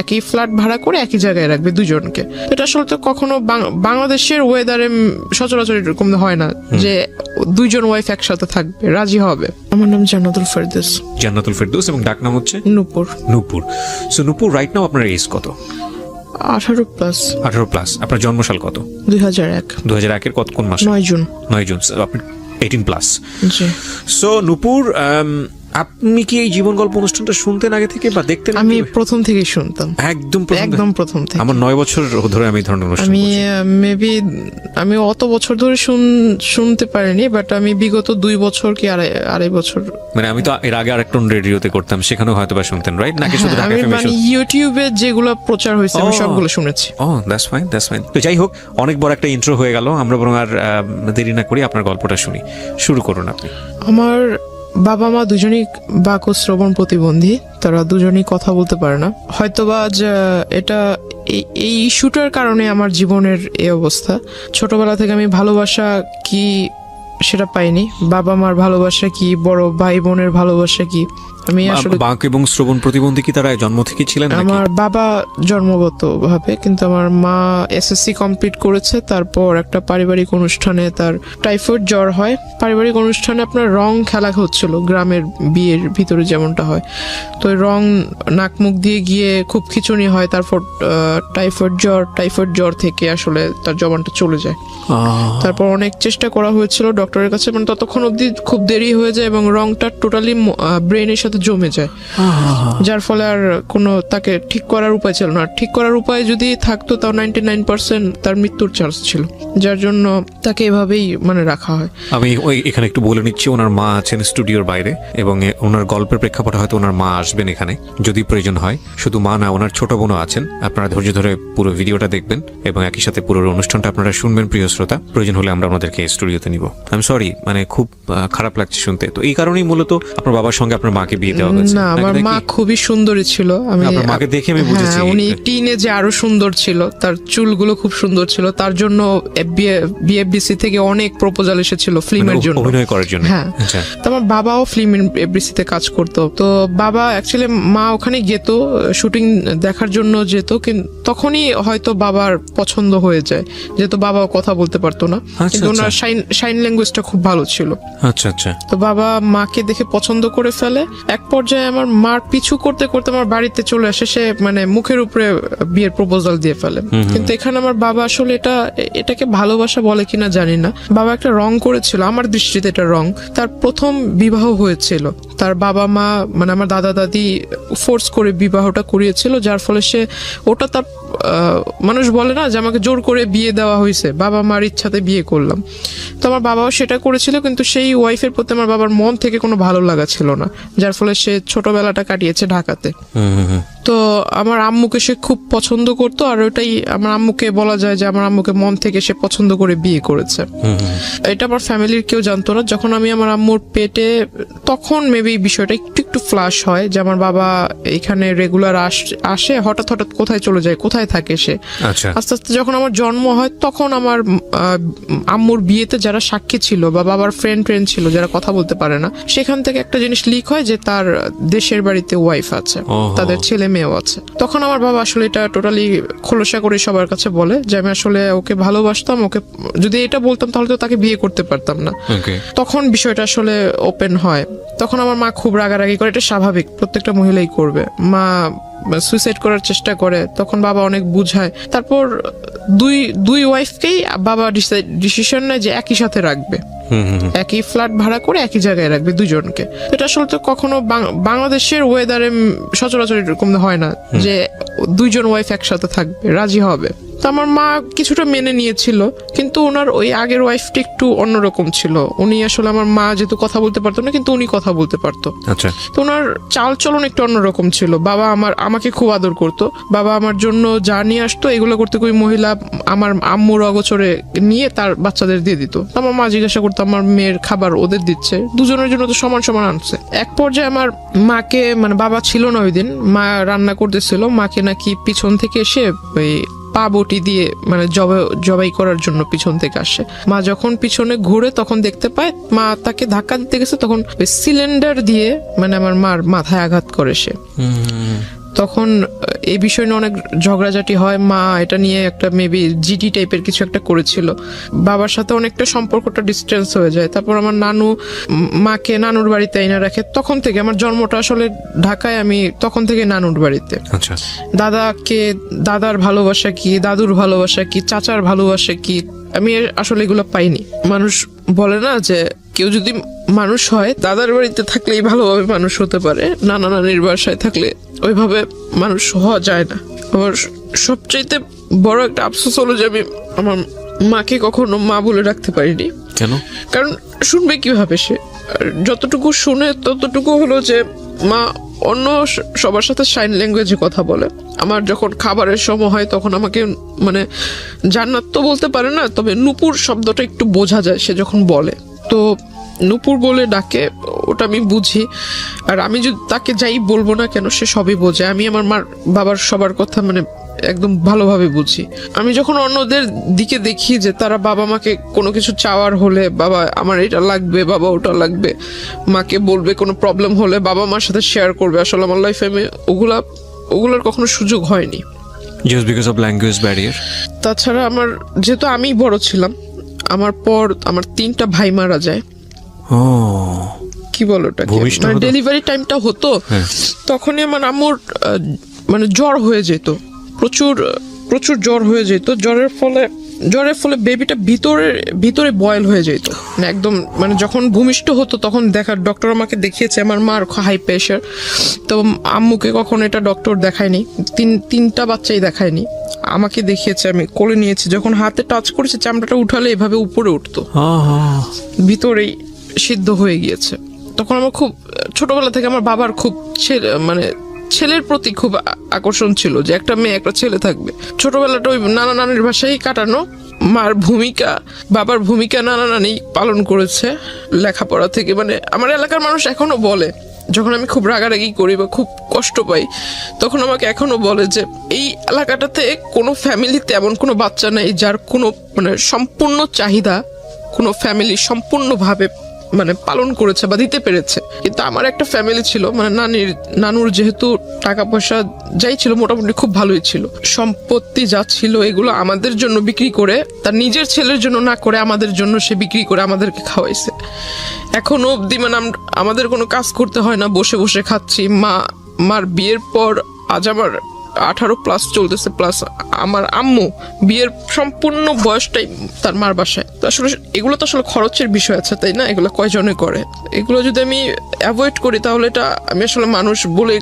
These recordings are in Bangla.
একই ফ্ল্যাট ভাড়া করে একই জায়গায় রাখবে দুজনকে। এটা আসলে তো কখনো বাংলাদেশের ওয়েদারে সচরাচর এরকম হয় না যে দুইজন ওয়াইফ একসাথে থাকবে, রাজি হবে। আমার নাম জান্নাতুল ফেরদৌস। জান্নাতুল ফেরদৌস, এবং ডাক নাম হচ্ছে নূপুর। নূপুর। সো নূপুর, রাইট নাও আপনার এজ কত? 18+। 18+। আপনার জন্মসাল কত? 2001। 2001 এর কোন মাসে? 9 জুন। 9 জুন। আপনি 18+। জি। সো নূপুর, আপনি কি এই জীবন গল্প অনুষ্ঠানটা শুনতেন আগে থেকে বা দেখতেন? আমি প্রথম থেকেই শুনতাম, একদম প্রথম থেকে। আমার 9 বছর ধরে আমি এই ধরনের অনুষ্ঠান আমি করছি। আমি অত বছর ধরে শুনতে পারিনি, বাট আমি বিগত 2 বছর কি আড়াই বছর, মানে আমি তো এর আগে আরেকটা রেডিওতে করতাম, সেখানেও হয়তো বা শুনতেন, রাইট? নাকি শুধু ঢাকা আমি এফএম? মানে ইউটিউবে যেগুলো প্রচার হয়েছে আমি সবগুলো শুনেছি। ও, দ্যাটস ফাইন, দ্যাটস ফাইন। তো যাই হোক, অনেক বড় একটা ইন্ট্রো হয়ে গেল, আমরা বরং আর দেরি না করি আপনার গল্পটা শুনি। শুরু করুন আপনি। আমার বাবা মা দুজনই বাক ও শ্রবণ প্রতিবন্ধী, তারা দুজনই কথা বলতে পারে না। হয়তোবা এটা এই ইস্যুটার কারণে আমার জীবনের এই অবস্থা। ছোটবেলা থেকে আমি ভালোবাসা কি সেটা পাইনি, বাবা মার ভালোবাসা কি, বড় ভাই বোনের ভালোবাসা কি আমি আসলে। বাক এবং শ্রবণ প্রতিবন্ধী কি তারা জন্ম থেকে ছিলেন? আমার বাবা জন্মগত ভাবে, কিন্তু আমার মা এসএসসি কমপ্লিট করেছে, তারপর একটা পারিবারিক অনুষ্ঠানে তার টাইফয়েড জ্বর হয়। পারিবারিক অনুষ্ঠানে আপনার রং খেলা হচ্ছিল, গ্রামের বিয়ের ভিতরে যেমনটা হয়। তো রং নাক মুখ দিয়ে গিয়ে খুব খিচুনি হয়, তারপর টাইফয়েড জ্বর থেকে আসলে তার জবানটা চলে যায়। তারপর অনেক চেষ্টা করা হয়েছিল ডক্টরের কাছে, মানে ততক্ষণ অবধি খুব দেরি হয়ে যায় এবং রংটা টোটালি ব্রেনের সাথে জমে যায়, যার ফলে আর কোনো তাকে ঠিক করার উপায় ছিল না। ঠিক করার উপায় যদি থাকতো তাও 99% তার মৃত্যুর চান্স ছিল, যার জন্য তাকে এভাবেই মানে রাখা হয়। আমি এখানে একটু বলে নিচ্ছি, ওনার মা আছেন স্টুডিওর বাইরে, এবং ওনার গল্পের প্রেক্ষাপটে হয়তো ওনার মা আসবেন এখানে যদি প্রয়োজন হয়। শুধু মা না, ওনার ছোট বোনও আছেন। আপনারা ধৈর্য ধরে পুরো ভিডিওটা দেখবেন এবং একই সাথে পুরো অনুষ্ঠানটা আপনারা শুনবেন প্রিয় শ্রোতা। প্রয়োজন হলে আমরা ওনাদেরকে স্টুডিওতে নিব। আমি সরি, মানে খুব খারাপ লাগছে শুনতে। তো এই কারণেই মূলত আপনার বাবার সঙ্গে আপনার মাকে বিয়ে দেওয়া হয়েছে? না, আমার মা খুবই সুন্দরী ছিল। আপনার মাকে দেখে আমি বুঝেছি উনি টিনেজে আরো সুন্দর ছিল, তার চুলগুলো খুব সুন্দর ছিল। তার জন্য বিএফডিসি থেকে অনেক প্রপোজাল এসেছিল ফিল্মের জন্য, অভিনয় করার জন্য। হ্যাঁ, তো আমার বাবাও ফিল্ম এফডিসিতে কাজ করতো। তো বাবা অ্যাকচুয়ালি, মা ওখানে যেত শুটিং দেখার জন্য যেত, কিন্তু তখনই হয়তো বাবার পছন্দ হয়ে যায়, যেহেতু বাবাও কথা বলতে পারতো না, কিন্তু ওনার সাইন ল্যাঙ্গুয়েজটা খুব ভালো ছিল। আচ্ছা আচ্ছা। তো বাবা মাকে দেখে পছন্দ করে ফেলে। এক পর্যায়ে আমার মার পিছু করতে করতে আমার বাড়িতে চলে আসে, সে মানে মুখের উপরে বিয়ের প্রপোজাল দিয়ে ফেলে। কিন্তু এখানে আমার বাবা আসলে এটাকে ভালোবাসা বলে কিনা জানি না, বাবা একটা রং করেছিল, আমার দৃষ্টিতে এটা রং। তার প্রথম বিবাহ হয়েছিল, তার বাবা মা মানে আমার দাদা দাদি ফোর্স করে বিবাহটা করিয়েছিল, যার ফলে সে ওটা তার মানুষ বলে না যে আমাকে জোর করে বিয়ে দেওয়া হয়েছে, বাবা মার ইচ্ছাতে বিয়ে করলাম। তো আমার বাবাও সেটা করেছিল, কিন্তু সেই ওয়াইফের প্রতি আমার বাবার মন থেকে কোনো ভালো লাগা ছিল না, যার ফলে সে ছোটবেলাটা কাটিয়েছে ঢাকাতে। তো আমার আম্মুকে সে খুব পছন্দ করতো, আর ওটাই আমার আম্মুকে বলা যায় যে আমার আম্মুকে মন থেকে সে পছন্দ করে বিয়ে করেছে। এটা আমার ফ্যামিলির কেউ জানতো না। যখন আমি আমার আম্মুর পেটে, তখন মেবি বিষয়টা একটু ফ্লাশ হয় যে আমার বাবা এখানে রেগুলার আসে, হঠাৎ কোথায় চলে যায়, কোথায় থাকে সে। আস্তে আস্তে যখন আমার জন্ম হয়, তখন আমার আম্মুর বিয়েতে যারা সাক্ষী ছিল বা বাবার ফ্রেন্ড ছিল যারা কথা বলতে পারে না, সেখান থেকে একটা জিনিস লিক হয় যে তার দেশের বাড়িতে ওয়াইফ আছে, তাদের ছেলে মেয়েও আছে। তখন আমার বাবা আসলে এটা টোটালি খোলসা করে সবার কাছে বলে যে আমি আসলে ওকে ভালোবাসতাম, ওকে যদি এটা বলতাম তাহলে তো তাকে বিয়ে করতে পারতাম না। তখন বিষয়টা আসলে ওপেন হয়। তখন আমার মা খুব রাগারাগি করে, এটা স্বাভাবিক, প্রত্যেকটা মহিলাই করবে। মা সুইসাইড করার চেষ্টা করে, তখন বাবা অনেক বুঝায়। তারপর দুই ওয়াইফকেই বাবা ডিসিশন নেয় যে একই সাথে রাখবে, একই ফ্ল্যাট ভাড়া করে একই জায়গায় রাখবে দুজনকে। এটা আসলে তো কখনো বাংলাদেশের ওয়েদারে সচরাচর এরকম হয় না যে দুইজন ওয়াইফ একসাথে থাকবে, রাজি হবে। তো আমার মা কিছুটা মেনে নিয়েছিল, কিন্তু ওনার ওই আগের ওয়াইফটা একটু অন্যরকম ছিল। উনি আসলে, আমার মা যেহেতু কথা বলতে পারতো না, কিন্তু উনি কথা বলতে পারতো। তো ওনার চাল চলন একটু অন্যরকম ছিল। বাবা আমাকে খুব আদর করতো, বাবা আমার জন্য যা নিয়ে আসতো এগুলো করতে ওই মহিলা আমার আম্মুর অগোচরে নিয়ে তার বাচ্চাদের দিয়ে দিত। আমার মা জিজ্ঞাসা করতো আমার মেয়ের খাবার ওদের দিচ্ছে, দুজনের জন্য তো সমান সমান আনছে। এক পর্যায়ে আমার মাকে, মানে বাবা ছিল না ওই দিন, মা রান্না করতেছিল, মাকে নাকি পিছন থেকে এসে ওই পা বটি দিয়ে মানে জবাই করার জন্য পিছন থেকে আসে। মা যখন পিছনে ঘুরে তখন দেখতে পায় মা তাকে ধাক্কা দিতে গেছে, তখন সিলিন্ডার দিয়ে মানে আমার মার মাথায় আঘাত করে সে। তখন এই বিষয় নিয়ে অনেক ঝগড়াঝাটি হয়। মা এটা নিয়ে একটা মেবি জিডি টাইপের কিছু একটা করেছিল, বাবার সাথে অনেকটা সম্পর্কটা ডিস্টেন্স হয়ে যায়। তারপর আমার নানু মাকে নানুর বাড়িতে এনে রাখে। তখন থেকে আমার জন্মটা আসলে ঢাকায়, আমি তখন থেকে নানুর বাড়িতে। আচ্ছা, দাদার ভালোবাসা কি, দাদুর ভালোবাসা কি, চাচার ভালোবাসা কি, আমি আসলে এগুলো পাইনি। মানুষ বলে না যে কেউ যদি মানুষ হয় দাদার বাড়িতে থাকলেই ভালোভাবে মানুষ হতে পারে, নানা নানির বাসায় থাকলে ওইভাবে মানুষ হওয়া যায় না। আমার সবচাইতে বড় একটা আফসোস হলো যে আমি আমার মাকে কখনো মা বলে রাখতে পারিনি। কেন? কারণ শুনবে কিভাবে সে? আর যতটুকু শুনে ততটুকু হলো যে মা অন্য সবার সাথে সাইন ল্যাঙ্গুয়েজে কথা বলে। আমার যখন খাবারের সময় হয় তখন আমাকে মানে জান্নাত তো বলতে পারে না, তবে নূপুর শব্দটা একটু বোঝা যায় সে যখন বলে, তো নূপুর বলে ডাকে, ওটা আমি বুঝি। আর আমি যদি তাকে যাই বলবো না কেন সে সবই বোঝে। আমি আমার মার বাবার সবার কথা মানে একদম ভালোভাবে বুঝি। আমি যখন অন্যদের দিকে দেখি যে তারা বাবা মাকে কোনো কিছু চাওয়ার হলে, বাবা আমার এটা লাগবে, বাবা ওটা লাগবে, মাকে বলবে, কোনো প্রবলেম হলে বাবা মার সাথে শেয়ার করবে, আসলে আমার লাইফে আমি ওগুলোর কখনো সুযোগ হয়নি, just because of language barrier. তাছাড়া আমার যেহেতু আমি বড় ছিলাম, আমার পর আমার 3টা ভাই মারা যায়। কি বলো ওটাকে, মানে ডেলিভারি টাইমটা হতো, তখনই আমার আম্মুর মানে জ্বর হয়ে যেত, প্রচুর জ্বর হয়ে যেত। জ্বরের ফলে বেবিটা ভিতরে বয়েল হয়ে যেত, মানে একদম মানে যখন ভূমিষ্ঠ হতো তখন ডক্টর আমাকে দেখিয়েছে। আমার মার হাই প্রেশার, তো আম্মুকে কখনো এটা ডক্টর দেখায়নি, 3টা বাচ্চাই দেখায়নি, আমাকে দেখিয়েছে। আমি কোলে নিয়েছি, যখন হাতে টাচ করেছে চামড়াটা উঠালে এভাবে উপরে উঠতো, ভিতরেই সিদ্ধ হয়ে গিয়েছে। তখন আমার খুব ছোটবেলা থেকে আমার বাবার খুব ছেলের প্রতি খুব আকর্ষণ ছিল, যে একটা মেয়ে একটা ছেলে থাকবে। ছোটবেলাটা ওই নানা নানির বাসায় কাটানো, মার ভূমিকা বাবার ভূমিকা নানা নানি পালন করেছে লেখাপড়া থেকে। মানে আমার এলাকার মানুষ এখনো বলে, যখন আমি খুব রাগারাগি করি বা খুব কষ্ট পাই তখন আমাকে এখনো বলে যে এই এলাকাটাতে কোনো ফ্যামিলিতে এমন কোনো বাচ্চা নেই যার কোনো মানে সম্পূর্ণ চাহিদা কোনো ফ্যামিলি সম্পূর্ণভাবে মানে পালন করেছে বা দিতে পেরেছে। কিন্তু আমার একটা ফ্যামিলি ছিল, মানে নানুর যেহেতু টাকা পয়সা যাই ছিল মোটামুটি খুব ভালোই ছিল, সম্পত্তি যা ছিল এগুলো আমাদের জন্য বিক্রি করে, তার নিজের ছেলের জন্য না করে আমাদের জন্য সে বিক্রি করে আমাদেরকে খাওয়াইছে। এখনো অব্দি মানে আমাদের কোনো কাজ করতে হয় না, বসে বসে খাচ্ছি। মার বিয়ের পর আজ আমার 18+ চলতেছে, প্লাস আমার আম্মু বিয়ের সম্পূর্ণ বয়সটাই তার মার বাসায়। তো আসলে এগুলো তো আসলে খরচের বিষয় আছে, তাই না? এগুলো কয়জনে করে? এগুলো যদি আমি অ্যাভয়েড করি তাহলে এটা আমি আসলে মানুষ বলে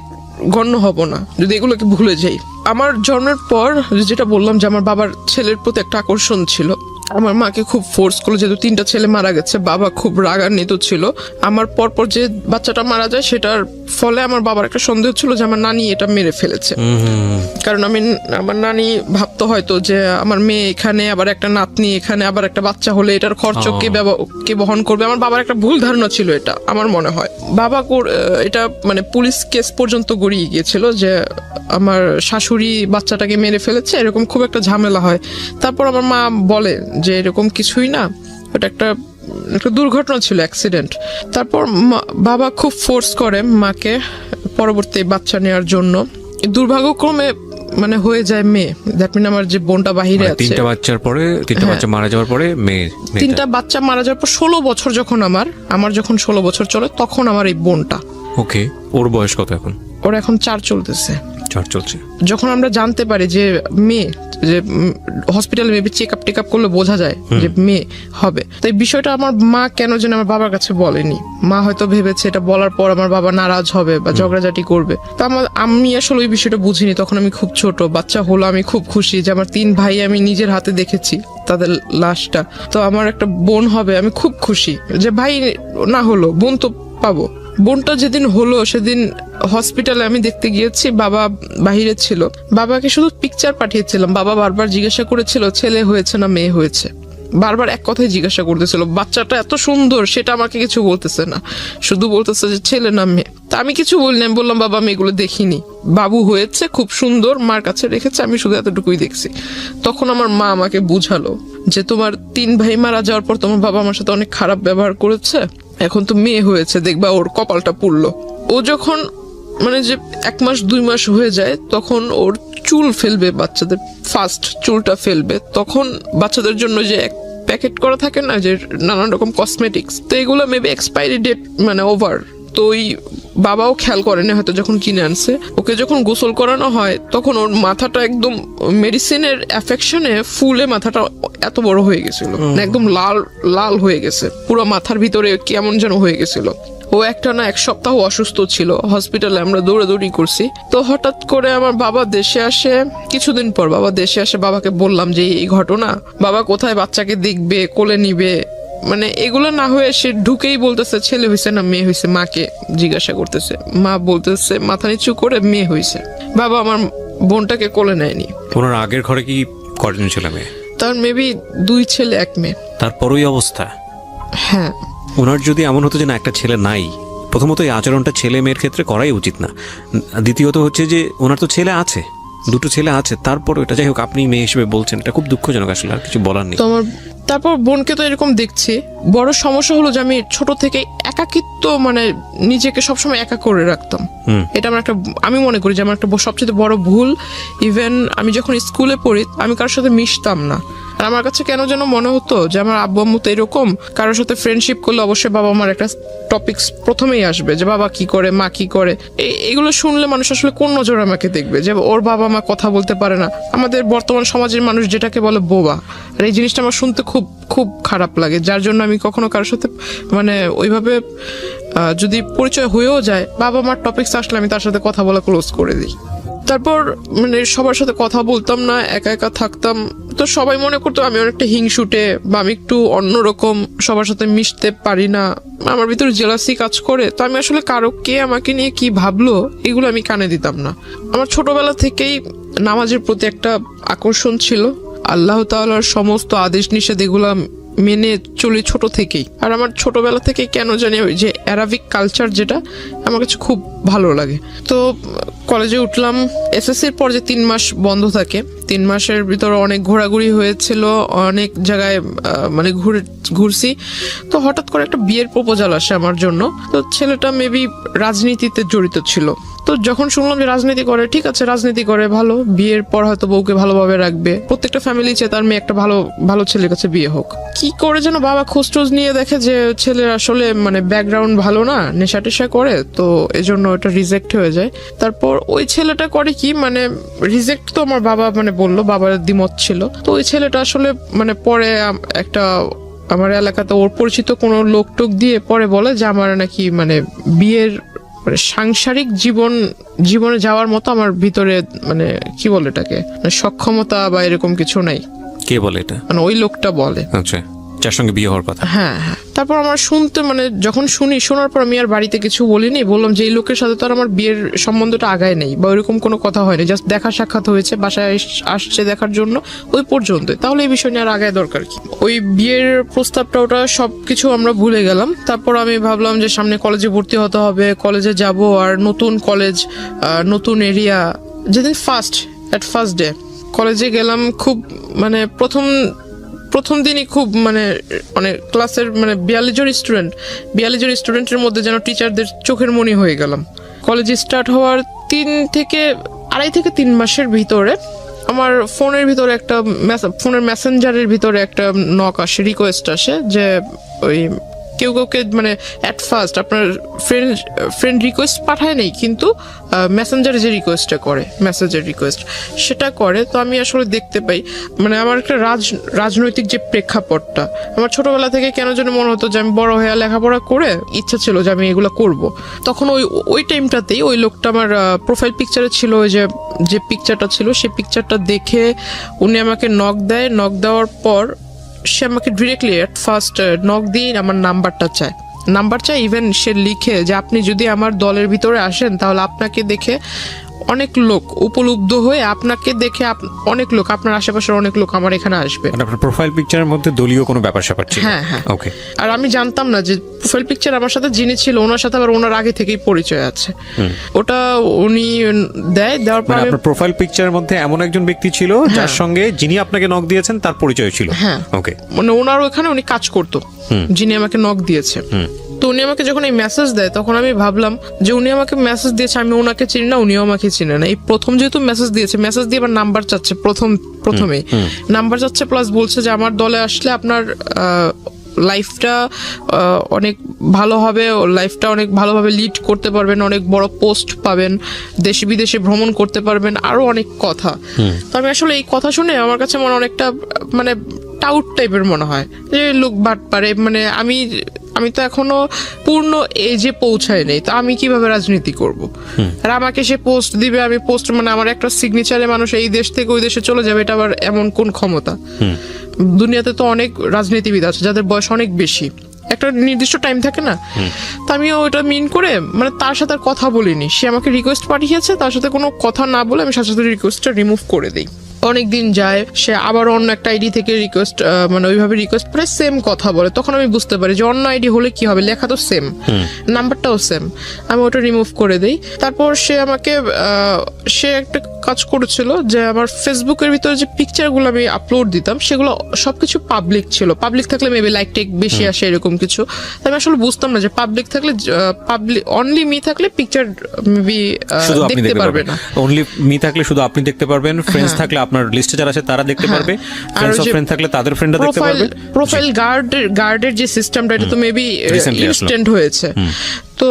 গণ্য হব না, যদি এগুলোকে ভুলে যাই। আমার জন্মের পর যেটা বললাম যে আমার বাবার ছেলের প্রতি একটা আকর্ষণ ছিল, আমার মাকে খুব ফোর্স করলো, যেহেতু 3টা ছেলে মারা গেছে, বাবা খুব রাগান্বিত ছিল। আমার পরপর যে বাচ্চাটা মারা যায় সেটার ফলে আমার বাবার একটা সন্দেহ ছিল যে আমার নানি এটা মেরে ফেলেছে। কারণ আমার নানি ভাবতো হয়তো যে আমার মেয়ে এখানে, আবার একটা নাতনি এখানে, আবার একটা বাচ্চা হলে এটার খরচ কে বহন করবে। আমার বাবার একটা ভুল ধারণা ছিল, এটা আমার মনে হয়। বাবা এটা মানে পুলিশ কেস পর্যন্ত গড়িয়ে গিয়েছিল যে আমার শাশুড়ি বাচ্চাটাকে মেরে ফেলেছে, এরকম খুব একটা ঝামেলা হয়। তারপর আমার মা বলে যে এরকম কিছুই না, ওটা একটা দুর্ঘটনা ছিল, অ্যাক্সিডেন্ট। তারপর বাবা খুব ফোর্স করে মাকে পরবর্তী বাচ্চা নেওয়ার জন্য। দুর্ভাগ্যক্রমে মানে হয়ে যায় মেয়ে। দ্যাট মিন আমার যে বোনটা বাহিরে আছে, 3টা বাচ্চার পরে 3টা বাচ্চা মারা যাওয়ার পরে মেয়ে, 3টা বাচ্চা মারা যাওয়ার পর 16 বছর যখন আমার যখন 16 বছর চলে তখন আমার এই বোনটা। ওকে, ওর বয়স কত এখন? ওর এখন 4 চলতেছে। 4 চলছে। যখন আমরা জানতে পারি যে মেয়ে, যে হসপিটালে মেবি চেক আপ করলে বোঝা যায় যে মেয়ে হবে, তো এই বিষয়টা আমার মা কেন যেন আমার বাবার কাছে বলেনি। মা হয়তো ভেবেছে এটা বলার পর আমার বাবা নারাজ হবে বা ঝগড়াঝাটি করবে। তো আমি আসলে ওই বিষয়টা বুঝিনি, তখন আমি খুব ছোট। বাচ্চা হলো, আমি খুব খুশি যে আমার 3 ভাই আমি নিজের হাতে দেখেছি তাদের লাশটা। তো আমার একটা বোন হবে, আমি খুব খুশি যে ভাই না হলো বোন তো পাবো। বোনটা যেদিন হলো সেদিন হসপিটালে আমি দেখতে গিয়েছি, বাবা বাহিরে ছিল। বাবাকে শুধু পিকচার পাঠিয়েছিলাম, বাবা বারবার জিজ্ঞাসা করেছিল ছেলে হয়েছে না মেয়ে হয়েছে, বারবার এক কথাই জিজ্ঞাসা করতেছিল। বাচ্চাটা এত সুন্দর সেটা আমাকে কিছু বলতেছে না, শুধু বলতেছে যে ছেলে না মেয়ে। তা আমি কিছু বলিনি, আমি বললাম বাবা আমি এগুলো দেখিনি, বাবু হয়েছে খুব সুন্দর, মার কাছে রেখেছে, আমি শুধু এতটুকুই দেখছি। তখন আমার মা আমাকে বুঝালো যে তোমার 3 ভাই মারা যাওয়ার পর তোমার বাবা আমার সাথে অনেক খারাপ ব্যবহার করেছে, এখন তো মেয়ে হয়েছে, দেখবা ওর কপালটা পুড়লো। ও যখন মানে যে 1 মাস 2 মাস হয়ে যায় তখন ওর চুল ফেলবে, বাচ্চাদের ফার্স্ট চুলটা ফেলবে, তখন বাচ্চাদের জন্য যে এক প্যাকেট করা থাকে না যে নানান রকম কসমেটিক্স, তো এগুলো মেবি এক্সপায়ারি ডেট মানে ওভার, তো ওই বাবাও খেয়াল করেনি হয়তো যখন কিনে আনছে। ওকে যখন গোসল করানো হয় তখন ওর মাথাটা একদম মেডিসিনের অ্যাফেকশনে ফুলে মাথাটা এত বড় হয়ে গেছিল, একদম লাল লাল হয়ে গেছে, পুরো মাথার ভিতরে কেমন যেন হয়ে গেছিল। ও একটা না 1 সপ্তাহ অসুস্থ ছিল, হসপিটালে আমরা দৌড়াদৌড়ি করছি। তো হঠাৎ করে আমার বাবা দেশে আসে, কিছুদিন পর বাবা দেশে আসে, বাবাকে বললাম যে এই ঘটনা, বাবা কোথায় বাচ্চাকে দেখবে, কোলে নিবে, মানে এগুলো না হয়ে সে ঢুকেই বলতেছে ছেলে হয়েছে না মেয়ে হয়েছে, মাকে জিজ্ঞাসা করতেছে, মা বলতেছে মাথা নিচু করে মেয়ে হয়েছে। বাবা আমার বোনটাকে কোলে নেয়নি। ওনার আগের ঘরে কি কয়জন ছেলে মেয়ে? তার মেবি 2 ছেলে 1 মেয়ে। তারপরই অবস্থা। হ্যাঁ, ওনার যদি এমন হতো যে না একটা ছেলে নাই, প্রথমত এই আচরণটা ছেলে মেয়ের ক্ষেত্রে করাই উচিত না। দ্বিতীয়ত হচ্ছে যে ওনার তো ছেলে আছে, 2টো ছেলে আছে, তারপর এটা যাই হোক আপনি মেয়ে হিসেবে বলছেন, এটা খুব দুঃখজনক, আসলে আর কিছু বলার নেই। তো আমার তারপর বোনকে তো এরকম দেখছি। বড় সমস্যা হলো যে আমি ছোট থেকে একাকিত্ব, মানে নিজেকে সবসময় একা করে রাখতাম। এটা আমার একটা, আমি মনে করি যে আমার একটা সবচেয়ে বড় ভুল। ইভেন আমি যখন স্কুলে পড়ি আমি কারোর সাথে মিশতাম না, আর আমার কাছে কেন যেন মনে হতো যে আমার আব্বু আম্মু তো এরকম, কারোর সাথে ফ্রেন্ডশিপ করলে অবশ্যই বাবা আমার একটা টপিকস প্রথমেই আসবে যে বাবা কি করে, মা কি করে। এগুলো শুনলে মানুষ আসলে কোন নজরে আমাকে দেখবে যে ওর বাবা মা কথা বলতে পারে না। আমাদের বর্তমান সমাজের মানুষ যেটাকে বলে বোবা, আর এই জিনিসটা আমার শুনতে খুব খুব খারাপ লাগে, যার জন্য আমি কখনো কারোর সাথে মানে ওইভাবে যদি পরিচয় হয়েও যায়, বাবা মার টপিকস আসলে আমি তার সাথে কথা বলা ক্লোজ করে দিই। তারপর মানে সবার সাথে কথা বলতাম না, একা একা থাকতাম। তো সবাই মনে করতো আমি অনেকটা হিংসুটে বা আমি একটু অন্যরকম, সবার সাথে মিশতে পারি না, আমার ভিতরে জেলাসি কাজ করে। তো আমি আসলে কারো কে আমাকে নিয়ে কি ভাবলো এগুলো আমি কানে দিতাম না। আমার ছোটবেলা থেকেই নামাজের প্রতি একটা আকর্ষণ ছিল, আল্লাহ তাআলার সমস্ত আদেশ নিষেধ এগুলা মেনে চলি ছোট থেকেই। আর আমার ছোটবেলা থেকেই কেন জানি ওই যে অ্যারাবিক কালচার যেটা আমার কাছে খুব ভালো লাগে। তো কলেজে উঠলাম, এসএসসির পর যে 3 মাস বন্ধ থাকে, 3 মাসের ভিতরে অনেক ঘোরাঘুরি হয়েছিল, অনেক জায়গায় মানে ঘুরছি। তো হঠাৎ করে একটা বিয়ের প্রপোজাল আসে আমার জন্য। তো ছেলেটা মেবি রাজনীতিতে জড়িত ছিল। তো যখন শুনলাম যে রাজনীতি করে, ঠিক আছে রাজনীতি করে ভালো, বিয়ের পর হয়তো বউকে ভালোভাবে রাখবে, প্রত্যেকটা ফ্যামিলি চায় তার মেয়ে একটা ভালো ভালো ছেলের কাছে বিয়ে হোক। কি করে যেন বাবা খোঁজ নিয়ে দেখে যে ছেলের আসলে মানে ব্যাকগ্রাউন্ড ভালো না, নেশা টেশা করে, তো এজন্য ওটা রিজেক্ট হয়ে যায়। তারপর ওই ছেলেটা করে কি, মানে রিজেক্ট তো আমার বাবা মানে বললো, বাবার দ্বিমত ছিল। তো ওই ছেলেটা আসলে মানে পরে একটা আমার এলাকাতে ওর পরিচিত কোনো লোক টোক দিয়ে পরে বলে যে আমার নাকি মানে বিয়ের মানে সাংসারিক জীবনে যাওয়ার মতো আমার ভিতরে মানে কি বলে এটাকে, মানে সক্ষমতা বা এরকম কিছু নাই। কে বলে এটা? মানে ওই লোকটা বলে, আচ্ছা, যার সঙ্গে বিয়ে হওয়ার কথা। হ্যাঁ হ্যাঁ। তারপর আমার শুনতে মানে যখন শোনার পর আমি আর বাড়িতে কিছু বলিনি, বললাম যে এই লোকের সাথে তো আর আমার বিয়ের সম্বন্ধটা আগায় নেই বা ওইরকম কোনো কথা হয়নি, জাস্ট দেখা সাক্ষাৎ হয়েছে, বাসায় আসছে দেখার জন্য, ওই পর্যন্ত। তাহলে এই বিষয় নিয়ে আর আগায় দরকার কি? ওই বিয়ের প্রস্তাবটা ওটা সবকিছু আমরা ভুলে গেলাম। তারপর আমি ভাবলাম যে সামনে কলেজে ভর্তি হতে হবে, কলেজে যাব, আর নতুন কলেজ, নতুন এরিয়া। যেদিন ফার্স্ট ডে কলেজে গেলাম, খুব মানে প্রথম দিনই খুব মানে ক্লাসের মানে 42 জন স্টুডেন্টের মধ্যে যেন টিচারদের চোখের মনি হয়ে গেলাম। কলেজে স্টার্ট হওয়ার 2.5 থেকে 3 মাসের ভিতরে আমার ফোনের ভিতরে একটা ফোনের মেসেঞ্জারের ভিতরে একটা নক আসে, রিকোয়েস্ট আসে যে ওই কেউ কাউকে মানে অ্যাট ফার্স্ট আপনার ফ্রেন্ড রিকোয়েস্ট পাঠায় নেই, কিন্তু মেসেঞ্জারে যে রিকোয়েস্টটা করে, মেসেজের রিকোয়েস্ট সেটা করে। তো আমি আসলে দেখতে পাই মানে আমার একটা রাজনৈতিক যে প্রেক্ষাপটটা, আমার ছোটবেলা থেকে কেন যেন মনে হতো যে আমি বড় হয়ে লেখাপড়া করে ইচ্ছা ছিল যে আমি এগুলো করব। তখন ওই টাইমটাতেই ওই লোকটা আমার প্রোফাইল পিকচারে ছিল, ওই যে পিকচারটা ছিল, সেই পিকচারটা দেখে উনি আমাকে নক দেওয়ার পর সে আমাকে ডিরেক্টলি অ্যাট ফার্স্ট নক দিয়ে আমার নাম্বার চায়। ইভেন সে লিখে যে আপনি যদি আমার দলের ভিতরে আসেন তাহলে আপনাকে দেখে অনেক লোক উপলব্ধ হয়ে, আপনাকে দেখে অনেক লোক, আপনার আশেপাশের অনেক লোক আমার এখানে আসবে। আপনার প্রোফাইল পিকচারের মধ্যে দলীয় কোনো ব্যাপার স্যাপার ছিল? হ্যাঁ হ্যাঁ। ওকে। আর আমি জানতাম না যে প্রোফাইল পিকচার আমার সাথে যিনি ছিল ওনার সাথে আবার ওনার আগে থেকেই পরিচয় আছে। ওটা উনি দেওয়ার পর আপনার প্রোফাইল পিকচারের মধ্যে এমন একজন ব্যক্তি ছিল যার সঙ্গে যিনি আপনাকে নক দিয়েছেন তার পরিচয় ছিল। হ্যাঁ, ওকে। মানে ওনার ওখানে উনি কাজ করতো, যিনি আমাকে নক দিয়েছে। তো উনি আমাকে যখন এই মেসেজ দেয় তখন আমি ভাবলাম যে উনি আমাকে মেসেজ দিয়েছে, আমি ওনাকে চিনি না, উনিও আমাকে চিনে না। এই প্রথম যেহেতু মেসেজ দিয়েছে, মেসেজ দিয়ে আবার নাম্বার চাচ্ছে, প্রথমেই নাম্বার চাচ্ছে, প্লাস বলছে যে আমার দলে আসলে আপনার লাইফটা অনেক ভালো হবে, লাইফটা অনেক ভালোভাবে লিড করতে পারবেন, অনেক বড় পোস্ট পাবেন, দেশে বিদেশে ভ্রমণ করতে পারবেন, আরো অনেক কথা। তো আমি আসলে এই কথা শুনে আমার কাছে মনে অনেকটা মানে টাউট টাইপের মনে হয় যে লোক বাট পারে, মানে আমি তো এখনো পূর্ণ এজে পৌঁছায় নেই, তো আমি কিভাবে রাজনীতি করব? আর আমাকে সে পোস্ট দিবে, আমি পোস্ট মানে আমার একটা সিগনেচারে মানুষ এই দেশ থেকে ওই দেশে চলে যাবে, এটা আবার এমন কোন ক্ষমতা? দুনিয়াতে তো অনেক রাজনীতিবিদ আছে যাদের বয়স অনেক বেশি, একটা নির্দিষ্ট টাইম থাকে না। তো আমিও ওটা মিন করে মানে তার সাথে আর কথা বলিনি, সে আমাকে রিকোয়েস্ট পাঠিয়েছে, তার সাথে কোনো কথা না বলে আমি সাথে সাথে রিকোয়েস্টটা রিমুভ করে দিই। অনেক দিন যায়, সে আবার অন্য একটা আইডি থেকে রিকোয়েস্ট মানে ওইভাবে রিকোয়েস্ট করে সেম কথা বলে, তখন আমি বুঝতে পারি যে অন্য আইডি হলে কি হবে, লেখা তো সেম, নাম্বারটাও সেম, আমি ওটা রিমুভ করে দিই। তারপর সে আমাকে সে একটা কাজ করেছিল যে আমার ফেসবুকের ভিতরে যে পিকচারগুলো আমি আপলোড দিতাম সেগুলো সবকিছু পাবলিক ছিল, পাবলিক থাকলে মেবি লাইক টেক বেশি আসে এরকম কিছু। আমি আসলে বুঝতাম না যে পাবলিক থাকলে, পাবলিক অনলি মি থাকলে পিকচার মেবি দেখতে পারবে না, অনলি মি থাকলে শুধু আপনি দেখতে পারবেন, ফ্রেন্ডস থাকলে আপনার লিস্টে যারা আছে তারা দেখতে পারবে, ফ্রেন্ডস অফ ফ্রেন্ড থাকলে তাদের ফ্রেন্ডরা দেখতে পারবে। প্রোফাইল গার্ডের যে সিস্টেমটা এটা তো মেবি ইনস্ট্যান্ট হয়েছে, তো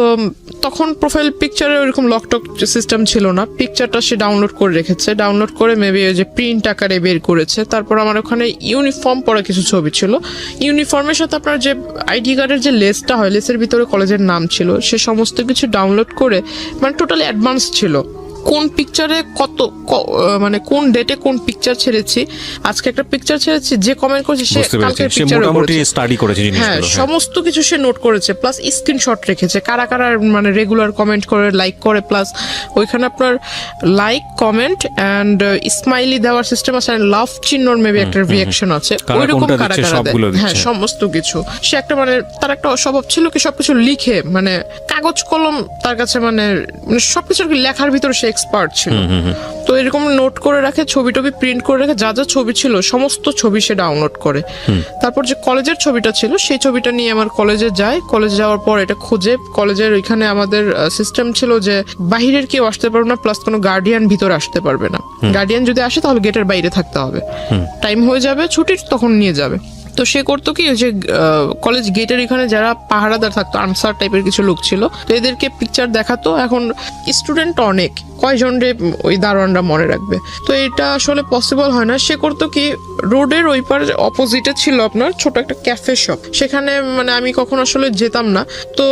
তখন প্রোফাইল পিকচারে ওইরকম লকটক সিস্টেম ছিল না, পিকচারটা সে ডাউনলোড করে রেখেছে, ডাউনলোড করে মেবি ওই যে প্রিন্ট আকারে বের করেছে। তারপর আমার ওখানে ইউনিফর্ম পরা কিছু ছবি ছিল, ইউনিফর্মের সাথে আপনার যে আইডি কার্ডের যে লেসটা হয়, লেসের ভিতরে কলেজের নাম ছিল, সে সমস্ত কিছু ডাউনলোড করে মানে টোটালি অ্যাডভান্স ছিল, কোন পিকচারে মানে কোন ডেটে কোন পিকচার ছেড়েছি, আজকে একটা পিকচার ছেড়েছি, যে কমেন্ট করেছে সে কালকের পিকচারও স্টাডি করেছে, হ্যাঁ সমস্ত কিছু সে নোট করেছে, প্লাস স্ক্রিনশট রেখেছে কারা কারা মানে রেগুলার কমেন্ট করে, লাইক করে, প্লাস ওইখানে আপনার লাইক, কমেন্ট এন্ড স্মাইলি দেওয়ার সিস্টেম আছে, লাভ চিহ্নর মেবি একটা রিঅ্যাকশন আছে, ওইরকম কারা কারা দেয়, হ্যাঁ সমস্ত কিছু। সে একটা মানে তার একটা স্বভাব ছিল কি সবকিছু লিখে, মানে কাগজ কলম তার কাছে মানে সবকিছু লেখার ভিতরে সে এক্সপার্ট ছিল, তো এরকম নোট করে রাখে, ছবি টবি প্রিন্ট করে রাখে, যা যা ছবি ছিল সমস্ত ছবি সে ডাউনলোড করে। তারপর যে কলেজের ছবিটা ছিল সেই ছবিটা নিয়ে আমার কলেজে যায়, কলেজে যাওয়ার পর এটা খোঁজে, কলেজের ওইখানে আমাদের সিস্টেম ছিল যে বাহিরের কেউ আসতে পারবে না, প্লাস কোনো গার্ডিয়ান ভিতরে আসতে পারবে না, গার্ডিয়ান যদি আসে তাহলে গেটের বাইরে থাকতে হবে, টাইম হয়ে যাবে ছুটির তখন নিয়ে যাবে। তো সে করতো কি যে কলেজ গেটের এখানে যারা পাহারাদার থাকতো, আনসার টাইপের কিছু লোক ছিল, তো এদেরকে পিকচার দেখাতো। এখন স্টুডেন্ট অনেক, কয়জন রে ওই দারোয়ানরা মনে রাখবে, তো এটা আসলে পসিবল হয় না। সে করতো কি রোডের ওই পার অপোজিটে ছিল আপনার ছোট একটা ক্যাফে শপ, সেখানে মানে আমি কখন আসলে যেতাম না, তো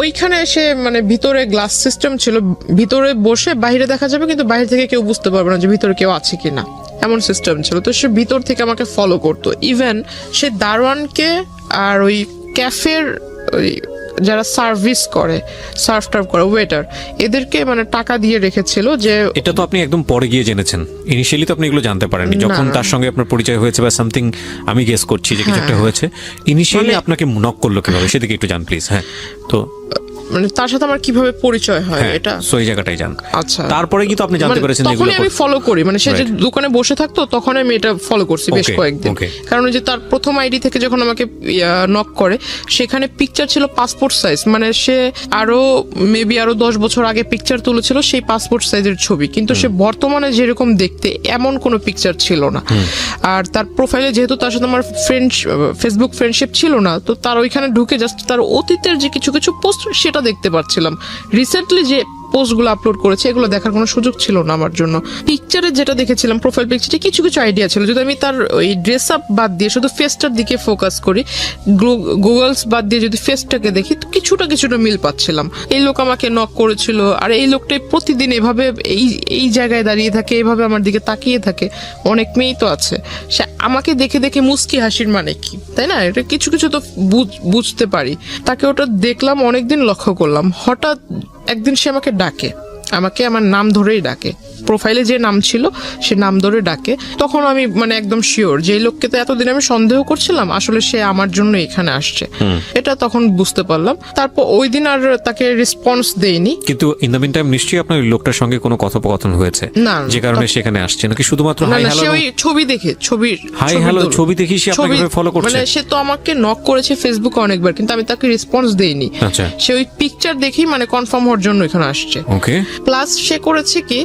ওইখানে এসে মানে ভিতরে গ্লাস সিস্টেম ছিল, ভিতরে বসে বাইরে দেখা যাবে কিন্তু বাইরে থেকে কেউ বুঝতে পারবে না যে ভিতরে কেউ আছে কিনা, এমন সিস্টেম ছিল। তো সে ভিতর থেকে আমাকে ফলো করতো, ইভেন সে দারোয়ানকে আর ওই ক্যাফের ওই যারা সার্ভিস করে, সার্ভ টার্ভ করে, ওয়েটার, এদেরকে মানে টাকা দিয়ে রেখেছিল। যে এটা তো আপনি একদম পরে গিয়ে জেনেছেন, ইনিশিয়ালি তো আপনি এগুলো জানতে পারেননি, যখন তার সঙ্গে আপনার পরিচয় হয়েছে বা সামথিং, আমি গেস করছি যে কিছু একটা হয়েছে, ইনিশিয়ালি আপনাকে নক করলো কিভাবে সেদিকে একটু জান প্লিজ। হ্যাঁ, তো মানে তার সাথে আমার কিভাবে পরিচয় হয় এটা সেই জায়গাটাই জান। আচ্ছা, তারপরে কি তো আপনি জানতে পেরেছেন তখন আমি ফলো করি, মানে সে যে দোকানে বসে থাকতো তখন আমি এটা ফলো করছি বেশ কয়েকদিন, কারণ যে তার প্রথম আইডি থেকে যখন আমাকে নক করে সেখানে পিকচার ছিল পাসপোর্ট সাইজ, মানে সে আরো মেবি আরো 10 বছর আগে পিকচার তুলেছিল সেই পাসপোর্ট সাইজের ছবি, কিন্তু সে বর্তমানে যেরকম দেখতে এমন কোনো পিকচার ছিল না। আর তার প্রোফাইলে যেহেতু তার সাথে আমার ফেসবুক ফ্রেন্ডশিপ ছিল না, তো তার ওইখানে ঢুকে জাস্ট তার অতীতের যে কিছু কিছু পোস্ট সেটা দেখতে পাচ্ছিলাম, রিসেন্টলি যে পোস্টগুলো আপলোড করেছে এগুলো দেখার কোনো সুযোগ ছিল না আমার জন্য। পিকচারে যেটা দেখেছিলাম প্রোফাইল পিকচারে কিছু কিছু আইডিয়া ছিল, যদি আমি তার ওই ড্রেস আপ বাদ দিয়ে শুধু ফেসটার দিকে ফোকাস করি, গুগলস বাদ দিয়ে যদি ফেসটাকে দেখি তো কিছুটা মিল পাচ্ছিলাম। এই লোক আমাকে নক করেছিল, আর এই লোকটাই প্রতিদিন এভাবে এই জায়গায় দাঁড়িয়ে থাকে, এভাবে আমার দিকে তাকিয়ে থাকে, অনেক মেয়েই তো আছে, সে আমাকে দেখে দেখে মুস্কি হাসির মানে কি, তাই না? এটা কিছু কিছু তো বুঝতে পারি। তাকে ওটা দেখলাম, অনেকদিন লক্ষ্য করলাম, হঠাৎ একদিন সে আমাকে ডাকে, আমাকে আমার নাম ধরেই ডাকে, প্রোফাইলে যে নাম ছিল সে নাম ধরে ডাকে। তখন আমি মানে একদম শিওর যে এই লোককে তো এতদিন আমি সন্দেহ করছিলাম, আসলে সে আমার জন্য এখানে আসছে, এটা তখন বুঝতে পারলাম। তারপর ওই দিন আর তাকে রেসপন্স দেইনি। কিন্তু ইন দ্য মিন টাইম নিশ্চয়ই আপনার ওই লোকটার সঙ্গে কোনো কথোপকথন হয়েছে না, যে কারণে সেখানে আসছে, নাকি শুধুমাত্র না হাই না, সে হ্যালো? ওই ছবি দেখে, হাই হ্যালো ছবি দেখি সে আপনাকে ফলো করছে? মানে সে তো আমাকে নক করেছে ফেসবুকে অনেকবার, কিন্তু আমি তাকে রেসপন্স দেইনি। আচ্ছা, সে ওই পিকচার দেখেই মানে কনফার্ম হওয়ার জন্য এখানে আসছে। ওকে। প্লাস সে করেছে কি,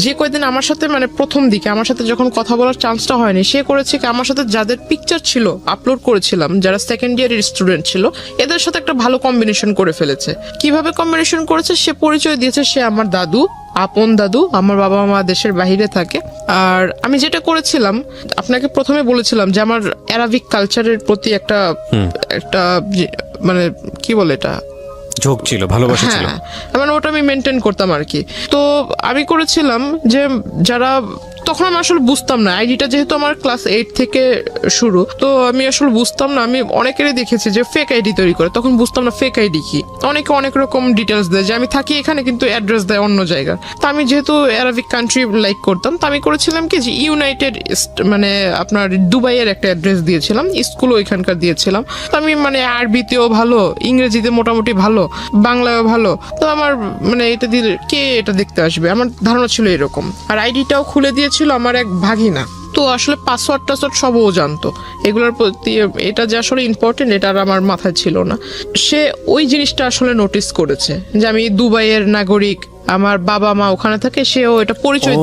যে কয়দিন আমার সাথে মানে প্রথম দিকে আমার সাথে যখন কথা বলার চান্সটা হয়নি, সে করেছে কি আমার সাথে যাদের পিকচার ছিল আপলোড করেছিলাম, যারা সেকেন্ড ইয়ারের স্টুডেন্ট ছিল, এদের সাথে একটা ভালো কম্বিনেশন করে ফেলেছে। কিভাবে কম্বিনেশন করেছে, সে পরিচয় দিয়েছে সে আমার দাদু, আপন দাদু। আমার বাবা মা দেশের বাইরে থাকে। আর আমি যেটা করেছিলাম, আপনাকে প্রথমে বলেছিলাম যে আমার অ্যারাবিক কালচারের প্রতি একটা মানে কি বলে এটা, ঝোঁক ছিল, ভালোবাসা ছিল। হ্যাঁ, মানে ওটা আমি মেনটেন করতাম আর কি। তো আমি করেছিলাম যে যারা, তখন আমি আসলে বুঝতাম না, আইডিটা যেহেতু আমার ক্লাস 8 থেকে শুরু, তো আমি আসলে বুঝতাম না। আমি অনেকেরই দেখেছি যে ফেক আইডি তৈরি করে, তখন বুঝতাম না ফেক আইডি কি। অনেকে অনেক রকম ডিটেলস দেয় যে আমি থাকি এখানে কিন্তু অ্যাড্রেস দেয় অন্য জায়গার। তো আমি যেহেতু অ্যারাবিক কান্ট্রি লাইক করতাম, তো আমি করেছিলাম কি যে ইউনাইটেড মানে আপনার দুবাইয়ের একটা অ্যাড্রেস দিয়েছিলাম, স্কুলও ওইখানকার দিয়েছিলাম। তো আমি মানে আরবিতেও ভালো, ইংরেজিতে মোটামুটি ভালো, বাংলায়ও ভালো। তো আমার মানে এটা দিলে কে এটা দেখতে আসবে, আমার ধারণা ছিল এরকম। আর আইডিটাও খুলে দিয়েছিল আমার এক ভাগিনা। তো আসলে পাসওয়ার্ড টাসওয়ার্ড সব ও জানতো, এগুলোর প্রতি এটা যে আসলে ইম্পর্টেন্ট এটা আর আমার মাথায় ছিল না। সে ওই জিনিসটা আসলে নোটিস করেছে যে আমি দুবাইয়ের নাগরিক, আমার বাবা মা ওখানে থাকে, সেও এটা পরিচয়।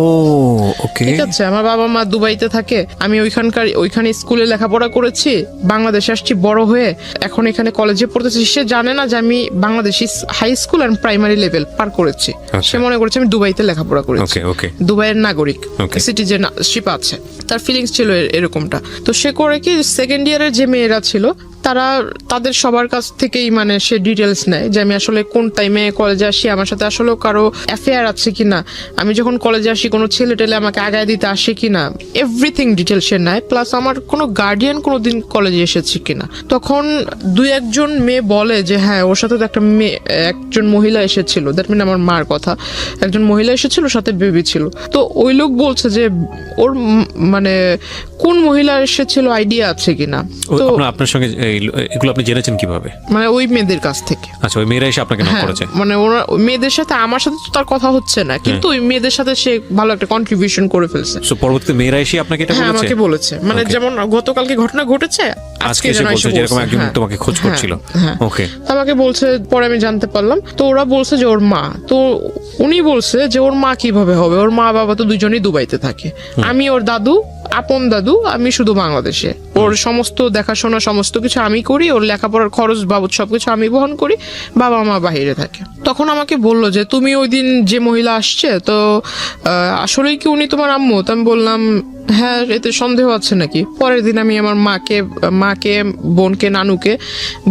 ঠিক আছে, আমার বাবা মা দুবাইতে থাকে, আমি ওইখানে স্কুলে লেখাপড়া করেছি, বাংলাদেশে আসছি বড় হয়ে, এখন এখানে কলেজে পড়তেছি। সে জানে না যে আমি বাংলাদেশি হাই স্কুল আর প্রাইমারি লেভেল পার করেছি। সে মনে করেছে আমি দুবাইতে লেখাপড়া করেছি, দুবাইয়ের নাগরিক, সিটিজেনশিপ আছে। তার ফিলিংস ছিল এরকমটা। তো সে করে কি, সেকেন্ড ইয়ারের যে মেয়েরা ছিল তাদের সবার কাছ থেকেই মানে সে ডিটেলস নেয় যে আমি আসলে কোন টাইমে কলেজে আসি, আমার সাথে আসলে কারো অ্যাফেয়ার আছে কিনা, আমি যখন কলেজে আসি কোনো ছেলে টেলে আমাকে আগায় দিতে আসে কিনা, এভরিথিং ডিটেলস সে নেয়। প্লাস আমার কোনো গার্ডিয়ান কোনোদিন কলেজে এসেছে কিনা। তখন 2-1 মেয়ে বলে যে হ্যাঁ ওর সাথে তো একজন মহিলা এসেছিল, দ্যাট মিন আমার মার কথা, একজন মহিলা এসেছিল, সাথে বেবি ছিল। তো ওই লোক বলছে যে ওর মানে কোন মহিলা এসেছিল আইডিয়া আছে কিনা। তো আপনার সঙ্গে এগুলো আপনি জেনেছেন কিভাবে? মানে ওই মেয়েদের কাছ থেকে। আচ্ছা, ওই মেয়েরা এসে আপনাকে নক করেছে? মানে ওরা মেয়েদের সাথে, আমার সাথে তো তার কথা হচ্ছে না, কিন্তু ওই মেয়েদের সাথে সে ভালো একটা কন্ট্রিবিউশন করে ফেলছে। সো পরবর্তীতে মেয়েরা এসে আপনাকে এটা বলেছে? আমাকে বলেছে, মানে যেমন গতকালকে ঘটনা ঘটেছে, আজকে এসে বলছে যেরকম একজন তোমাকে খোঁজ করছিল। ওকে, আমাকে বলছে, পরে আমি জানতে পারলাম। তো ওরা বলছে যে ওর মা, তো উনি বলছে যে ওর মা কিভাবে হবে, ওর মা বাবা তো দুজনেই দুবাইতে থাকে, আমি ওর দাদু, আপন দাদু, আমি শুধু বাংলাদেশে। ওর সমস্ত দেখাশোনা সমস্ত কিছু আমি করি, ওর লেখাপড়ার খরচ বাবদ সবকিছু আমি বহন করি, বাবা মা বাইরে থাকে। তখন আমাকে বললো যে তুমি ওই দিন যে মহিলা আসছে, তো আসলেই কি উনি তোমার আম্মু? তো আমি বললাম হ্যাঁ, এতে সন্দেহ আছে নাকি। পরের দিন আমি আমার মাকে বোনকে, নানুকে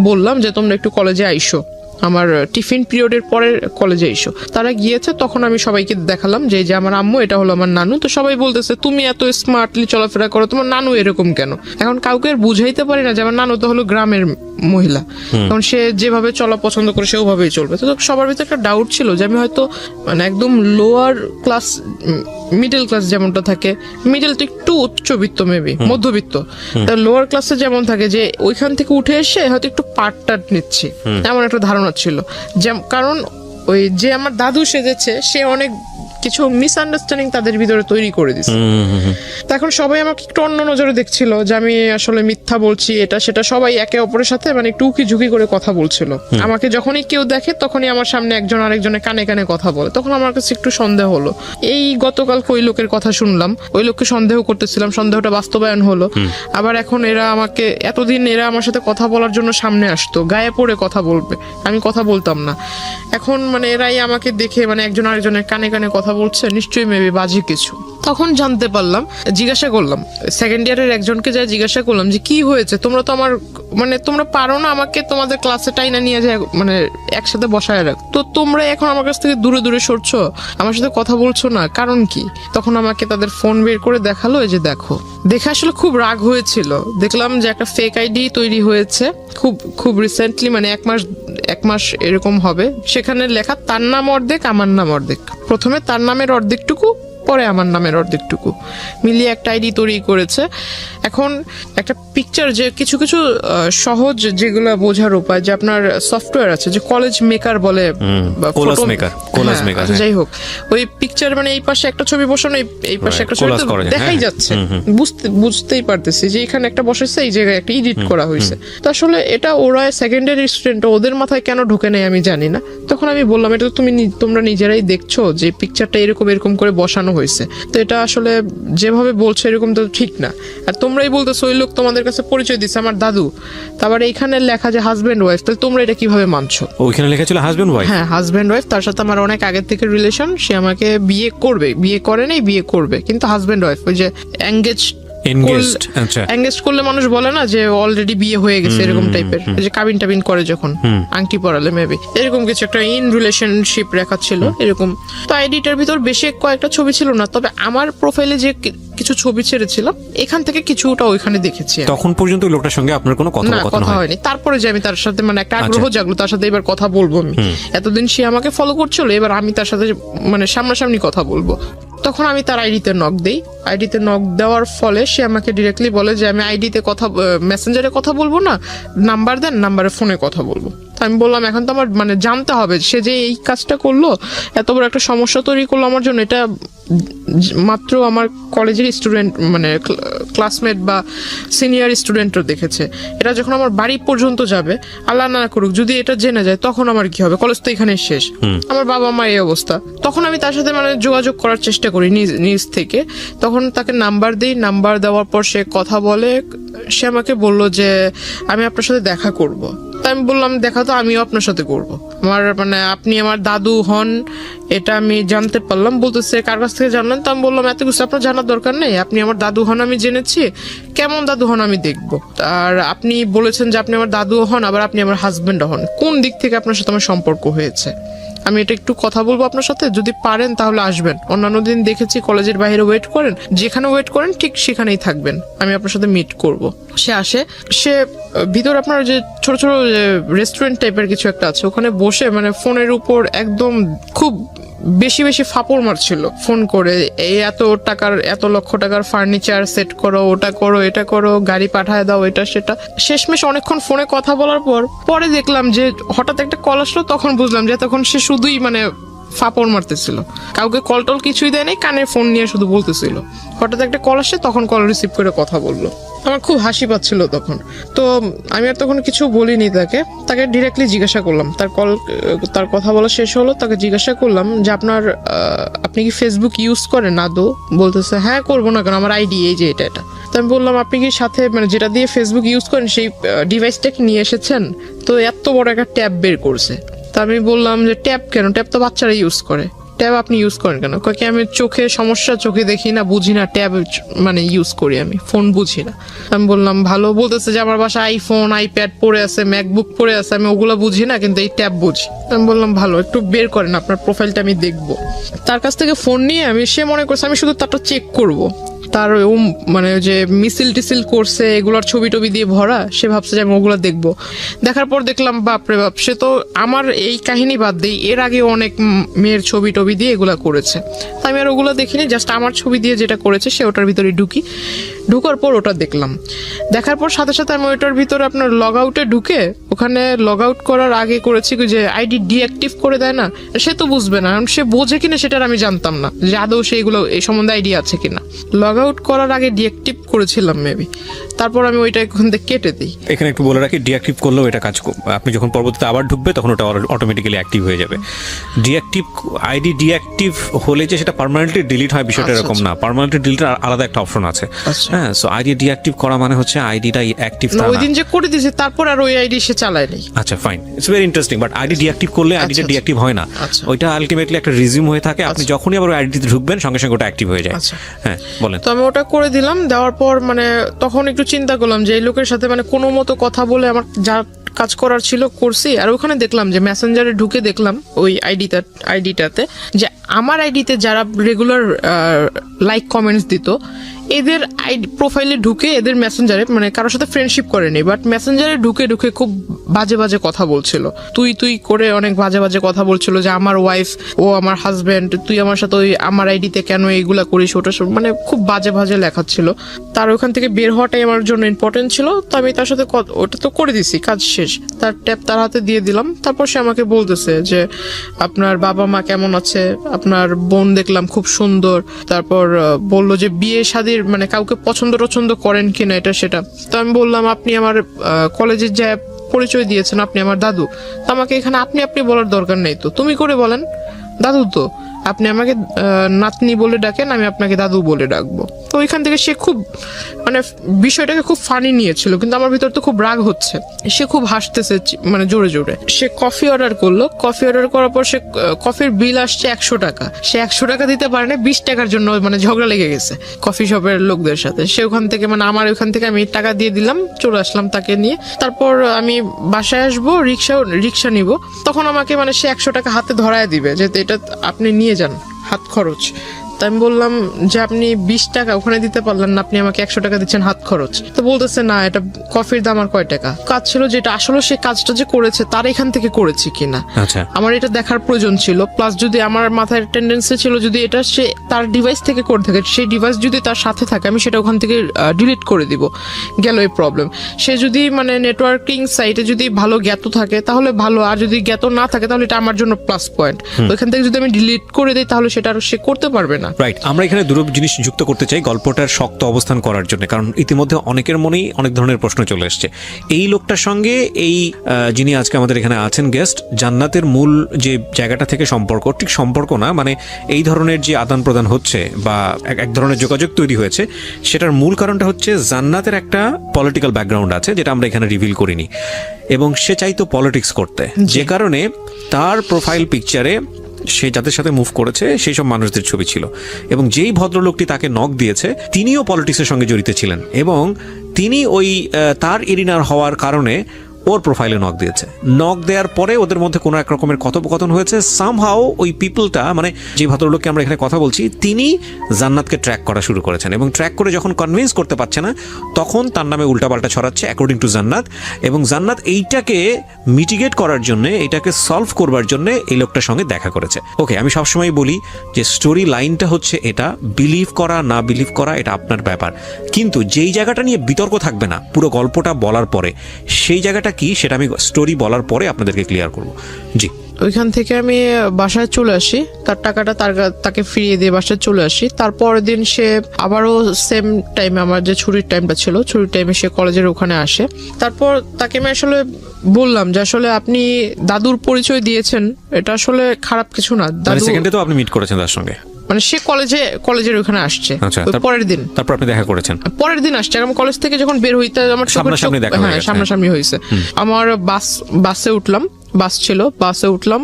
বললাম যে তোমরা একটু কলেজে আইসো, আমার টিফিন পিরিয়ডের পরে কলেজে এসো। তারা গিয়েছে, তখন আমি সবাইকে দেখালাম যে আমার আম্মু, এটা হলো আমার নানু। তো সবাই বলতেছে তুমি এত স্মার্টলি চলাফেরা করো, তোমার নানু এরকম কেন? এখন কাউকে বুঝাইতে পারি না যে আমার নানু তো হলো গ্রামের মহিলা, কারণ সে যেভাবে চলা পছন্দ করে সে ওভাবেই চলবে। তো সবার ভিতরে একটা ডাউট ছিল যে আমি হয়তো মানে একদম লোয়ার ক্লাস, মিডল ক্লাস যেমনটা থাকে, মিডল তো একটু উচ্চবিত্ত, মেবি মধ্যবিত্ত, লোয়ার ক্লাসে যেমন থাকে, যে ওইখান থেকে উঠে এসে হয়তো একটু পার্ট নিচ্ছি, এমন একটা ধারণা ছিল। কারণ ওই যে আমার দাদু সেজেছে, সে অনেক কিছু মিসআন্ডারস্ট্যান্ডিং তাদের ভিতরে তৈরি করে দিচ্ছে। এখন সবাই আমাকে একটু অন্য নজরে দেখছিল যে আমি আসলে মিথ্যা বলছি, এটা সেটা। সবাই একে অপরের সাথে মানে একটু উকি ঝুঁকি করে কথা বলছিল। আমাকে যখনই কেউ দেখে, তখনই আমার সামনে একজন আরেকজনের কানে কানে কথা বলে। তখন আমার কাছে একটু সন্দেহ হলো। এই গতকালকে ওই লোকের কথা শুনলাম, ওই লোককে সন্দেহ করতেছিলাম, সন্দেহটা বাস্তবায়ন হলো। আবার এখন এতদিন এরা আমার সাথে কথা বলার জন্য সামনে আসতো, গায়ে পড়ে কথা বলবে, আমি কথা বলতাম না। এখন মানে এরাই আমাকে দেখে মানে একজন আরেকজনের কানে কানে কথা বলছে, নিশ্চয়ই মেবি বাজে কিছু। তখন জানতে পারলাম, জিজ্ঞাসা করলাম সেকেন্ড ইয়ারের একজনকে, যা জিজ্ঞাসা করলাম যে কি হয়েছে, তোমরা তো আমার মানে তোমরা পারো না আমাকে তোমাদের ক্লাসে টাইনা নিয়ে যায় মানে একসাথে বসায় রাখ, তো তোমরা এখন আমার কাছ থেকে দূরে দূরে সরছো, আমার সাথে কথা বলছো না, কারণ কি? তখন আমাকে তাদের ফোন বের করে দেখালো, এই যে দেখো। দেখে আসলে খুব রাগ হয়েছিল, দেখলাম যে একটা ফেক আইডি তৈরি হয়েছে খুব খুব রিসেন্টলি, মানে এক মাস এরকম হবে। সেখানে লেখা তার নাম অর্ধেক, আমার নাম অর্ধেক। প্রথমে তার নামের অর্ধেকটুকু, পরে আমার নামের অর্ধেকটুকু মিলিয়ে একটা আইডি তৈরি করেছে। এখন একটা পিকচার, যে কিছু কিছু সহজ যেগুলো বোঝার উপায়, যে আপনার সফটওয়্যার আছে যে কলেজ মেকার বলে, বা কোলাজ photo- মেকার, হ্যাঁ, কোলাজ মেকার, আচ্ছা, যাই হোক, ওই পিকচার মানে এই পাশে একটা ছবি বসানো, এই পাশে একটা ছবি, কোলাজ তো করা যায়, দেখাই হ্যাঁ। যাচ্ছে, বুঝতেই পারতেছি যে এখানে একটা বসেছে, এই জায়গায় একটা এডিট করা হয়েছে। তো আসলে এটা ওরা সেকেন্ডারি স্টুডেন্ট, ওদের মাথায় কেন ঢোকে নেই আমি জানি না। তখন আমি বললাম, এটা তো তোমরা নিজেরাই দেখছো যে পিকচারটা এরকম করে বসানো হয়েছে, তো এটা আসলে যেভাবে বলছে এরকম তো ঠিক না। আর তোমরাই বলতেছো ওই লোক তোমাদের কাছে পরিচয় দিচ্ছে আমার দাদু, তারপরে এইখানে লেখা যে হাজবেন্ড ওয়াইফ, তাহলে তোমরা এটা কিভাবে মানছো? ওইখানে লেখা ছিল হাজবেন্ড ওয়াইফ। হ্যাঁ, হাজবেন্ড ওয়াইফ, তার সাথে আমার অনেক আগের থেকে রিলেশন, সে আমাকে বিয়ে করবে, বিয়ে করে নাই, বিয়ে করবে, কিন্তু হাজবেন্ড ওয়াইফ, ওই যে এনগেজড, আচ্ছা। এঙ্গেজ করলে মানুষ বলে না যে অলরেডি বিয়ে হয়ে গেছে, এরকম টাইপের, যে কাবিন টাবিন করে যখন আংটি পরালে মেবি এরকম কিছু একটা ইন রিলেশনশিপ রেখা ছিল এরকম। তো আইডিটার ভিতর বেশি কয়েকটা ছবি ছিল না, তবে আমার প্রোফাইলে যে কিছু ছবি ছেড়েছিলাম এখান থেকে কিছুটা ওইখানে দেখেছি। তখন পর্যন্ত ওই লোকটার সঙ্গে আপনার কোনো না, কথোপকথন কথা হয়নি? হয়নি। তারপরে যে আমি তার সাথে মানে একটা আগ্রহ জাগলো, তার সাথে এবার কথা বলবো আমি, এতদিন সে আমাকে ফলো করছিল, এবার আমি তার সাথে মানে সামনাসামনি কথা বলবো। তখন আমি তার আইডিতে নক দেই। আইডিতে নক দেওয়ার ফলে সে আমাকে ডিরেক্টলি বলে যে আমি আইডিতে কথা, মেসেঞ্জারে কথা বলবো না, নাম্বার দেন, নাম্বারে ফোনে কথা বলবো। তো আমি বললাম এখন তো আমার মানে জানতে হবে সে যে এই কাজটা করলো, এত বড় একটা সমস্যা তৈরি করলো আমার জন্য, এটা মাত্র আমার কলেজের স্টুডেন্ট মানে ক্লাসমেট বা সিনিয়র স্টুডেন্টও দেখেছে। এটা যখন আমার বাড়ি পর্যন্ত যাবে, আল্লাহ না করুক যদি এটা জেনে যায়, তখন আমার কি হবে? কলেজ তো এখানে শেষ, আমার বাবা মা এই অবস্থা। তখন আমি তার সাথে মানে যোগাযোগ করার চেষ্টা করি নিজ থেকে। তখন তাকে নাম্বার দিই, নাম্বার দেওয়ার পর সে কথা বলে। সে আমাকে বলল যে আমি আপনার সাথে দেখা করব। তা আমি বললাম দেখা তো আমিও আপনার সাথে করব, আমার মানে আপনি আমার দাদু হন এটা আমি জানতে পারলাম। বলতেছে কার কাছ থেকে জানলেন? তো আমি বললাম এত কিছু আপনার জানার দরকার নেই, আপনি আমার দাদু হন আমি জেনেছি, কেমন দাদু হন আমি দেখব। আর আপনি বলেছেন যে আপনি আমার দাদু হন, আবার আপনি আমার হাজবেন্ড হন, কোন দিক থেকে আপনার সাথে আমার সম্পর্ক হয়েছে? আমি এটা একটু কথা বলবো আপনার সাথে, যদি পারেন তাহলে আসবেন। অন্যান্য দিন দেখেছি কলেজের বাইরে ওয়েট করেন, যেখানে ওয়েট করেন ঠিক সেখানেই থাকবেন, আমি আপনার সাথে মিট করব। সে আসে, সে ভিতর আপনার যে ছোট ছোট রেস্টুরেন্ট টাইপের কিছু একটা আছে, ওখানে বসে মানে ফোনের উপর একদম খুব বেশি বেশি ফাপড় মারছিল ফোন করে, এই এত লক্ষ টাকার ফার্নিচার সেট করো, ওটা করো, এটা করো, গাড়ি পাঠায় দাও, এটা সেটা। শেষমেশ অনেকক্ষণ ফোনে কথা বলার পরে দেখলাম যে হঠাৎ একটা কল আসলো, তখন বুঝলাম যে তখন সে শুধুই মানে ফাপড় মারতেছিল, কাউকে কল টল কিছুই দেয় নাই, কানে ফোন নিয়ে শুধু বলতেছিল। হঠাৎ একটা কল আসে, তখন কল রিসিভ করে কথা বললো। আমার খুব হাসি পাচ্ছিল তখন। তো আমি আর তখন কিছু বলিনি তাকে ডিরেক্টলি জিজ্ঞাসা করলাম, তার কথা বলা শেষ হলো, তাকে জিজ্ঞাসা করলাম যে আপনি কি ফেসবুক ইউজ করেন? আদৌ? বলতেছে হ্যাঁ, করবো না কেন, আমার আইডি এই যে এটা। তো আমি বললাম আপনি কি সাথে মানে যেটা দিয়ে ফেসবুক ইউজ করেন সেই ডিভাইসটা কি নিয়ে এসেছেন? তো এত বড় একটা ট্যাব বের করছে। তা আমি বললাম যে ট্যাব কেন? ট্যাব তো বাচ্চারা ইউজ করে, ট্যাব আপনি ইউজ করেন কেন? কি আমি চোখে সমস্যা, চোখে দেখি না, বুঝি না, ট্যাব মানে ইউজ করি আমি, ফোন বুঝি না। আমি বললাম ভালো। বলতেছে যে আমার বাসায় আইফোন, আইপ্যাড পড়ে আছে, ম্যাকবুক পড়ে আছে, আমি ওগুলো বুঝি না, কিন্তু এই ট্যাব বুঝি। আমি বললাম ভালো, একটু বের করেন আপনার প্রোফাইলটা আমি দেখবো। তার কাছ থেকে ফোন নিয়ে সে মনে করছে আমি শুধু তারটা চেক করব, তার মানে যে মিছিল টিসিল করছে এগুলোর ছবি টবি দিয়ে ভরা, সে ভাবছে যে আমি ওগুলো দেখবো। দেখার পর দেখলাম বাপরে বাপ, সে তো আমার এই কাহিনী বাদ দিই, এর আগে অনেক মেয়ের ছবি টবি দিয়ে এগুলা করেছে। তাই আমি আর ওগুলো দেখিনি, জাস্ট আমার ছবি দিয়ে যেটা করেছে সে ওটার ভিতরে ঢুকার পর ওটা দেখলাম। দেখার পর সাথে সাথে আমি ওইটার ভিতরে আপনার লগ আউটে ঢুকে, ওখানে লগ আউট করার আগে করেছি যে আইডি ডিঅ্যাক্টিভ করে দেয় না, সে তো বুঝবে না, কারণ সে বোঝে কিনা সেটার আমি জানতাম না যে আদৌ সেইগুলো এই সম্বন্ধে আইডিয়া আছে কিনা। লগ আউট করার আগে ডিঅ্যাক্টিভ করেছিলাম মেবি, তারপর আমি ওইটা এখান থেকে কেটে দিই। এখানে একটু বলে রাখি, ডিঅ্যাক্টিভ করলেও এটা কাজ আপনি যখন পরবর্তীতে আবার ঢুকবে তখন ওটা অটোমেটিক্যালি অ্যাক্টিভ হয়ে যাবে। ডিঅ্যাক্টিভ আইডি ডিঅ্যাক্টিভ হলে যে সেটা পার্মানেন্টলি ডিলিট হয় বিষয়টা এরকম না, পার্মানেন্টলি ডিলিটের আলাদা একটা অপশন আছে। হ্যাঁ, সো আইডি ডিঅ্যাক্টিভ করা মানে হচ্ছে আইডিটা অ্যাক্টিভ না। ওই দিন যে করে দিয়েছে তারপর আর ওই আইডি সে চালায় নাই। আচ্ছা fine, it's very interesting. But ID deactive করলে আইডিটা ডিঅ্যাক্টিভ হয় না, ওইটা আলটিমেটলি একটা রিজিউম হয়ে থাকে। আপনি যখনই আবার আইডিতে ঢুকবেন সঙ্গে সঙ্গে ওটা অ্যাক্টিভ হয়ে যায়। হ্যাঁ বলেন। তো আমি ওটা করে দিলাম, দেওয়ার পর মানে তখন একটু চিন্তা করলাম যে এই লোকের সাথে মানে কোনো মতো কথা বলে আমার যা কাজ করার ছিল করছি। আর ওখানে দেখলাম যে মেসেঞ্জারে ঢুকে দেখলাম ওই আইডিটাতে যে আমার আইডিতে যারা রেগুলার লাইক কমেন্টস দিত এদের আইডি প্রোফাইলে ঢুকে এদের মেসেঞ্জারে মানে কারোর সাথে ফ্রেন্ডশিপ করেনি, বাট মেসেঞ্জারে ঢুকে ঢুকে খুব বাজে বাজে কথা বলছিল, তুই করে অনেক বাজে বাজে কথা বলছিল যে আমার ওয়াইফ ও আমার হাজবেন্ড, তুই আমার সাথে ওই আমার আইডিতে কেন এইগুলা করিস, ওটা মানে খুব বাজে বাজে লেখা ছিল। তার ওখান থেকে বের হওয়াটাই আমার জন্য ইম্পর্টেন্ট ছিল, তো আমি তার সাথে ওটা তো করে দিছি, কাজ শেষ। তার ট্যাব তার হাতে দিয়ে দিলাম। তারপর সে আমাকে বলতেছে যে আপনার বাবা মা কেমন আছে, আপনার বোন দেখলাম খুব সুন্দর, তারপর বললো যে বিয়ে শাদীর মানে কাউকে পছন্দ করেন কিনা এটা সেটা। তো আমি বললাম আপনি আমার কলেজের যা পরিচয় দিয়েছেন আপনি আমার দাদু, তো আমাকে এখানে আপনি বলার দরকার নেই, তো তুমি করে বলেন, দাদু তো আপনি আমাকে নাতনি বলে ডাকেন, আমি আপনাকে দাদু বলে ডাকবো। তো ওইখান থেকে সে খুব মানে বিষয়টাকে খুব ফানি নিয়েছিল, কিন্তু আমার ভিতর তো খুব রাগ হচ্ছে। সে খুব হাসতেছে মানে জোরে জোরে। সে কফি অর্ডার করলো, কফি অর্ডার করার পর সে কফির বিল আসছে 100 টাকা, সে 100 টাকা দিতে পারে না, 20 টাকার জন্য মানে ঝগড়া লেগে গেছে কফি শপের লোকদের সাথে। সে ওখান থেকে মানে আমার ওখান থেকে আমি টাকা দিয়ে দিলাম, চলে আসলাম তাকে নিয়ে। তারপর আমি বাসায় আসবো, রিক্সা নিব, তখন আমাকে মানে সে 100 টাকা হাতে ধরায় দিবে যে এটা আপনি নিয়ে যান হাত খরচ। তো আমি বললাম যে আপনি 20 টাকা ওখানে দিতে পারলেন না, আপনি আমাকে 100 টাকা দিচ্ছেন হাত খরচ। তো বলতেছে না এটা কফির দাম আর কয় টাকা। কাজ ছিল যেটা আসলে সে কাজটা যে করেছে তার এখান থেকে করেছে কিনা আমার এটা দেখার প্রয়োজন ছিল। প্লাস যদি আমার মাথায় টেন্ডেন্সি ছিল যদি এটা সে তার ডিভাইস থেকে করে থাকে, সেই ডিভাইস যদি তার সাথে থাকে আমি সেটা ওখান থেকে ডিলিট করে দিব, গেল এই প্রবলেম। সে যদি মানে নেটওয়ার্কিং সাইটে যদি ভালো জ্ঞাত থাকে তাহলে ভালো, আর যদি জ্ঞাত না থাকে তাহলে এটা আমার জন্য প্লাস পয়েন্ট। ওইখান থেকে যদি আমি ডিলিট করে দিই তাহলে সেটা আর সে করতে পারবে না। রাইট, আমরা এখানে দুটো জিনিস যুক্ত করতে চাই গল্পটার শক্ত অবস্থান করার জন্য, কারণ ইতিমধ্যে অনেকের মনেই অনেক ধরনের প্রশ্ন চলে এসছে। এই লোকটার সঙ্গে এই যিনি আজকে আমাদের এখানে আছেন গেস্ট, জান্নাতের মূল যে জায়গাটা থেকে সম্পর্ক, ঠিক সম্পর্ক না মানে এই ধরনের যে আদান প্রদান হচ্ছে বা এক ধরনের যোগাযোগ তৈরি হয়েছে, সেটার মূল কারণটা হচ্ছে জান্নাতের একটা পলিটিক্যাল ব্যাকগ্রাউন্ড আছে যেটা আমরা এখানে রিভিল করিনি, এবং সে চাইতো পলিটিক্স করতে, যে কারণে তার প্রোফাইল পিকচারে সে যাদের সাথে মুভ করেছে সেই সব মানুষদের ছবি ছিল। এবং যেই ভদ্রলোকটি তাকে নক দিয়েছে তিনিও পলিটিক্সের সঙ্গে জড়িত ছিলেন, এবং তিনি ওই তার এরিনার হওয়ার কারণে ওর প্রোফাইলে নক দিয়েছে। নক দেওয়ার পরে ওদের মধ্যে কোনো এক রকমের কথোপকথন হয়েছে। সামহাও ওই পিপলটা মানে যে ভদ্রলোককে আমরা এখানে কথা বলছি তিনি জান্নাতকে ট্র্যাক করা শুরু করেছেন, এবং ট্র্যাক করে যখন কনভিন্স করতে পারছে না তখন তার নামে উল্টাপাল্টা ছড়াচ্ছে অ্যাকর্ডিং টু জান্নাত। এবং জান্নাত এইটাকে মিটিগেট করার জন্যে, এইটাকে সলভ করবার জন্যে এই লোকটার সঙ্গে দেখা করেছে। ওকে, আমি সবসময় বলি যে স্টোরি লাইনটা হচ্ছে এটা, বিলিভ করা না বিলিভ করা এটা আপনার ব্যাপার, কিন্তু যেই জায়গাটা নিয়ে বিতর্ক থাকবে না পুরো গল্পটা বলার পরে, সেই জায়গাটা কি সেটা আমি স্টোরি বলার পরে আপনাদেরকে ক্লিয়ার করব। জি, ওইখান থেকে আমি বাসায় চলে আসি, তার টাকাটা তাকে ফিরিয়ে দিয়ে বাসায় চলে আসি। তারপরের দিন সে আবারও সেম টাইমে, আমার যে ছুটির টাইমটা ছিল ছুটির টাইমে সে কলেজের ওখানে আসে। তারপর তাকে আমি আসলে বললাম যে আসলে আপনি দাদুর পরিচয় দিয়েছেন, এটা আসলে খারাপ কিছু না। দাদু সেকেন্ডে তো আপনি মিট করেছেন তার সঙ্গে, মানে সে কলেজের ওখানে আসছে পরের দিন, তারপর আপনি দেখা করেছেন পরের দিন আসছে। আমি কলেজ থেকে যখন বের হইতে আমার সামনাসামনি দেখা হয়ে গেছে। সামনাসামনি হয়েছে। আমার বাসে উঠলাম, বাস ছিল, বাসে উঠলাম,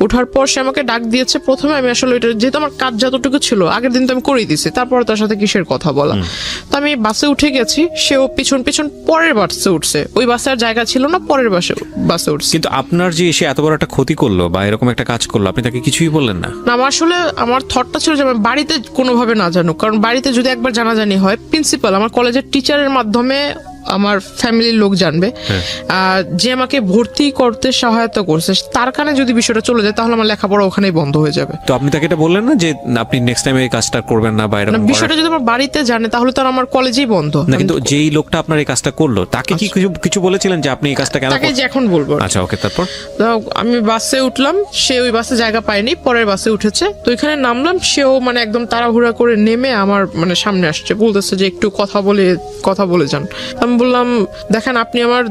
ওঠার পর সে আমাকে ডাক দিয়েছে। প্রথমে আমি আসলে এটা যেহেতু আমার কাজ যতটুকু ছিল আগের দিন তো আমি করেই দিছি, তারপর তার সাথে কিসের কথা বলা। তো আমি বাসে উঠে গেছি, সেও পিছন পরের বাসে উঠছে, ওই বাসে আর জায়গা ছিল না, পরের বাসে উঠছে। কিন্তু আপনার যে সে এত বড় একটা ক্ষতি করলো বা এরকম একটা কাজ করলো, আপনি তাকে কিছুই বললেন না? না, আমার আসলে আমার থটটা ছিল যে আমি বাড়িতে কোনোভাবে না জানুক, কারণ বাড়িতে যদি একবার জানাজানি হয়, প্রিন্সিপাল আমার কলেজের টিচারের মাধ্যমে আমার ফ্যামিলির লোক জানবে, যে আমাকে ভর্তি করতে সহায়তা করছে তার কানে যদি বিষয়টা চলে যায় তাহলে আমার লেখাপড়া ওখানেই বন্ধ হয়ে যাবে। তো আপনি তাকে এটা বললেন না যে আপনি নেক্সট টাইম এই কাজটা করবেন না বা এরকম? বিষয়টা যদি আমার বাড়িতে জানে তাহলে তার আমার কলেজেই বন্ধ না। কিন্তু যেই লোকটা আপনার এই কাজটা করলো তাকে কি কিছু বলেছিলেন যে আপনি এই কাজটা কেন? তাকে যে এখন বলবো। আচ্ছা, ওকে। তারপর আমি বাসে উঠলাম, সে ওই বাসে জায়গা পায়নি, পরের বাসে উঠেছে। তো এখানে নামলাম, সেও মানে একদম তাড়াহুড়া করে নেমে আমার মানে সামনে আসছে, বলতেছে যে একটু কথা বলে যান। আমি বললাম দেখেন আপনি আমার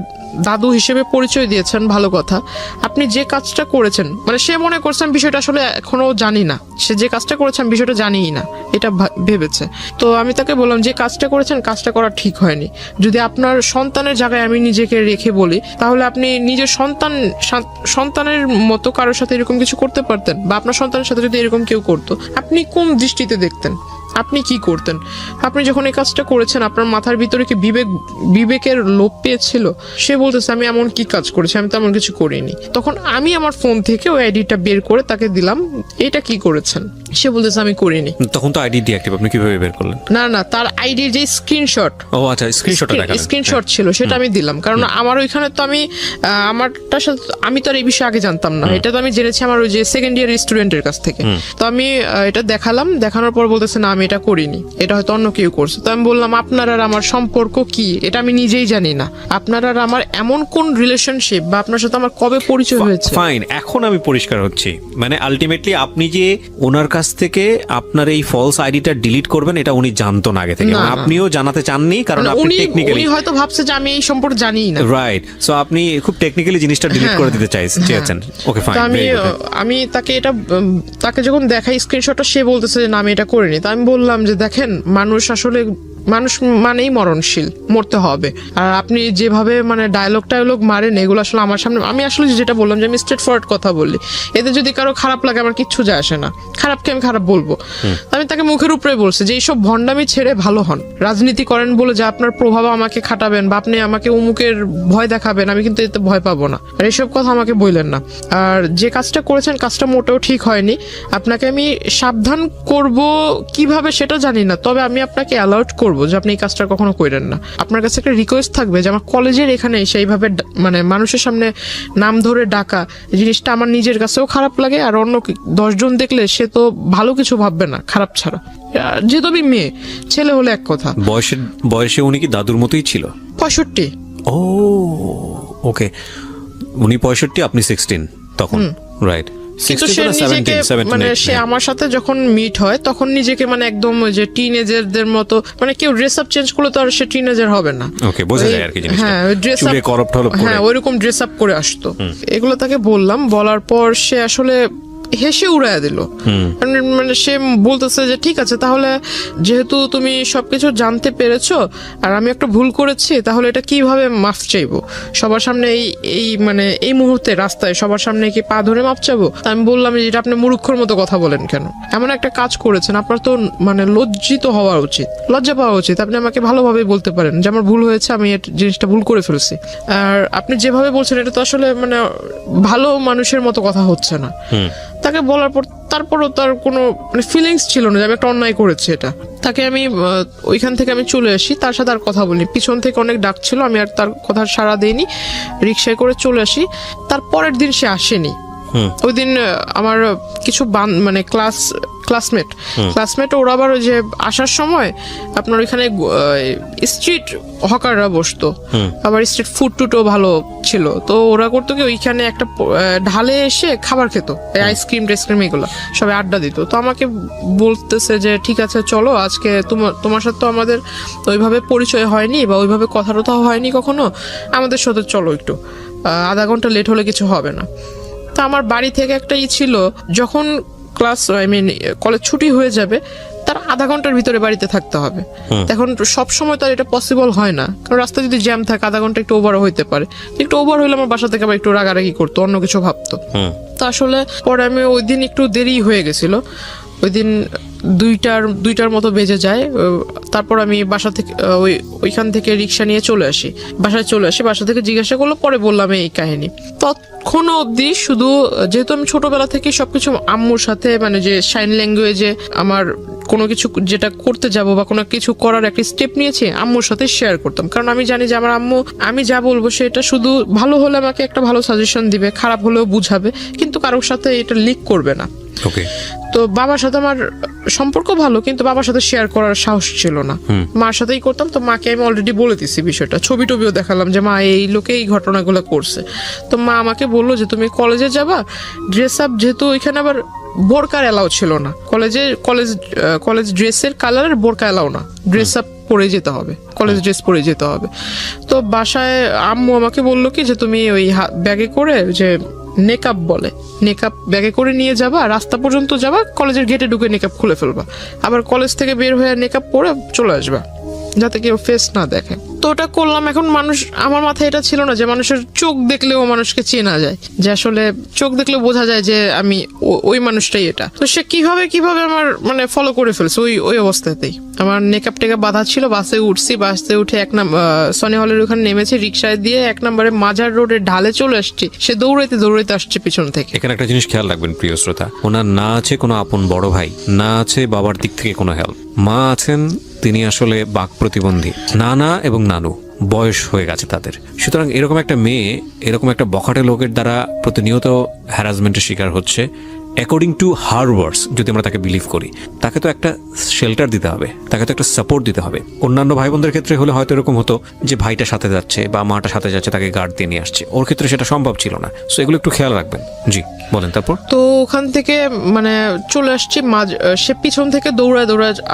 দাদু হিসেবে পরিচয় দিয়েছেন, ভালো কথা, আপনি যে কাজটা করেছেন মানে সে মনে করছে আমি বিষয়টা আসলে এখনো জানি না, সে যে কাজটা করেছে আমি বিষয়টা জানিই না এটা ভেবেছে। তো আমি তাকে বললাম যে কাজটা করেছেন কাজটা করা ঠিক হয়নি। যদি আপনার সন্তানের জায়গায় আমি নিজেকে রেখে বলি তাহলে আপনি নিজের সন্তানের মতো কারোর সাথে এরকম কিছু করতে পারতেন, বা আপনার সন্তানের সাথে যদি এরকম কেউ করতো আপনি কোন দৃষ্টিতে দেখতেন? আপনি কি করতেন? আপনি যখন এই কাজটা করেছেন আপনার মাথার ভিতরে কি বিবেকের লোপ পেয়েছিল? সে বলতেছে আমি এমন কি কাজ করেছি, আমি তো এমন কিছু করিনি। তখন আমি আমার ফোন থেকে ওই আইডিটা বের করে তাকে দিলাম, এটা কি করেছেন? সে বলতেছে আমি করিনি। তখন তো আইডি ডিঅ্যাক্টিভ, আপনি কিভাবে বের করলেন? না, তার আইডির যে স্ক্রিনশট, ও আচ্ছা, স্ক্রিনশটটা দেখালেন। স্ক্রিনশট ছিল, সেটা আমি দিলাম। কারণ আমার ওইখানে তো আমারটার সাথে আমি তো আর এই বিষয়ে আগে জানতাম না, এটা তো আমি জেনেছি আমার ওই যে সেকেন্ড ইয়ার স্টুডেন্টের কাছ থেকে। তো আমি এটা দেখালাম, দেখানোর পর বলতেছে না আমি এটা করিনি, এটা হয়তো অন্য কেউ করছে। তো আমি বললাম আপনার আর আমার সম্পর্ক কি, এটা আমি নিজেই জানি না। আপনার আর আমার এমন কোন রিলেশনশিপ বা আপনার সাথে আমার কবে পরিচয় হয়েছে? ফাইন, এখন আমি পরিষ্কার হচ্ছি। মানে আলটিমেটলি আপনি যে ওনার কাছ থেকে আপনার এই ফলস আইডিটা ডিলিট করবেন এটা উনি জানতো না আগে থেকে, না, আপনিও জানাতে চাননি, কারণ আপনি টেকনিক্যালি উনি হয়তো ভাবছে যে আমি এই সম্পর্কে জানিই না। রাইট, সো আপনি খুব টেকনিক্যালি জিনিসটা ডিলিট করে দিতে চেয়েছেন। Okay fine. আমি তাকে যখন দেখাই স্ক্রিনশটটা, সে বলতেছে যে না আমি এটা করিনি। তো আমি বললাম যে দেখেন, মানুষ মানেই মরণশীল, মরতে হবে। আর আপনি যেভাবে মানে ডায়লগ মারেন এগুলো আসলে আমার সামনে, আমি আসলে যেটা বললাম যে আমি স্ট্রেট ফরওয়ার্ড কথা বলি, এতে যদি কারো খারাপ লাগে আমার কিচ্ছু যায় আসে না, খারাপকে আমি খারাপ বলবো। আমি তাকে মুখের উপরে বলছি যে এইসব ভণ্ডামি ছেড়ে ভালো হন, রাজনীতি করেন বলে যে আপনার প্রভাব আমাকে খাটাবেন বা আপনি আমাকে অমুকের ভয় দেখাবেন, আমি কিন্তু এতে ভয় পাবো না। আর এইসব কথা আমাকে বললেন না। আর যে কাজটা করেছেন কাজটা মোটেও ঠিক হয়নি। আপনাকে আমি সাবধান করব কিভাবে সেটা জানি না, তবে আমি আপনাকে অ্যালার্ট করব যে আপনি এই কাজটা কখনো করেন না। আপনার কাছে একটা রিকোয়েস্ট থাকবে যে আমার কলেজের এখানে সেইভাবে মানে মানুষের সামনে নাম ধরে ডাকা, জিনিসটা আমার নিজের কাছেও খারাপ লাগে, আর অন্য 10 জন দেখলে সে তো ভালো কিছু ভাববে না খারাপ ছাড়া। যেহেতু আমি মেয়ে, ছেলে হলে এক কথা। বয়সে উনি কি দাদুর মতোই ছিল? 65। ও ওকে, উনি 65, আপনি 16 তখন, রাইট? কিন্তু সে নিজেকে মানে সে আমার সাথে যখন মিট হয় তখন নিজেকে মানে একদম ওই যে টিনেজারদের মতো, মানে কেউ ড্রেস আপ চেঞ্জ করলে তো আর সে টিনেজার হবে না। ওকে, বোঝা যায় আর কি জিনিসটা। হ্যাঁ, ড্রেস আপ করপ্ট হলো, হ্যাঁ ওইরকম ড্রেস আপ করে আসতো। এগুলো তাকে বললাম, বলার পর সে আসলে হেসে উড়াইয়া দিল। মানে সে বলতেছে যে ঠিক আছে, তাহলে যেহেতু তুমি সবকিছু জানতে পেরেছো আর আমি একটা ভুল করেছি, তাহলে এটা কিভাবে মাফ চাইবো? সবার সামনে এই মানে এই মুহূর্তে রাস্তায় সবার সামনে কি পা ধরে মাপ চাবো? আমি বললাম যে এটা আপনি মূর্খর মতো কথা বলেন কেন? এমন একটা কাজ করেছেন, আপনার তো মানে লজ্জিত হওয়া উচিত, লজ্জা পাওয়া উচিত। আপনি আমাকে ভালোভাবে বলতে পারেন যে আমার ভুল হয়েছে, আমি জিনিসটা ভুল করে ফেলছি। আর আপনি যেভাবে বলছেন এটা তো আসলে মানে ভালো মানুষের মতো কথা হচ্ছে না। তাকে বলার পর তারপরও তার কোনো মানে ফিলিংস ছিল না যে আমি একটা অন্যায় করেছি। এটা তাকে আমি ওইখান থেকে আমি চলে আসি, তার সাথে আর কথা বলিনি। পিছন থেকে অনেক ডাক ছিল, আমি আর তার কথা সাড়া দিইনি, রিক্সায় করে চলে আসি। তার পরের দিন সে আসেনি। ওই দিন আমার কিছু মানে ক্লাসমেট ওরা আবার ওই যে আসার সময় আপনার ওইখানে স্ট্রিট হকাররা বসতো, আবার স্ট্রিট ফুড টুটও ভালো ছিল। তো ওরা করতো কি ওইখানে একটা ঢালে এসে খাবার খেত, আইসক্রিম টাইসক্রিম এগুলো সবাই আড্ডা দিত। তো আমাকে বলতেছে যে ঠিক আছে চলো, আজকে তোমার সাথে তো আমাদের ওইভাবে পরিচয় হয়নি বা ওইভাবে কথা টথা হয়নি কখনো, আমাদের সাথে চলো একটু, আধা ঘন্টা লেট হলে কিছু হবে না। তা আমার বাড়ি থেকে একটা ছিল, যখন কলেজ ছুটি হয়ে যাবে তার আধা ঘন্টার ভিতরে বাড়িতে থাকতে হবে। এখন সব সময় তো এটা পসিবল হয় না, কারণ রাস্তায় যদি জ্যাম থাকে আধা ঘন্টা একটু ওভারও হইতে পারে। একটু ওভার হইলে আমার বাসা থেকে আবার একটু রাগারাগি করতো, অন্য কিছু ভাবতো। তো আসলে পরে আমি ওই দিন একটু দেরি হয়ে গেছিল, ওই দিন 2টার মতো বেজে যায়। তারপর আমি বাসা থেকে ওইখান থেকে রিক্সা নিয়ে বাসায় চলে আসি। বাসা থেকে জিজ্ঞাসা করলো, পরে বললাম এই কাহিনী। তখন অবধি শুধু যেহেতু আমি ছোটবেলা থেকে সবকিছু আম্মুর সাথে মানে যে সাইন ল্যাঙ্গুয়েজে আমার কোনো কিছু যেটা করতে যাব বা কোনো কিছু করার একটা স্টেপ নিয়েছি আম্মুর সাথে শেয়ার করতাম, কারণ আমি জানি যে আমার আম্মু আমি যা বলবো সেটা শুধু ভালো হলে আমাকে একটা ভালো সাজেশন দিবে, খারাপ হলেও বুঝাবে, কিন্তু কারোর সাথে এটা লিক করবে না। তো বাবার সাথে আমার সম্পর্ক ভালো, কিন্তু বাবার সাথে শেয়ার করার সাহস ছিল না। মার সাথেই করতাম। তো মাকে আমি অলরেডি বলে দিচ্ছি বিষয়টা, ছবি টবিও দেখালাম যে মা এই লোকে এই ঘটনাগুলো করছে। তো মা আমাকে বললো যে তুমি কলেজে যাবা, ড্রেস আপ, যেহেতু ওইখানে আবার বোরকার এলাও ছিল না, কলেজ ড্রেসের কালারের বোরকা এলাও না, ড্রেস আপ পরে যেতে হবে, কলেজ ড্রেস পরে যেতে হবে। তো বাসায় আম্মু আমাকে বললো কি যে তুমি ওই ব্যাগে করে যে নেকআপ বলে, নেকআপ ব্যাগে করে নিয়ে যাবা, রাস্তা পর্যন্ত যাবা, কলেজের গেটে ঢুকে নেকআপ খুলে ফেলবা, আবার কলেজ থেকে বের হয়ে নেকআপ পরে চলে আসবা, যাতে কেউ ফেস না দেখে। তো ওটা করলাম। এখন মানুষ, আমার মাথায় এটা ছিল না যে মানুষের চোখ দেখলেও মানুষকে চেনা যায়, যে আসলে চোখ দেখলে বোঝা যায় যে আমি ওই মানুষটাই এটা। তো সে কিভাবে আমার মানে ফলো করে ফেলছে ওই অবস্থাতেই। আমার নেকআপ টেকআপ বাঁধা ছিল, বাসে উঠছি, বাসে উঠে সনি হলের ওখানে নেমেছি, রিক্সায় দিয়ে 1 নম্বরে মাজার রোডের ঢালে চলে আসছি। সে দৌড়াইতে আসছে পিছন থেকে। এখানে একটা জিনিস খেয়াল রাখবেন প্রিয় শ্রোতা, ওনার না আছে কোনো আপন বড় ভাই, না আছে বাবার দিক থেকে কোনো হেল্প, মা আছেন তিনি আসলে বাক প্রতিবন্ধী, নানা এবং নানু বয়স হয়ে গেছে তাদের। সুতরাং এরকম একটা মেয়ে এরকম একটা বখাটে লোকের দ্বারা প্রতিনিয়ত হ্যারাসমেন্টের শিকার হচ্ছে। অ্যাকর্ডিং টু হার ওয়ার্ডস, যদি আমরা তাকে বিলিভ করি, তাকে তো একটা শেল্টার দিতে হবে, তাকে তো একটা সাপোর্ট দিতে হবে। অন্যান্য ভাই বোনদের ক্ষেত্রে হলে হয়তো এরকম হতো যে ভাইটা সাথে যাচ্ছে বা মাটা সাথে যাচ্ছে, তাকে গার্ড দিয়ে নিয়ে আসছে। ওর ক্ষেত্রে সেটা সম্ভব ছিল না। সো এগুলো একটু খেয়াল রাখবেন। জি বলেন। তারপর তো ওখান থেকে মানে চলে আসছি, সে পিছন থেকে দৌড়ায়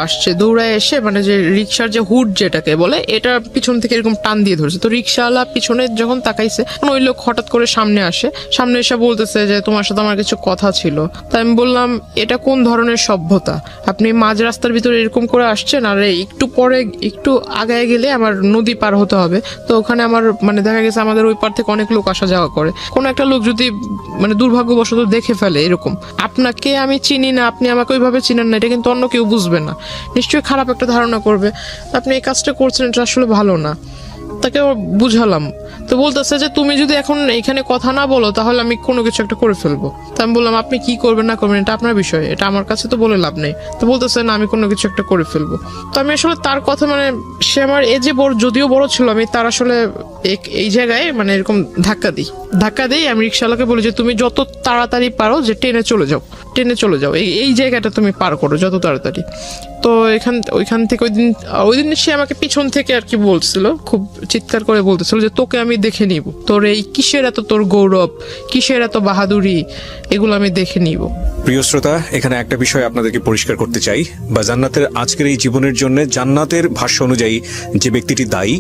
আসছে। দৌড়ায় এসে মানে যে রিক্সার যে হুড যেটাকে বলে, এটা পিছন থেকে এরকম টান দিয়ে ধরছে। তো রিক্সাওয়ালা পিছনে যখন তাকাইছে, ওই লোক হঠাৎ করে সামনে এসে বলতেছে যে তোমার সাথে আমার কিছু কথা ছিল। তাই আমি বললাম, এটা কোন ধরনের সভ্যতা? আপনি মাঝ রাস্তার ভিতরে এরকম করে আসছেন, আর একটু পরে একটু আগায় গেলে আমার নদী পার হতে হবে। তো ওখানে আমার মানে দেখা গেছে আমাদের ওই পার থেকে অনেক লোক আসা যাওয়া করে। কোনো একটা লোক যদি মানে দুর্ভাগ্যবশত দেখে ফেলে এরকম, আপনাকে আমি চিনি না, আপনি আমাকে ওইভাবে চিনেন না, এটা কিন্তু অন্য কেউ বুঝবে না, নিশ্চয়ই খারাপ একটা ধারণা করবে। আপনি এই কাজটা করছেন, এটা আসলে ভালো না। তাকে বুঝালাম। তো বলতেছে যে তুমি যদি এখন এখানে কথা না বলো তাহলে আমি কোনো কিছু একটা করে ফেলবো। তো আমি বললাম, আপনি কি করবেন না করবেন এটা আপনার বিষয়, এটা আমার কাছে তো বলে লাভ নেই। তো বলতেছে না, আমি কোনো কিছু একটা করে ফেলবো। তো আমি আসলে তার কথা মানে সে আমার এজে বড়, যদিও বড় ছিল, আমি তার আসলে এই জায়গায় মানে এরকম ধাক্কা দিই। আমি রিক্সাওয়ালাকে বলি যে তুমি যত তাড়াতাড়ি পারো যে ট্রেনে চলে যাও, এই জায়গাটা তুমি পার করো যত তাড়াতাড়ি। তো ওইখান থেকে ওই দিন সে আমাকে পিছন থেকে আর কি বলছিল, খুব চিৎকার করে বলতেছিল যে তোকে আমি দেখে নিব, তোর এই কিসের এত তোর গৌরব, কিসের এত বাহাদুরি, এগুলো আমি দেখে নিব। প্রিয় শ্রোতা, এখানে একটা বিষয় আপনাদেরকে পরিষ্কার করতে চাই, বা জান্নাতের আজকের এই জীবনের জন্য জান্নাতের ভাষ্য অনুযায়ী যে ব্যক্তিটি দায়ী,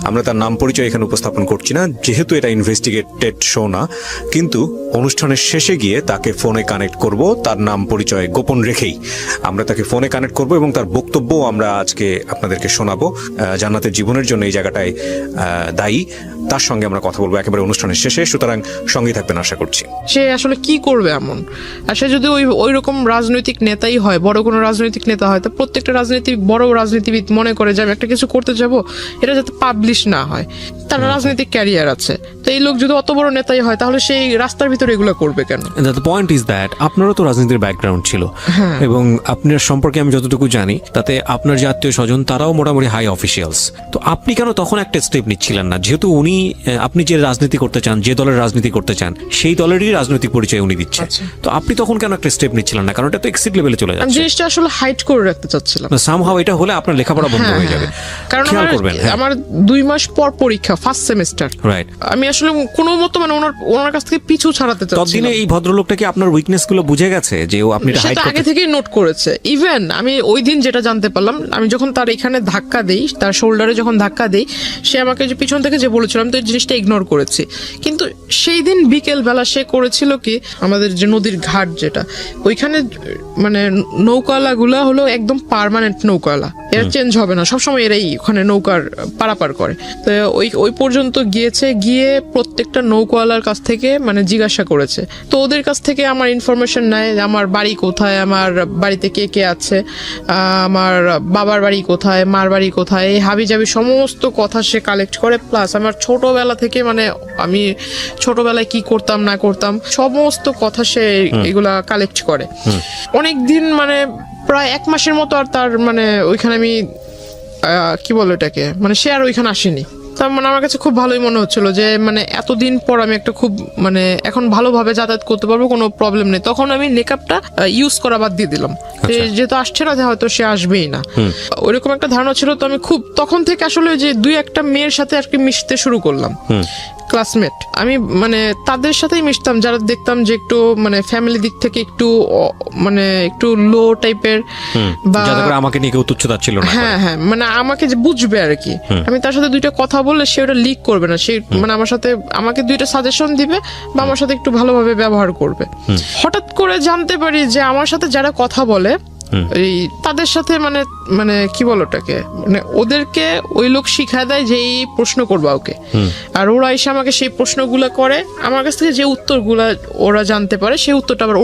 আমরা তার নাম পরিচয় এখানে উপস্থাপন করছি না, যেহেতু এটা ইনভেস্টিগেটেড শো না। কিন্তু অনুষ্ঠানের শেষে গিয়ে তাকে ফোনে কানেক্ট করব, তার নাম পরিচয় গোপন রেখেই আমরা তাকে ফোনে কানেক্ট করব এবং তার বক্তব্য আমরা আজকে আপনাদেরকে শোনাবো। জান্নাতের জীবনের জন্য এই জায়গাটায় দায়ী, তার সঙ্গে আমরা কথা বলবো একেবারে অনুষ্ঠানের শেষে। সুতরাং সঙ্গে থাকবেন আশা করছি। সে আসলে কি করবে এমন, আর সে যদি ওই রকম রাজনৈতিক নেতাই হয়, বড় কোনো রাজনৈতিক নেতা হয়, তো প্রত্যেকটা বড় রাজনীতিবিদ মনে করে যে আমি একটা কিছু করতে যাব, এটা যাতে পাবলিশ না হয়। তার রাজনৈতিক ক্যারিয়ার আছে। তো এই লোক যদি অত বড় নেতাই হয়, তাহলে সেই রাস্তার ভিতরে এগুলো করবে কেন? দ্য পয়েন্ট ইজ দ্যাট আপনারও তো রাজনীতির ব্যাকগ্রাউন্ড ছিল, এবং আপনার সম্পর্কে আমি যতটুকু জানি তাতে আপনার যে আত্মীয় স্বজন তারাও মোটামুটি হাই অফিসিয়ালস। তো আপনি কেন তখন একটা স্টেপ নিচ্ছিলেন না? যেহেতু আপনি যে রাজনীতি করতে চান, যে দলের রাজনীতি করতে চান, সেই দলেরই রাজনৈতিক পরিচয় উনি দিচ্ছেন। তো আপনি তখন কেন একটা স্টেপ নিচ্ছিলেন না? কারণ এটা তো এক্সিট লেভেলে চলে যাচ্ছে। আমি জিনিসটা আসলে হাইড করে রাখতে চাচ্ছিলাম। সামহাউ এটা হলে আপনার লেখাপড়া বন্ধ হয়ে যাবে। কারণ আমার 2 মাস পর পরীক্ষা, ফার্স্ট সেমিস্টার। রাইট। আমি আসলে কোনো মতো মানে ওনার কাছ থেকে পিছু ছাড়াতে চাচ্ছিলাম। ততদিনে এই ভদ্রলোকটা কি আপনার উইকনেস গুলো বুঝে গেছে যে ও আপনি এটা হাইড করতে? আগে থেকেই নোট করেছে। ইভেন আমি ওই দিন যেটা জানতে পারলাম, আমি যখন তার এখানে ধাক্কা দেই, তার শোল্ডারে যখন ধাক্কা দেই, সে আমাকে যে পিছন থেকে যে বলেছিলাম, তো এই জিনিসটা ইগনোর করেছি। কিন্তু সেই দিন বিকেল বেলা সে করেছিল কি, আমাদের যে নদীর ঘাট যেটা, ওইখানে মানে নৌকাওয়ালাগুলা হলো একদম পার্মানেন্ট নৌকাওয়ালা, এরা চেঞ্জ হবে না, সবসময় এরাই ওখানে নৌকার পারাপার করে। তো ওই পর্যন্ত গিয়ে প্রত্যেকটা নৌকাওয়ালার কাছ থেকে মানে জিজ্ঞাসা করেছে। তো ওদের কাছ থেকে আমার ইনফরমেশন নেয়, আমার বাড়ি কোথায়, আমার বাড়িতে কে কে আছে, আমার বাবার বাড়ি কোথায়, মার বাড়ি কোথায়, এই হাবিজাবি সমস্ত কথা সে কালেক্ট করে। প্লাস আমার ছোটবেলা থেকে মানে আমি ছোটবেলায় কি করতাম না করতাম সমস্ত কথা সে এগুলা কালেক্ট করে। অনেকদিন মানে প্রায় 1 মাসের মতো আর তার মানে ওইখানে আমি কি বলো এটাকে, মানে সে আর ওইখানে আসেনি। তার মানে আমার কাছে খুব ভালোই মনে হচ্ছিল যে মানে এতদিন পর আমি একটা খুব মানে এখন ভালোভাবে যাতায়াত করতে পারবো, কোনো প্রবলেম নেই। তখন আমি মেকআপটা ইউজ করা বাদ দিয়ে দিলাম, যেহেতু আসছে না, যে হয়তো সে আসবেই না, ওইরকম একটা ধারণা ছিল। তো আমি খুব তখন থেকে আসলে যে 2-1টা মেয়ের সাথে আর কি মিশতে শুরু করলাম, ক্লাসমেট। আমি মানে তাদের সাথেই মিশতাম যারা দেখতাম যে একটু মানে ফ্যামিলি দিক থেকে একটু মানে একটু লো টাইপের, বা আমাকে নিয়ে কেউ তুচ্ছতাচ্ছিল্য না। হ্যাঁ, মানে আমাকে যে বুঝবে আর কি। আমি তার সাথে 2টা কথা বললে সে ওটা লিক করবে না, সে মানে আমাকে 2টা সাজেশন দিবে বা আমার সাথে একটু ভালোভাবে ব্যবহার করবে। হঠাৎ করে জানতে পারি যে আমার সাথে যারা কথা বলে এই তাদের সাথে মানে মানে কি বলো ওটাকে, মানে ওদেরকে ওই লোক শিখায় দেয় যে এই প্রশ্ন করবা ওকে, আর ওরা এসে আমাকে সেই প্রশ্নগুলো করে, আমার কাছ থেকে যে উত্তরগুলা ওরা জানতে পারে সেই উত্তরটা আবার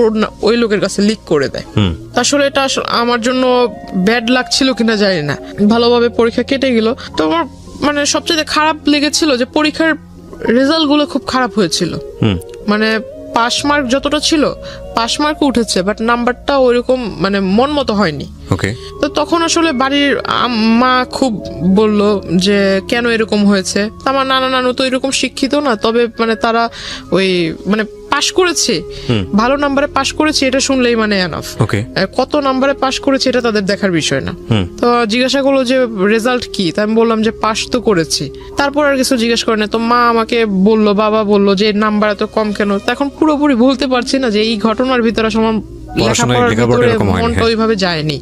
ওই লোকের কাছে লিক করে দেয়। আসলে এটা আমার জন্য ব্যাড লাগছিল কিনা জানি না, ভালোভাবে পরীক্ষা কেটে গেল। তো আমার মানে সবচেয়ে খারাপ লেগেছিল যে পরীক্ষার রেজাল্ট গুলো খুব খারাপ হয়েছিল। মানে পাস মার্ক যতটা ছিল পাস মার্ক উঠেছে, বাট নাম্বারটা ওইরকম মানে মন মতো হয়নি। তো তখন আসলে বাড়ির মা খুব বলল যে কেন এরকম হয়েছে। আমার নানা নানু তো এরকম শিক্ষিত না, তবে মানে তারা ওই মানে পাশ করেছে, ভালো নাম্বারে পাশ করেছে এটা শুনলেই মানে এনাফ। কত নাম্বারে পাশ করেছে এটা তাদের দেখার বিষয় না। তো জিজ্ঞাসা করলো যে রেজাল্ট কি, তাই আমি বললাম যে পাশ তো করেছি। তারপর আর কিছু জিজ্ঞেস করে না। তো মা আমাকে বললো, বাবা বললো যে নাম্বার এত কম কেন। এখন পুরোপুরি বলতে পারছি না যে এই ঘটনার ভিতরে আমার লেখাপড়ার ভিতরে মনটা ওইভাবে যায়নি।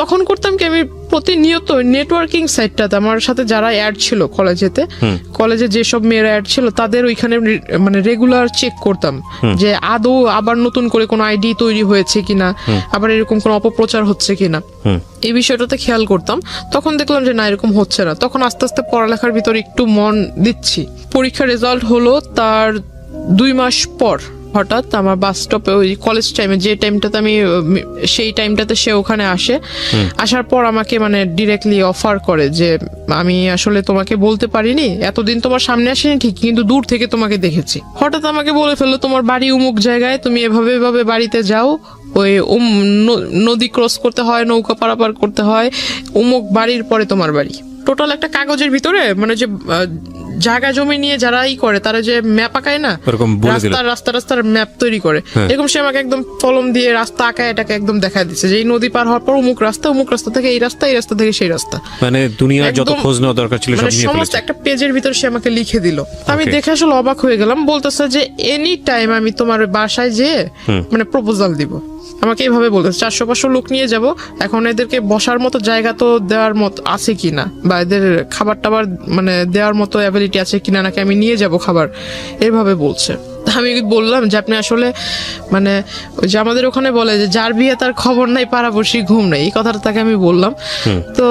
তখন করতাম কি, আমি প্রতিনিয়ত নেটওয়ার্কিং সাইটটাতে আমার সাথে যারা অ্যাড ছিল কলেজে যেসব মেয়েরা অ্যাড ছিল তাদের ওইখানে মানে রেগুলার চেক করতাম যে আদৌ আবার নতুন করে কোনো আইডি তৈরি হয়েছে কিনা, আবার এরকম কোনো অপপ্রচার হচ্ছে কিনা, এই বিষয়টাতে খেয়াল করতাম। তখন দেখলাম যে না, এরকম হচ্ছে না। তখন আস্তে আস্তে পড়ালেখার ভিতরে একটু মন দিচ্ছি। পরীক্ষার রেজাল্ট হলো তার 2 মাস পর হঠাৎ আমার বাস স্টপে ওই কলেজ টাইমে যে টাইমটাতে আমি সেই টাইমটাতে সে ওখানে আসে। আসার পর আমাকে মানে ডিরেক্টলি অফার করে যে আমি আসলে তোমাকে বলতে পারিনি, এতদিন তোমার সামনে আসেনি ঠিক, কিন্তু দূর থেকে তোমাকে দেখেছি। হঠাৎ আমাকে বলে ফেললো তোমার বাড়ি অমুক জায়গায়, তুমি এভাবে এভাবে বাড়িতে যাও, ওই নদী ক্রস করতে হয়, নৌকা পারাপার করতে হয়, অমুক বাড়ির পরে তোমার বাড়ি। টোটাল একটা কাগজের ভিতরে মানে যে জায়গা জমি নিয়ে যারা করে তারা যে ম্যাপ আঁকায় না, রাস্তার ম্যাপ তৈরি করে, এরকম সে আমাকে একদম কলম দিয়ে রাস্তা আঁকায় এটাকে একদম দেখা দিচ্ছে যে এই নদী পার হওয়ার পর অমুক রাস্তা থেকে এই রাস্তা, এই রাস্তা থেকে সেই রাস্তা, মানে দুনিয়ার যত খোঁজ নেওয়া দরকার ছিল সব নিয়ে সমস্ত একটা পেজের ভিতর সে আমাকে লিখে দিল। আমি দেখে আসলে অবাক হয়ে গেলাম। বলতেছে যে এনি টাইম আমি তোমার বাসায় যেয়ে মানে প্রপোজাল দিব। আমাকে এইভাবে বলতেছে 400-500 লোক নিয়ে যাব, এখন এদেরকে বসার মতো জায়গা তো দেওয়ার মতো আছে কিনা, বা এদের খাবার টাবার মানে দেওয়ার মতো অ্যাবিলিটি আছে কিনা, নাকি আমি নিয়ে যাব খাবার, এভাবে বলছে। আমি বললাম যে আপনি আসলে মানে ওই যে আমাদের ওখানে বলে যে যার বিয়ে তার খবর নাই পাড়াপড়শি ঘুম নাই, এই কথাটা তাকে আমি বললাম। তো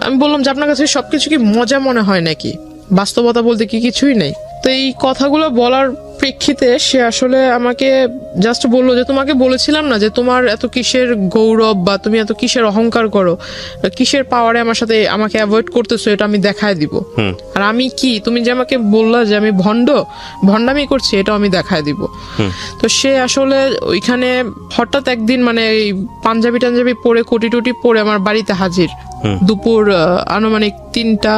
আমি বললাম যে আপনার কাছে সবকিছু কি মজা মনে হয় নাকি, বাস্তবতা বলতে কি কিছুই নেই? তো এই কথাগুলো বলার প্রেক্ষিতে সে আসলে আমাকে জাস্ট বললো যে তোমাকে বলেছিলাম না যে তোমার এত কিসের গৌরব বা তুমি এত কিসের অহংকার করো, কিসের পাওয়ারে আমার সাথে আমাকে অ্যাভয়েড করতেছো, এটা আমি দেখায় দিব। আর আমি কি, তুমি যে আমাকে বললা যে আমি ভণ্ডামি করছি, এটাও আমি দেখায় দিব। তো সে আসলে ওইখানে হঠাৎ একদিন মানে পাঞ্জাবি টাঞ্জাবি পরে কোটি টুটি পরে আমার বাড়িতে হাজির, দুপুর আনুমানিক 3টা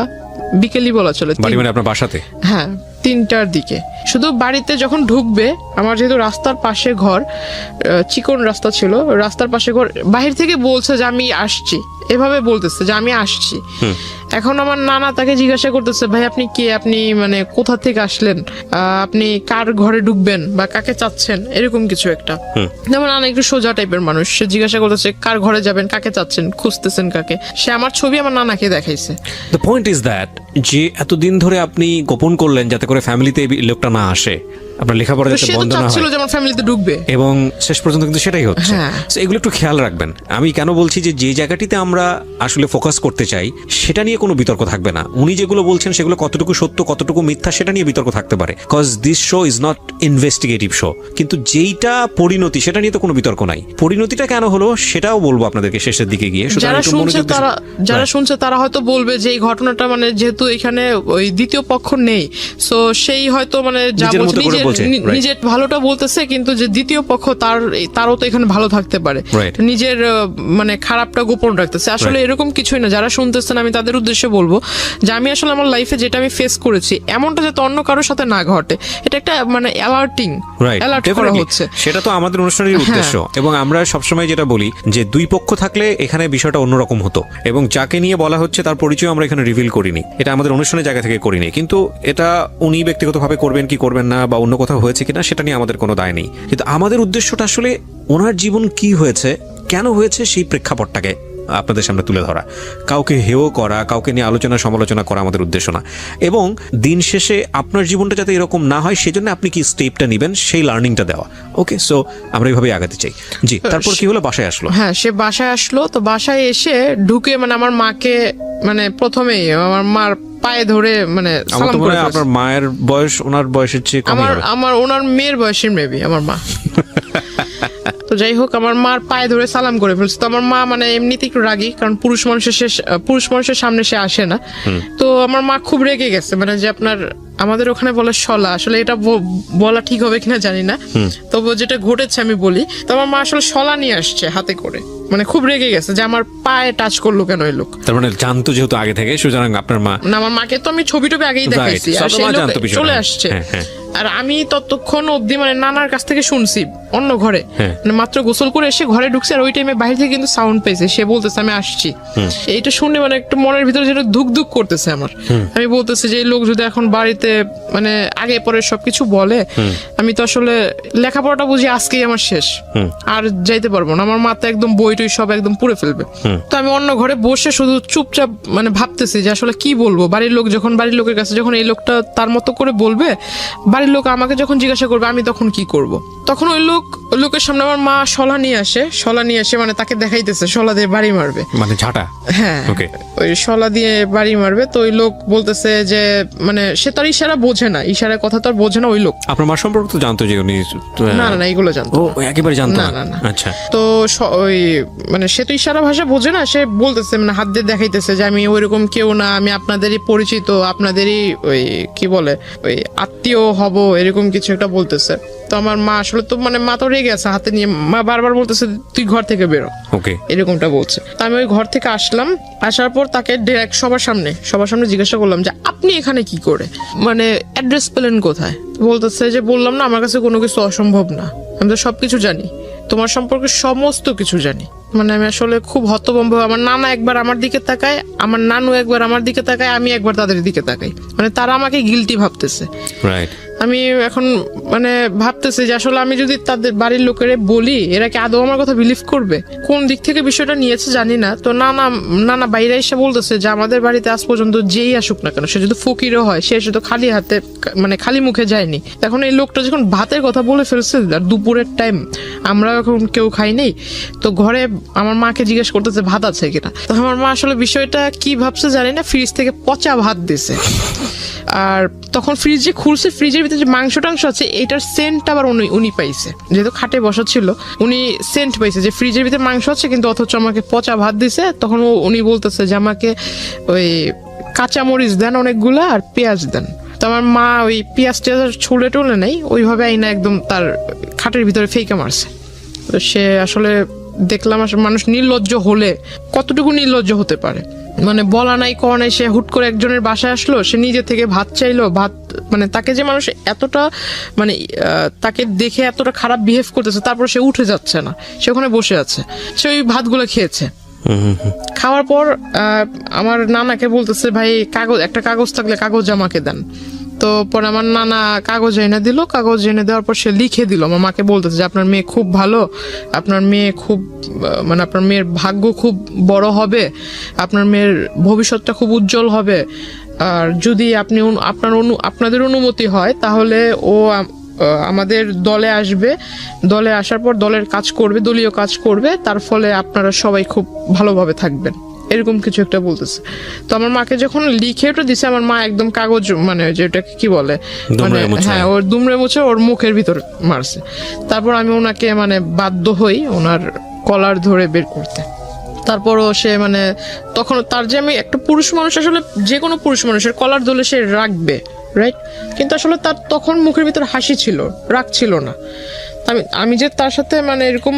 বিকেলই বলা চলে, আপনার বাসাতে, হ্যাঁ 3টার দিকে। শুধু বাড়িতে যখন ঢুকবে, আমার যেহেতু রাস্তার পাশে ঘর, চিকন রাস্তা ছিল, রাস্তার পাশে ঘর, বাহির থেকে বলছে যে আমি আসছি, এভাবে বলতেছে যে আমি আসছি। এখন আমার নানা তাকে জিজ্ঞাসা করতেছে ভাই আপনি কে, আপনি মানে কোথা থেকে আসলেন, আপনি কার ঘরে ঢুকবেন বা কাকে চাচ্ছেন, এরকম কিছু একটা। যেমন নানা একটু সোজা টাইপের মানুষ, সে জিজ্ঞাসা করতেছে কার ঘরে যাবেন, কাকে চাচ্ছেন, খুঁজতেছেন কাকে। সে আমার ছবি আমার নানাকে দেখাইছে। দ্য পয়েন্ট ইজ দ্যাট যে এতদিন ধরে আপনি গোপন করলেন যাতে করে ফ্যামিলিতে এই লোকটা না আসে, আপনার লেখাপড়া যাতে বন্ধ না হয়, যেমন ফ্যামিলিতে ঢুকবে, এবং শেষ পর্যন্ত কিন্তু সেটাই হচ্ছে। এগুলো একটু খেয়াল রাখবেন। আমি কেন বলছি যে জায়গাটিতে আমরা আসলে ফোকাস করতে চাই সেটা নিয়ে কোনো বিতর্ক থাকবে না। উনি যেগুলো বলছেন সেগুলো কতটুকু সত্য কতটুকু মিথ্যা সেটা নিয়ে বিতর্ক থাকতে পারে, cause this show is not investigative show. কিন্তু যেইটা পরিণতি সেটা নিয়ে তো কোনো বিতর্ক নাই। পরিণতিটা কেন হলো সেটাও বলবো আপনাদেরকে শেষের দিকে গিয়ে। যারা শুনছে তারা হয়তো বলবে যে এই ঘটনাটা মানে যেহেতু এখানে ওই দ্বিতীয় পক্ষ নেই, সো সেই হয়তো মানে যা বলছে নিজের ভালোটা বলতেছে, কিন্তু যে দ্বিতীয় পক্ষ তারও তো এখানে ভালো থাকতে পারে, নিজের মানে খারাপটা গোপন রাখতেছে। আসলে এরকম কিছুই না। যারা শুনতেছেন আমি তাদের উদ্দেশ্যে বলবো যে আমি আসলে আমার লাইফে যেটা আমি ফেস করেছি এমনটা যাতে অন্য কারোর সাথে না ঘটে, এটা একটা মানে অ্যালার্ট করা হচ্ছে। সেটা তো আমাদের অনুষ্ঠানের উদ্দেশ্য। এবং আমরা সবসময় যেটা বলি যে দুই পক্ষ থাকলে এখানে বিষয়টা অন্যরকম হতো, এবং যাকে নিয়ে বলা হচ্ছে তার পরিচয় আমরা এখানে রিভিল করিনি, এটা আমাদের অনুষ্ঠানের জায়গা থেকে করিনি। কিন্তু এটা উনি ব্যক্তিগতভাবে করবেন কি করবেন না বা অন্য কোথাও হয়েছে কিনা সেটা নিয়ে আমাদের কোনো দায় নেই। কিন্তু আমাদের উদ্দেশ্যটা আসলে ওনার জীবন কি হয়েছে, কেন হয়েছে, সেই প্রেক্ষাপটটাকে আপনাদের সামনে তুলে ধরা, কাউকে হেয় করা, কাউকে নিয়ে আলোচনা সমালোচনা করা আমাদের উদ্দেশ্য না। এবং দিন শেষে আপনার জীবনটা যাতে এরকম না হয় সেজন্য আপনি কি স্টেপটা নেবেন সেই লার্নিংটা দেওয়া। ওকে, সো আমরা এইভাবেই আগাতে চাই। জি, তারপর কি হলো? বাসায় আসলো। হ্যাঁ, সে বাসায় আসলো। তো বাসায় এসে ঢুকে মানে আমার মাকে মানে প্রথমেই আমার মার পায়ে ধরে মানে সালাম করে। আপনার মায়ের বয়স ওনার বয়সের চেয়ে কম হবে? আমার ওনার মেয়ের বয়সের মেবি আমার মা। তো যাই হোক, আমার মার পায়ে ধরে সালাম করে ফেলছে। তো আমার মা মানে এমনিতে একটু রাগী, কারণ পুরুষ মানুষের সামনে সে আসে না। তো আমার মা খুব রেগে গেছে, মানে যে আপনার আমাদের ওখানে বলে শলা, আসলে এটা বলা ঠিক হবে কিনা জানি না, তবু যেটা ঘটেছে আমি বলি। তো আমার মা আসলে শলা নিয়ে আসছে হাতে করে, মানে খুব রেগে গেছে যে আমার পায়ে টাচ করলো কেন এই লোক। তার মানে জানতো যেহেতু আগে থেকে, সুতরাং আপনার মা না, আমার মাকে তো আমি ছবি টবি আগেই দেখাইছি, আর সেই লোক চলে আসছে। আর আমি ততক্ষণ অব্দি মানে নানার কাছ থেকে শুনছি অন্য ঘরে, মানে মাত্র গোসল করে এসে ঘরে ঢুকছে, আর ওই টাইমে বাইরে থেকে কিন্তু সাউন্ড পেয়েছে, সে বলতেছে আমি আসছি। এইটা শুনে মানে একটু মনের ভিতরে যেটা ধুক ধুক করতেছে আমার। আমি বলতেছি যে এই লোক যদি এখন বাড়িতে মানে আগে পরে সবকিছু বলে, আমি তো আসলে লেখাপড়াটা বুঝি আজকেই আমার শেষ, আর যাইতে পারবো না। আমার মাথা একদম বই টই সব একদম পুড়ে ফেলবে। তো আমি অন্য ঘরে বসে শুধু চুপচাপ মানে ভাবতেছি যে আসলে কি বলবো। বাড়ির লোকের কাছে যখন এই লোকটা তার মতো করে বলবে, বাড়ির লোক আমাকে যখন জিজ্ঞাসা করবে, আমি তখন কি করব। তখন ওই লোকের সামনে আমার মা শলা নিয়ে আসে, মানে তাকে দেখাইতেছে শলা দিয়ে বাড়ি মারবে, মানে ঝাঁটা। হ্যাঁ, ওই শলা দিয়ে বাড়ি মারবে। তো ওই লোক বলতেছে যে মানে সে তো আর ইশারা বোঝে না, ইশারার কথা তো আর বোঝে না ওই লোক। আপনার মা সম্পর্কে তো জানতো যে উনি? না, এগুলো জানতো। ও একেবারে জানতো না। আচ্ছা। তো ওই মানে সে তো ইশারা ভাষা বোঝে না, সে বলতেছে মানে হাত দিয়ে দেখাইতেছে যে আমি ওইরকম কেউ না, আমি আপনাদেরই পরিচিত, আপনাদেরই ওই কি বলে ওই আত্মীয় হব, এরকম কিছু একটা বলতেছে। তো আমার মা আসলে তো মানে মা তো রেগে আছে, হাতে নিয়ে মা বারবার বলতেছে তুই ঘর থেকে বেরো, ওকে, এরকমটা বলছে। তো আমি ওই ঘর থেকে আসলাম, আসার পর তাকে ডিরেক্ট সবার সামনে জিজ্ঞাসা করলাম যে আপনি এখানে কি করে, মানে অ্যাড্রেস পেলেন কোথায়? বলতেছে যে বললাম না আমার কাছে কোনো কিছু অসম্ভব না, আমি তো সবকিছু জানি, তোমার সম্পর্কে সমস্ত কিছু জানি। মানে আমি আসলে খুব হতভম্ব। আমার নানা একবার আমার দিকে তাকায়, আমার নানু একবার আমার দিকে তাকায়, আমি একবার তাদের দিকে তাকাই, মানে তারা আমাকে গিলটি ভাবতেছে। রাইট। আমি এখন মানে ভাবতেছি যে আসলে আমি যদি তাদের বাড়ির লোকেরে বলি, এরা কি আদৌ আমার কথা বিলিভ করবে? কোন দিক থেকে বিষয়টা নিয়েছে জানি না। তো নানা বাইরে এসে বলতেছে যে আমাদের বাড়িতে আজ পর্যন্ত যেই আসুক না কেন, সে যদি ফকিরও হয়, সে শুধু খালি হাতে মানে খালি মুখে যায়নি। এখন এই লোকটা যখন ভাতের কথা বলে ফেলছে, আর দুপুরের টাইম, আমরা এখন কেউ খাই নেই, তো ঘরে আমার মাকে জিজ্ঞেস করতেছে ভাত আছে কিনা। তো আমার মা আসলে বিষয়টা কি ভাবছে জানি না, ফ্রিজ থেকে পচা ভাত দিছে। আর তখন ফ্রিজ যে খুলছে, ফ্রিজের ভিতরে যে মাংস টাংস আছে, এটার সেন্ট আবার উনি পাইছে, যেহেতু খাটে বসা ছিল, উনি সেন্ট পাইছে যে ফ্রিজের ভিতরে মাংস আছে, কিন্তু অথচ আমাকে পচা ভাত দিছে। তখন উনি বলতেছে যে আমাকে ওই কাঁচামরিচ দেন অনেকগুলা, আর পেঁয়াজ দেন। তো আমার মা ওই পেঁয়াজ টেয়াজ ছুলে টুলে নেই, ওইভাবে আইনা একদম তার খাটের ভিতরে ফেঁকে মারছে। তো সে আসলে দেখলাম আসলে মানুষ নির্লজ্জ হলে কতটুকু নির্লজ্জ হতে পারে, মানে বলা নাই কওয়া নাই, সে হুট করে একজনের বাসায় আসলো, সে নিজে থেকে ভাত চাইলো, ভাত মানে তাকে যে মানুষ এতটা মানে তাকে দেখে এতটা খারাপ বিহেভ করতেছে, তারপর সে উঠে যাচ্ছে না, সে ওখানে বসে আছে, সে ওই ভাতগুলো খেয়েছে। খাওয়ার পর আমার নানাকে বলতেছে ভাই একটা কাগজ থাকলে কাগজ আমাকে দেন। তো পরে আমার নানা কাগজ এনে দিল, কাগজ এনে দেওয়ার পর সে লিখে দিল। আমার মাকে বলতেছে যে আপনার মেয়ে খুব ভালো, আপনার মেয়ে খুব মানে আপনার মেয়ের ভাগ্য খুব বড় হবে, আপনার মেয়ের ভবিষ্যৎটা খুব উজ্জ্বল হবে, আর যদি আপনাদের অনুমতি হয় তাহলে ও আমাদের দলে আসবে, দলে আসার পর দলের কাজ করবে, দলীয় কাজ করবে, তার ফলে আপনারা সবাই খুব ভালোভাবে থাকবেন, এরকম কিছু একটা বলতেছে। তো আমার মাকে যখন লিখে ওটা দিছে, আমার মা একদম কাগজ মানে যেটাকে কি বলে মানে হ্যাঁ ওর দুমড়ে মুছে ওর মুখের ভিতর মারছে। তারপর আমি ওনাকে মানে বাধ্য হই ওনার কলার ধরে বের করতে। তারপরও সে মানে তখন তার যে আমি একটা পুরুষ মানুষ, আসলে যে কোনো পুরুষ মানুষের কলার ধরলে সে রাখবে, রাইট? কিন্তু আসলে তার তখন মুখের ভিতর হাসি ছিল, রাগ ছিল না। আমি যে তার সাথে মানে এরকম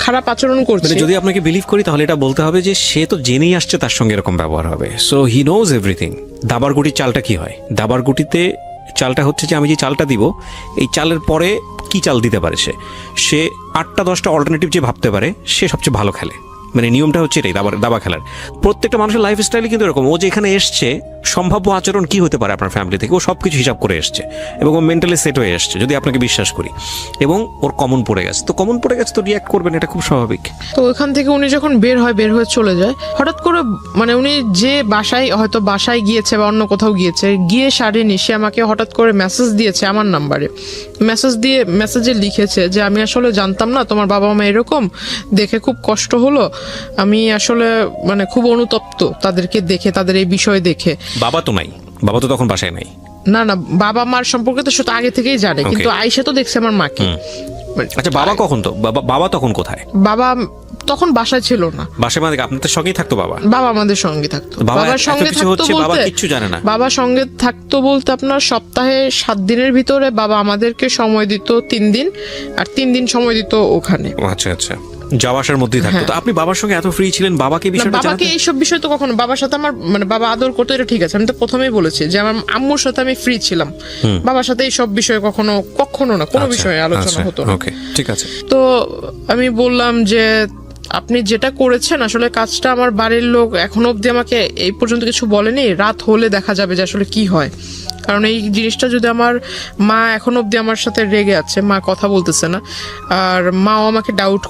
খারাপ আচরণ করছি, যদি আপনাকে বিলিভ করি তাহলে এটা বলতে হবে যে সে তো জেনেই আসছে তার সঙ্গে এরকম ব্যবহার হবে, সো হি নোজ এভরিথিং। দাবার গুটির চালটা কি হয়? দাবার গুটিতে চালটা হচ্ছে যে আমি যে চালটা দিব, এই চালের পরে কি চাল দিতে পারে সে 8টা 10টা অল্টারনেটিভ যে ভাবতে পারে, সে সবচেয়ে ভালো খেলে। মানে নিয়মটা হচ্ছে এটাই দাবা খেলার। প্রত্যেকটা মানুষের লাইফ স্টাইলে কিন্তু এরকম, ও যেখানে এসছে সম্ভাব্য আচরণ কি হতে পারে আপনার ফ্যামিলি থেকে, ও সবকিছু হিসাব করে এসছে এবং ও মেন্টালি সেট হয়ে এসছে, যদি আপনাকে বিশ্বাস করি, এবং ওর কমন পড়ে গেছে, তো রিয়াক্ট করবেন, এটা খুব স্বাভাবিক। তো ওইখান থেকে উনি যখন বের হয়ে চলে যায়, হঠাৎ করে মানে উনি যে বাসায় গিয়েছে বা অন্য কোথাও গিয়ে সারেনি, সে আমাকে হঠাৎ করে মেসেজ দিয়েছে আমার নাম্বারে। মেসেজে লিখেছে যে আমি আসলে জানতাম না তোমার বাবা মা এরকম, দেখে খুব কষ্ট হলো, আমি আসলে মানে খুব অনুতপ্ত তাদেরকে দেখে, তাদের এই বিষয় দেখে। বাবা তো তখন বাসায় নাই। না, বাবা মার সম্পর্কে তো সেটা আগে থেকেই জানে, কিন্তু আয়েশা তো দেখছে আমার মাকে। আচ্ছা, বাবা তখন কোথায়? বাবা তখন বাসায় ছিল না। বাসায় মানে আপনাদের সঙ্গেই থাকতো বাবা? বাবা আমাদের সঙ্গে থাকতো। বাবার সঙ্গে থাকতো বাবা কিচ্ছু জানে না? বাবা সঙ্গে থাকতো বলতে আপনার সপ্তাহে 7 দিনের ভিতরে বাবা আমাদেরকে সময় দিত 3 দিন, আর 3 দিন সময় দিত ওখানে। আচ্ছা, যাওয়া আসার মধ্যেই থাকতো। তো আপনি বাবার সঙ্গে এত ফ্রি ছিলেন, বাবাকে এইসব বিষয় তো কখনো, বাবার সাথে আমার মানে বাবা আদর করতো, এটা ঠিক আছে, আমি তো প্রথমেই বলেছি যে আমার আম্মুর সাথে আমি ফ্রি ছিলাম, বাবার সাথে এইসব বিষয়ে কখনো না কোনো বিষয়ে আলোচনা হতো না। ওকে, ঠিক আছে। তো আমি বললাম যে আপনি যেটা করেছেন আসলে কাজটা, আমার বাড়ির লোক এখনো অব্দি আমাকে এই পর্যন্ত কিছু বলেনি, রাত হলে দেখা যাবে যে আসলে কি হয়। কারণ এই জিনিসটা যদি আমার মা এখন অব্দি আমার সাথে রেগে আছে, মা কথা বলতেছে না, আর মাও আমাকে ডাউট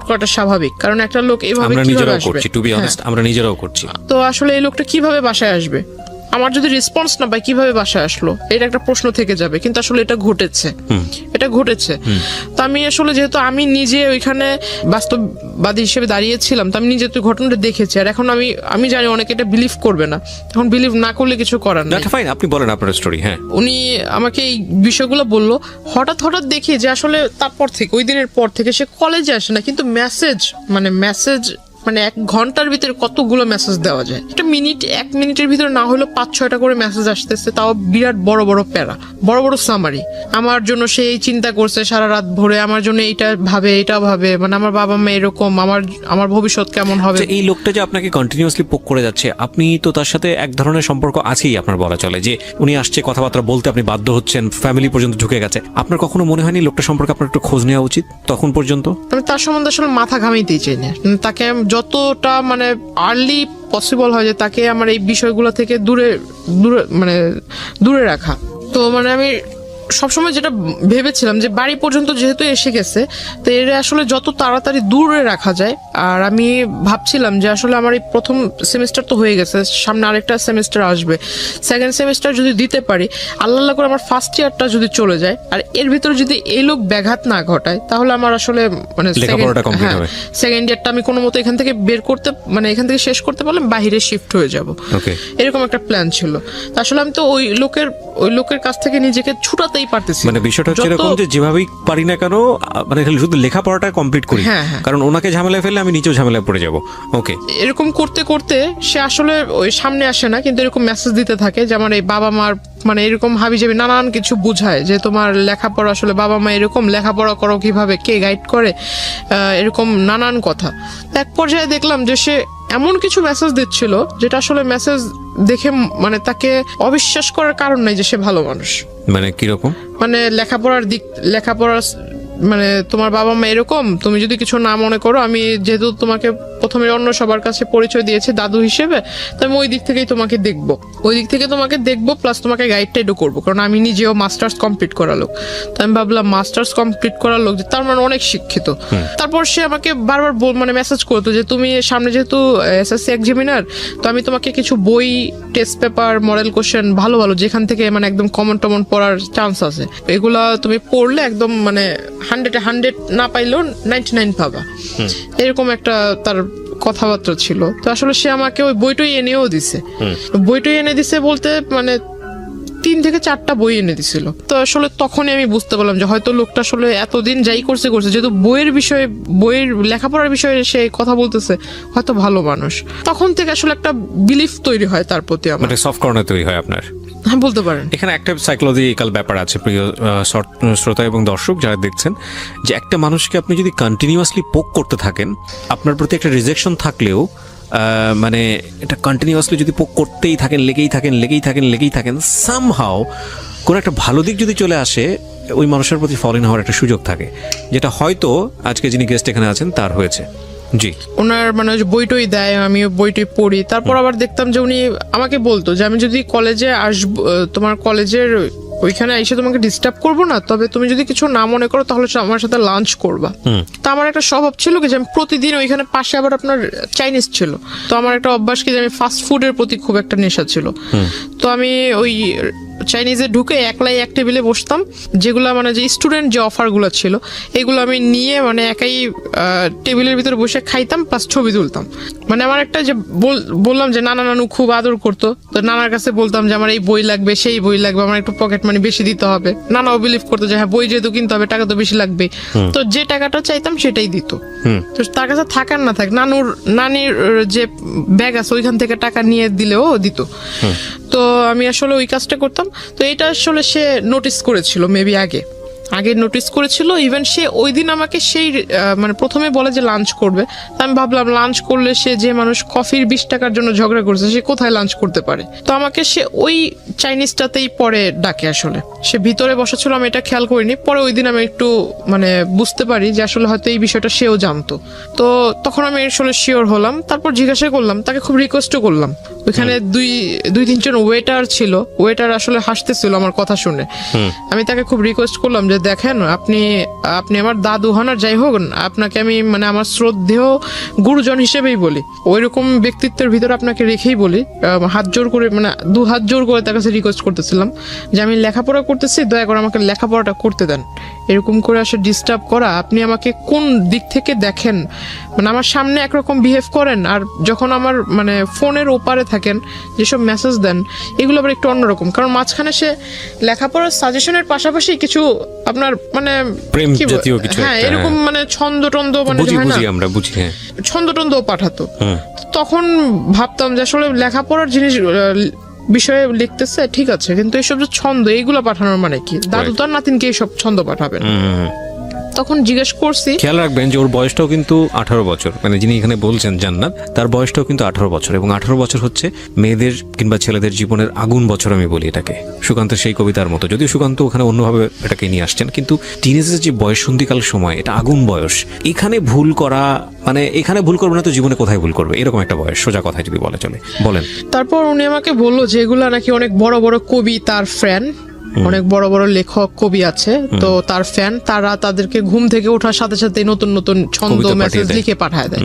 করাটা স্বাভাবিক, কারণ একটা লোক এইভাবে কিভাবে আসবে? আমরা নিজেরাও করছি। তো আসলে এই লোকটা কিভাবে বাসায় আসবে? আমার যদি রেসপন্স না পাই কিভাবে বাসায় আসলো, এটা একটা প্রশ্ন থেকে যাবে। কিন্তু আসলে এটা ঘটেছে। তো আমি আসলে যেহেতু আমি নিজে ওইখানে বাস্তববাদী হিসেবে দাঁড়িয়েছিলাম, তো আমি নিজে তো ঘটনাটা দেখেছি, আর এখন আমি জানি অনেকে এটা বিলিভ করবে না, এখন বিলিভ না করলে কিছু করার নেই। ফাইন, আপনি বলেন আপনার স্টোরি। হ্যাঁ, উনি আমাকে এই বিষয়গুলো বললো, হঠাৎ দেখি যে আসলে তারপর থেকে, ওই দিনের পর থেকে সে কলেজে আসে না, কিন্তু মেসেজ মানে 1 ঘন্টার ভিতরে কতগুলো মেসেজ দেওয়া যায়? 1 মিনিটের ভিতরে না হলেও 5-6টা করে মেসেজ আসতেছে, তাও বিরাট বড় প্যারা, বড় সামারি। আমার জন্য সে এই চিন্তা করছে সারা রাত ভরে, আমার জন্য এটা ভাবে, মানে আমার বাবা মা এরকম, আমার ভবিষ্যৎ কেমন হবে। এই লোকটা যে আপনাকে কন্টিনিউয়াসলি পোক করে যাচ্ছে, আপনি তো তার সাথে এক ধরনের সম্পর্ক আছেই আপনার, বলা চলে যে উনি আসছে কথাবার্তা বলতে, আপনি বাধ্য হচ্ছেন, ফ্যামিলি পর্যন্ত ঢুকে গেছে। আপনার কখনো মনে হয়নি লোকটা সম্পর্কে আপনার একটু খোঁজ নেওয়া উচিত তখন পর্যন্ত? আমি তার সম্বন্ধে আসলে মাথা ঘামাইতেই চাই না, তাকে যতটা মানে আর্লি পসিবল হয় যে তাকে আমার এই বিষয়গুলো থেকে দূরে রাখা। তো মানে আমি সবসময় যেটা ভেবেছিলাম যে বাড়ি পর্যন্ত যেহেতু এসে গেছে, তো এর আসলে যত তাড়াতাড়ি দূরে রাখা যায়। আর আমি ভাবছিলাম যে আসলে আমার এই প্রথম সেমিস্টার তো হয়ে গেছে, সামনে আরেকটা সেমিস্টার আসবে, 2nd সেমিস্টার যদি দিতে পারি, আল্লাহ করে আমার 1st ইয়ারটা যদি চলে যায়, আর এর ভিতরে যদি এই লোক ব্যাঘাত না ঘটায়, তাহলে আমার আসলে মানে 2nd ইয়ারটা আমি কোনো মতো এখান থেকে এখান থেকে শেষ করতে পারলে বাইরে শিফট হয়ে যাব, এরকম একটা প্ল্যান ছিল। আসলে আমি তো ওই লোকের কাছ থেকে নিজেকে ছুটাতেই পারতেছি। মানে বিষয়টা হচ্ছে এরকম যে যেভাবেই পারি না কেন, মানে শুধু লেখাপড়াটা কমপ্লিট করি, কারণ ওনাকে ঝামেলায় ফেললে আমি নিজেও ঝামেলায় পড়ে যাব। ওকে, এরকম করতে সে আসলে ওই সামনে আসে না, কিন্তু এরকম মেসেজ দিতে থাকে যে আমার এই বাবা মার মানে এরকম হাবিজাবি নানান কিছু বুঝায় যে তোমার লেখাপড়া, আসলে বাবা মা এরকম, লেখাপড়া করো কিভাবে, কে গাইড করে, এরকম নানান কথা। এক পর্যায়ে দেখলাম যে সে এমন কিছু মেসেজ দিচ্ছিল যেটা আসলে মেসেজ দেখে মানে তাকে অবিশ্বাস করার কারণ নাই যে সে ভালো মানুষ। মানে কিরকম? মানে লেখাপড়ার মানে তোমার বাবা মা এরকম, তুমি যদি কিছু না মনে করো, আমি যেহেতু তোমাকে প্রথমে অন্য সবার কাছে পরিচয় দিয়েছি দাদু হিসেবে, তো আমি ওই দিক থেকে তোমাকে দেখবো, প্লাস তোমাকে গাইড টাইডও করবো, কারণ আমি নিজেও মাস্টার্স কমপ্লিট করা লোক। তো আমি ভাবলাম মাস্টার্স কমপ্লিট করা লোক, তার মানে অনেক শিক্ষিত। তারপর সে আমাকে বারবার মানে মেসেজ করতো যে তুমি সামনে যেহেতু এসএসসি এক্সামিনার, তো আমি তোমাকে কিছু বই, টেস্ট পেপার, মডেল কোশ্চেন ভালো যেখান থেকে মানে একদম কমন পড়ার চান্স আছে, এগুলা তুমি পড়লে একদম মানে 100 না পাইলেও 99 পাবা, এরকম একটা তার কথাবার্তা ছিল। তো আসলে সে আমাকে ওই বইটাই এনে দিছে বলতে মানে 3 থেকে 4টা বই এনে দিছিল। তো আসলে তখনই আমি বুঝতে পারলাম যে হয়তো লোকটা আসলে এতদিন যাই করছে যেহেতু বইয়ের লেখাপড়ার বিষয়ে সে কথা বলতেছে, হয়তো ভালো মানুষ। তখন থেকে আসলে একটা বিলিফ তৈরি হয় তার প্রতি, আমার সফট কর্নার তৈরি হয় আপনার। হ্যাঁ, বলতে পারেন। এখানে একটা সাইকোলজিক্যাল ব্যাপার আছে প্রিয় শ্রোতা এবং দর্শক যারা দেখছেন, যে একটা মানুষকে আপনি যদি কন্টিনিউয়াসলি পোক করতে থাকেন, আপনার প্রতি একটা রিজেকশন থাকলেও মানে এটা কন্টিনিউয়াসলি যদি পোক করতেই থাকেন, লেগেই থাকেন, সামহাও কোনো একটা ভালো দিক যদি চলে আসে, ওই মানুষের প্রতি ফল ইন হওয়ার একটা সুযোগ থাকে, যেটা হয়তো আজকে যিনি গেস্ট এখানে আছেন তার হয়েছে। জি। ওনার মানে ওই যে বইটই দেয়, আমি ওই বইটই পড়ি। তারপর আবার দেখতাম যে উনি আমাকে বলতো যে আমি যদি কলেজে আসবো, তোমার কলেজের ওইখানে এসে তোমাকে ডিস্টার্ব করবো না, তবে তুমি যদি কিছু না মনে করো তাহলে আমার সাথে লাঞ্চ করবা। তো আমার একটা স্বভাব ছিল কি যে আমি প্রতিদিন ওইখানে পাশে আবার আপনার চাইনিজ ছিল, তো আমার একটা অভ্যাস কি যে আমি ফাস্ট ফুডের প্রতি খুব একটা নেশা ছিল। তো আমি ওই চাইনিজে ঢুকে একলাই এক টেবিলে বসতাম, যেগুলো মানে যে স্টুডেন্ট যে অফারগুলো ছিল এগুলো আমি নিয়ে মানে একাই টেবিলের ভিতরে বসে খাইতাম, প্লাস ছবি তুলতাম। মানে আমার একটা যে বললাম যে নানা নানু খুব আদর করতো, তো নানার কাছে বলতাম যে আমার এই বই লাগবে, সেই বই লাগবে, আমার একটু পকেট মানি বেশি দিতে হবে। নানাও বিলিভ করতো যে হ্যাঁ বই যেহেতু কিনতে হবে টাকা তো বেশি লাগবে, তো যে টাকাটা চাইতাম সেটাই দিত। তো তার কাছে থাকার না থাক, নানির যে ব্যাগ আছে ওইখান থেকে টাকা নিয়ে দিলেও দিত। তো আমি আসলে ওই কাজটা করতাম। তো এটা আসলে সে নোটিস করেছিল, মেবি আগে নোটিস করেছিল। ইভেন সে ওই দিন আমাকে সেই মানে প্রথমে বলে যে লাঞ্চ করবে, তো আমি ভাবলাম লাঞ্চ করলে সে যে মানুষ কফির 20 টাকার জন্য ঝগড়া করছে সে কোথায় লাঞ্চ করতে পারে। তো আমাকে সে ওই চাইনিজটাতেই পরে ডাকে। আসলে সে ভিতরে বসা ছিল, আমি এটা খেয়াল করিনি। পরে ওই দিন আমি একটু মানে বুঝতে পারি যে আসলে হয়তো এই বিষয়টা সেও জানতো। তো তখন আমি আসলে শিওর হলাম। তারপর জিজ্ঞাসা করলাম, তাকে খুব রিকোয়েস্টও করলাম। ওইখানে দুই তিনজন ওয়েটার ছিল, ওয়েটার আসলে হাসতেছিল আমার কথা শুনে। আমি তাকে খুব রিকোয়েস্ট করলাম যে দেখেন আপনি আমার দাদু হন আর যাই হোক, আপনাকে আমি মানে আমার শ্রদ্ধেয় গুরুজন হিসেবেই বলি, ওইরকম ব্যক্তিত্বের ভিতরে আপনাকে রেখেই বলি। হাত জোর করে মানে 2 হাত জোর করে তার কাছে রিকোয়েস্ট করতেছিলাম যে আমি লেখাপড়া করতেছি, দয়া করে আমাকে লেখাপড়াটা করতে দেন। এরকম করে আসে ডিস্টার্ব করা, আপনি আমাকে কোন দিক থেকে দেখেন? মানে আমার সামনে একরকম বিহেভ করেন, আর যখন আমার মানে ফোনের ওপারে থাকেন যেসব মেসেজ দেন এগুলো আবার একটু অন্যরকম। কারণ মাঝখানে সে লেখাপড়ার সাজেশনের পাশাপাশি কিছু আপনার মানে প্রেম জাতীয় কিছু, হ্যাঁ এরকম মানে ছন্দ টন্দ মানে আমরা বুঝি, হ্যাঁ ছন্দ টন্দও পাঠাতো। তখন ভাবতাম যে আসলে লেখাপড়ার জিনিস বিষয়ে লিখতেছে ঠিক আছে, কিন্তু এইসব যে ছন্দ এইগুলো পাঠানোর মানে কি? দাদু তার নাতিনকে এইসব ছন্দ পাঠাবেন? তখন জিজ্ঞেস করছি। খেয়াল রাখবেন যে ওর বয়সটাও কিন্তু 18 বছর, মানে যিনি এখানে বলছেন জান্নাত, তার বয়সটাও কিন্তু 18 বছর, এবং 18 বছর হচ্ছে মেয়েদের কিংবা ছেলেদের জীবনের আগুন বছর আমি বলি এটাকে, সুকান্তের সেই কবিতার মতো। যদিও সুকান্ত ওখানে অন্যভাবে এটাকে নিয়ে আসছেন, কিন্তু টিনেজের যে বয়স, সন্ধিকাল সময়, এটা আগুন বয়স। এখানে ভুল করা মানে এখানে ভুল করবে না তো জীবনে কোথায় ভুল করবে, এরকম একটা বয়স, সোজা কথায় যদি বলে চলে। বলেন। তারপর উনি আমাকে বললো যে এগুলা নাকি অনেক বড় বড় কবি, তার ফ্যান, অনেক বড় বড় লেখক কবি আছে, তো তার ফ্যান, তারা তাদেরকে ঘুম থেকে ওঠার সাথে সাথে নতুন নতুন ছন্দ মেসেজ লিখে পাঠায় দেয়,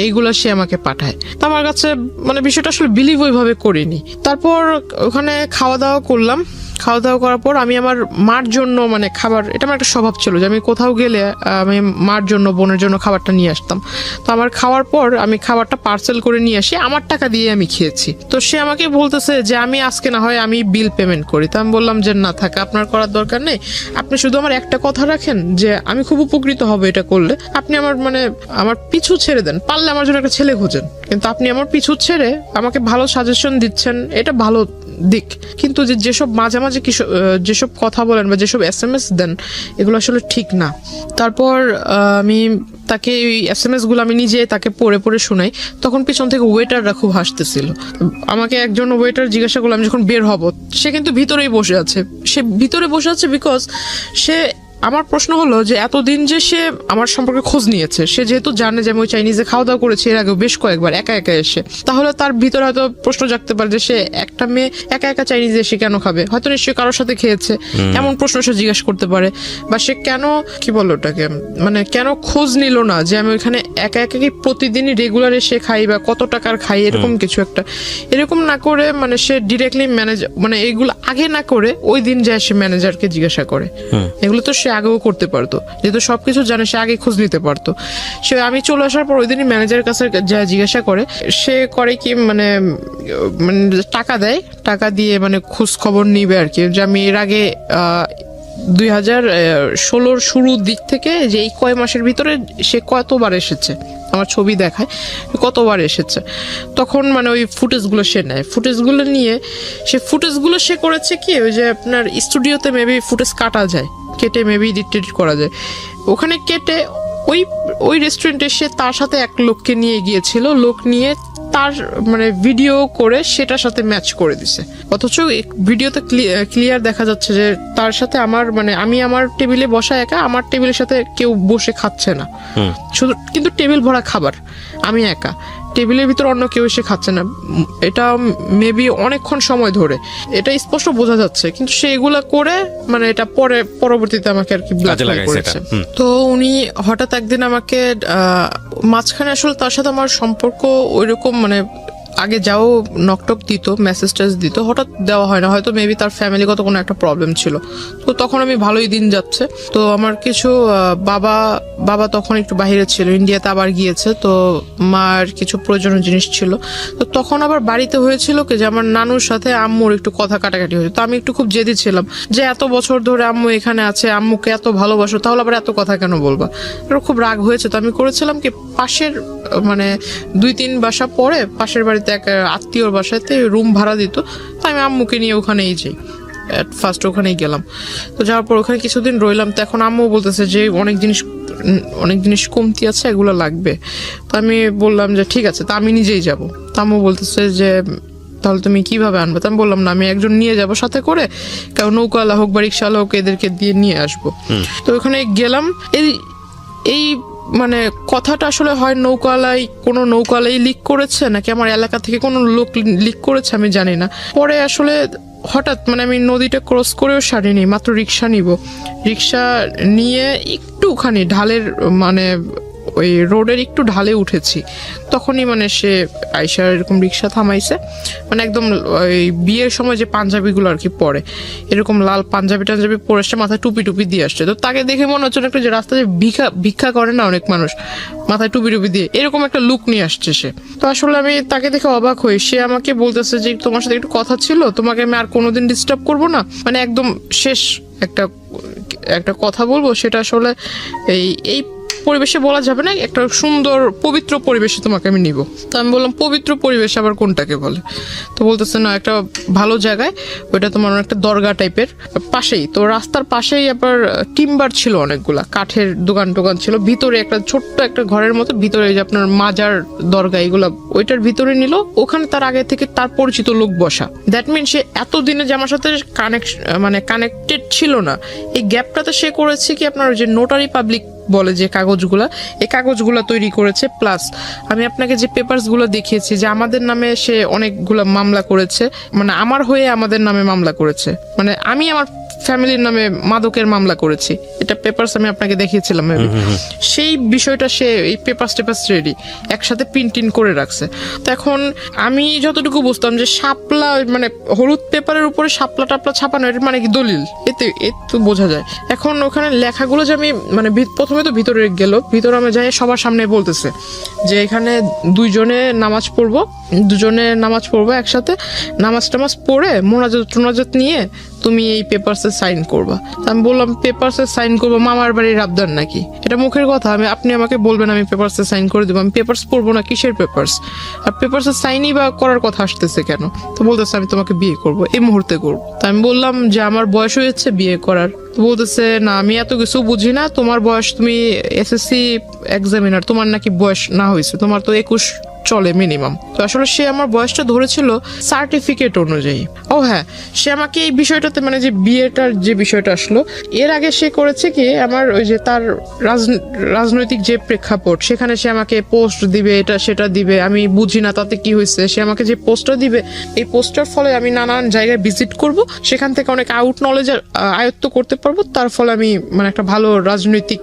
এইগুলো সে আমাকে পাঠায়। তো আমার কাছে মানে বিষয়টা আসলে বিলিভ ওইভাবে করিনি। তারপর ওখানে খাওয়া দাওয়া করলাম। খাওয়া দাওয়া করার পর আমি আমার মার জন্য মানে খাবার, এটা আমার একটা স্বভাব ছিল যে আমি কোথাও গেলে আমি মার জন্য, বোনের জন্য খাবারটা নিয়ে আসতাম। তো আমার খাওয়ার পর আমি খাবারটা পার্সেল করে নিয়ে আসি, আমার টাকা দিয়ে আমি খেয়েছি। তো সে আমাকে বলতেছে যে আমি আজকে না হয় আমি বিল পেমেন্ট করি। তো আমি বললাম যে না থাক, আপনার করার দরকার নেই, আপনি শুধু আমার একটা কথা রাখেন যে আমি খুব উপকৃত হব এটা করলে, আপনি আমার মানে আমার পিছু ছেড়ে দেন, পারলে আমার জন্য একটা ছেলে খোঁজেন, কিন্তু আপনি আমার পিছু ছেড়ে আমাকে ভালো সাজেশন দিচ্ছেন, এটা ভালো দিক, কিন্তু যেসব মাঝে মাঝে যেসব কথা বলেন বা যেসব SMS দেন এগুলো আসলে ঠিক না। তারপর আমি তাকে ওই SMS গুলো আমি নিজে তাকে পড়ে পড়ে শোনাই। তখন পিছন থেকে ওয়েটাররা খুব হাসতেছিল। আমাকে একজন ওয়েটার জিজ্ঞাসা করলাম যখন বের হব, সে কিন্তু ভিতরেই বসে আছে। সে ভিতরে বসে আছে বিকজ সে, আমার প্রশ্ন হলো যে এতদিন যে সে আমার সম্পর্কে খোঁজ নিয়েছে, সে যেহেতু জানে যে আমি ওই চাইনিজে খাওয়া দাওয়া করেছি এর আগে বেশ কয়েকবার একা একা এসে, তাহলে তার ভিতরে হয়তো প্রশ্ন জাগতে পারে যে সে একটা মেয়ে একা একা চাইনিজে এসে কেন খাবে, হয়তো নিশ্চয়ই কারোর সাথে খেয়েছে, এমন প্রশ্ন সে জিজ্ঞাসা করতে পারে। বা সে কেন কি বলো ওটাকে মানে কেন খোঁজ নিল না যে আমি ওইখানে একা একা কি প্রতিদিনই রেগুলার এসে খাই বা কত টাকার খাই, এরকম কিছু একটা। এরকম না করে মানে সে ডিরেক্টলি ম্যানেজার মানে এগুলো আগে না করে ওই দিন যায় সে ম্যানেজারকে জিজ্ঞাসা করে। এগুলো তো সে আগেও করতে পারতো, যেহেতু সবকিছু জানে সে আগে খোঁজ নিতে পারতো। সে আমি চলে আসার পর ওই দিনই ম্যানেজারের কাছে যা জিজ্ঞাসা করে, সে করে কি মানে টাকা দেয়, টাকা দিয়ে মানে খোঁজ খবর নিবে আর কি, যে আমি এর আগে 2016 শুরুর দিক থেকে যে এই কয় মাসের ভিতরে সে কতবার এসেছে, আমার ছবি দেখায় কতবার এসেছে। তখন মানে ওই ফুটেজগুলো সে নেয়, ফুটেজগুলো নিয়ে সে করেছে কি ওই যে আপনার স্টুডিওতে মেবি ফুটেজ কাটা যায়, কেটে মেবি এডিট করা যায়, ওখানে কেটে ওই ওই রেস্টুরেন্টে সে তার সাথে এক লোককে নিয়ে গিয়েছিল, লোক নিয়ে তার মানে ভিডিও করে সেটার সাথে ম্যাচ করে দিছে, অথচ ভিডিওতে ক্লিয়ার দেখা যাচ্ছে যে তার সাথে আমার মানে আমি আমার টেবিলে বসা একা, আমার টেবিলের সাথে কেউ বসে খাচ্ছে না, শুধু কিন্তু টেবিল ভরা খাবার, আমি একা, টেবিলের ভিতর অন্য কেউ এসে খাচ্ছে না, এটা মেবি অনেকক্ষণ সময় ধরে, এটা স্পষ্ট বোঝা যাচ্ছে, কিন্তু সে এগুলা করে মানে এটা পরবর্তীতে আমাকে আর কি ব্ল্যাকমেইল করেছে। তো উনি হঠাৎ একদিন আমাকে মাঝখানে আসলে তার সাথে আমার সম্পর্ক ওইরকম মানে আগে যাও নকটক দিত, মেসেজ টেস দিত, হঠাৎ দেওয়া হয় না, হয়তো মেবি তার ফ্যামিলিগত কোনো একটা প্রবলেম ছিল। তো তখন আমি ভালোই দিন যাচ্ছে, তো আমার কিছু বাবা তখন একটু বাইরে ছিল, ইন্ডিয়াতে আবার গিয়েছে, তো মার কিছু প্রয়োজনীয় জিনিস ছিল, তো তখন আবার বাড়িতে হয়েছিল কি যে আমার নানুর সাথে আম্মুর একটু কথা কাটাকাটি হয়েছে, তো আমি একটু খুব জেদি ছিলাম যে এত বছর ধরে আম্মু এখানে আছে, আম্মুকে এত ভালোবাসো, তাহলে আবার এত কথা কেন বলবা, এটা খুব রাগ হয়েছে। তো আমি করেছিলাম কি পাশের মানে 2-3 বাসা পরে পাশের বাড়িতে এক আত্মীয়র বাসাতে রুম ভাড়া দিত, তো আমি আম্মুকে নিয়ে ওখানেই যাই, ফার্স্ট ওখানেই গেলাম। তো যাওয়ার পর ওখানে কিছুদিন রইলাম, তো এখন আম্মু বলতেছে যে অনেক জিনিস কমতি আছে, এগুলো লাগবে। তো আমি বললাম যে ঠিক আছে, তো আমি নিজেই যাব। তো আম্মু বলতেছে যে তাহলে তুমি কিভাবে আনবে? তো আমি বললাম না, আমি একজন নিয়ে যাব সাথে করে, কারণ নৌকাওয়ালা হোক বা রিক্সাওয়ালা হোক, এদেরকে দিয়ে নিয়ে আসবো। তো ওখানে গেলাম, এই মানে কথাটা আসলে হয় কোনো নৌকাওয়ালাই লিক করেছে নাকি আমার এলাকা থেকে কোনো লোক লিক করেছে আমি জানি না। পরে আসলে হঠাৎ মানে আমি নদীটা ক্রস করেও সারিনি, মাত্র রিক্সা রিক্সা নিয়ে একটুখানি ঢালের মানে ওই রোডের একটু ঢালে উঠেছি, তখনই মানে সে আইসা এরকম রিক্সা থামাইছে, মানে একদম ওই বিয়ের সময় যে পাঞ্জাবিগুলো আর কি পরে, এরকম লাল পাঞ্জাবি পরে আসছে, মাথায় টুপি দিয়ে আসছে। তো তাকে দেখে মনে হচ্ছে একটা যে রাস্তায় ভিক্ষা করে না অনেক মানুষ, মাথায় টুপি দিয়ে এরকম একটা লুক নিয়ে আসছে সে। তো আসলে আমি তাকে দেখে অবাক হই, সে আমাকে বলতেছে যে তোমার সাথে একটু কথা ছিল, তোমাকে আমি আর কোনোদিন ডিস্টার্ব করবো না, মানে একদম শেষ একটা কথা বলবো, সেটা আসলে এই পরিবেশে বলা যাবে না, একটা সুন্দর পবিত্র পরিবেশে তোমাকে আমি নিব। তো আমি বললাম পবিত্র পরিবেশ আবার কোনটাকে বলে? তো বলতেছে না, একটা ভালো জায়গায়, ওইটা তোমার একটা দরগা টাইপের পাশেই, তো রাস্তার পাশেই আবার টিম্বার ছিল, অনেকগুলা কাঠের দোকান ছিল, ভিতরে একটা ছোট্ট একটা ঘরের মতো, ভিতরে যে আপনার মাজার দরগা এগুলা ওইটার ভিতরে নিল, ওখানে তার আগে থেকে তার পরিচিত লোক বসা। দ্যাট মিন সে এতদিনে যে আমার সাথে কানেক্টেড ছিল না, এই গ্যাপটাতে সে করেছে কি আপনার যে নোটারি পাবলিক বলে যে এই কাগজগুলা তৈরি করেছে, প্লাস আমি আপনাকে যে পেপারস গুলো দেখিয়েছি যে আমাদের নামে সে অনেকগুলা মামলা করেছে, মানে আমার হয়ে আমাদের নামে মামলা করেছে, মানে আমি আমার ফ্যামিলির নামে মাদকের মামলা করেছি, এটা পেপারস আমি আপনাকে দেখিয়েছিলাম। সেই বিষয়টা সে এই পেপারস রেডি একসাথে প্রিন্ট করে রাখছে। তো এখন আমি যতটুকু বুঝতাম যে শাপলা মানে হলুদ পেপারের উপরে শাপলা টাপলা ছাপানো, এটা মানে কি দলিল, এতে বোঝা যায়। এখন ওখানে লেখাগুলো যে আমি মানে প্রথমে তো ভিতরে আমি যাই, সবার সামনে বলতেছে যে এখানে দুজনে নামাজ পড়বো একসাথে, নামাজ পড়ে মোনাজাত নিয়ে তুমি এই পেপারসে সাইন করবা। আমি বললাম পেপারসে সাইন করবো, মামার বাড়ির আবদার নাকি? এটা মুখের কথা, আপনি আমাকে বলবেন আমি পেপারসে সাইন করে দেবো, আমি পেপারস পড়বো না, কিসের পেপারস? আর পেপারসে সাইনই বা করার কথা আসতেছে কেন? তো বলতেছে আমি তোমাকে বিয়ে করবো, এই মুহূর্তে করবো। তো আমি বললাম যে আমার বয়স হয়েছে বিয়ে করার। তো বলতেছে না, আমি এত কিছু বুঝি না, তোমার বয়স, তুমি এসএসসি এক্সামিনার, তোমার নাকি বয়স না হয়েছে, তোমার তো 21 চলে মিনিমাম। তো আসলে সে আমার বয়সটা ধরেছিল সার্টিফিকেট অনুযায়ী। ও হ্যাঁ, সে আমাকে এই বিষয়টাতে মানে যে বিয়েটার যে বিষয়টা আসলো, এর আগে সে করেছে কি আমার ওই যে তার রাজনৈতিক যে প্রেক্ষাপট, সেখানে সে আমাকে পোস্ট দিবে, এটা সেটা দিবে, আমি বুঝি না তাতে কি হয়েছে, সে আমাকে যে পোস্টটা দিবে, এই পোস্টার ফলে আমি নানান জায়গায় ভিজিট করব, সেখান থেকে অনেক আউট নলেজ আয়ত্ত করতে পারবো, তার ফলে আমি মানে একটা ভালো রাজনৈতিক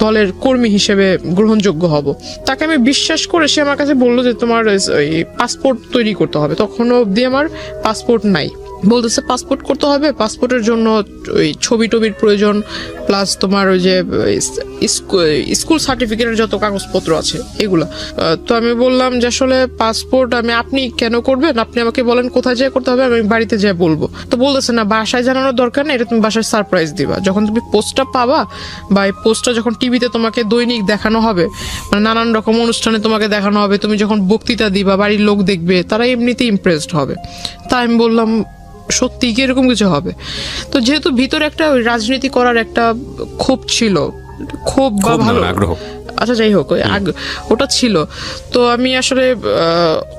দলের কর্মী হিসেবে গ্রহণযোগ্য হব। তাকে আমি বিশ্বাস করে সে আমার কাছে বললো যে তোমার পাসপোর্ট তৈরি করতে হবে, তখন অবধি আমার পাসপোর্ট নাই। বলতেছে পাসপোর্ট করতে হবে, পাসপোর্টের জন্য ওই ছবির প্রয়োজন, প্লাস তোমার ওই যে স্কুল সার্টিফিকেটের যত কাগজপত্র আছে এগুলা। তো আমি বললাম যে আসলে পাসপোর্ট আপনি কেন করবেন, আপনি আমাকে বলেন কোথায় যেয়ে করতে হবে, আমি বাড়িতে যেয়ে বলবো। তো বলতেছে না, বাসায় জানানোর দরকার নেই, এটা তুমি বাসায় সারপ্রাইজ দিবা, যখন তুমি পোস্টটা পাবা বা এই পোস্টটা যখন টিভিতে তোমাকে দৈনিক দেখানো হবে, মানে নানান রকম অনুষ্ঠানে তোমাকে দেখানো হবে, তুমি যখন বক্তৃতা দিবা বাড়ির লোক দেখবে, তারা এমনিতেই ইমপ্রেসড হবে। তাই আমি বললাম সত্যি কি এরকম কিছু হবে? তো যেহেতু ভিতরে একটা রাজনীতি করার একটা ক্ষোভ ছিল, ক্ষোভ বা ক্ষোভ না, ভালো আগ্রহ। আচ্ছা যাই হোক ওটা ছিল। তো আমি আসলে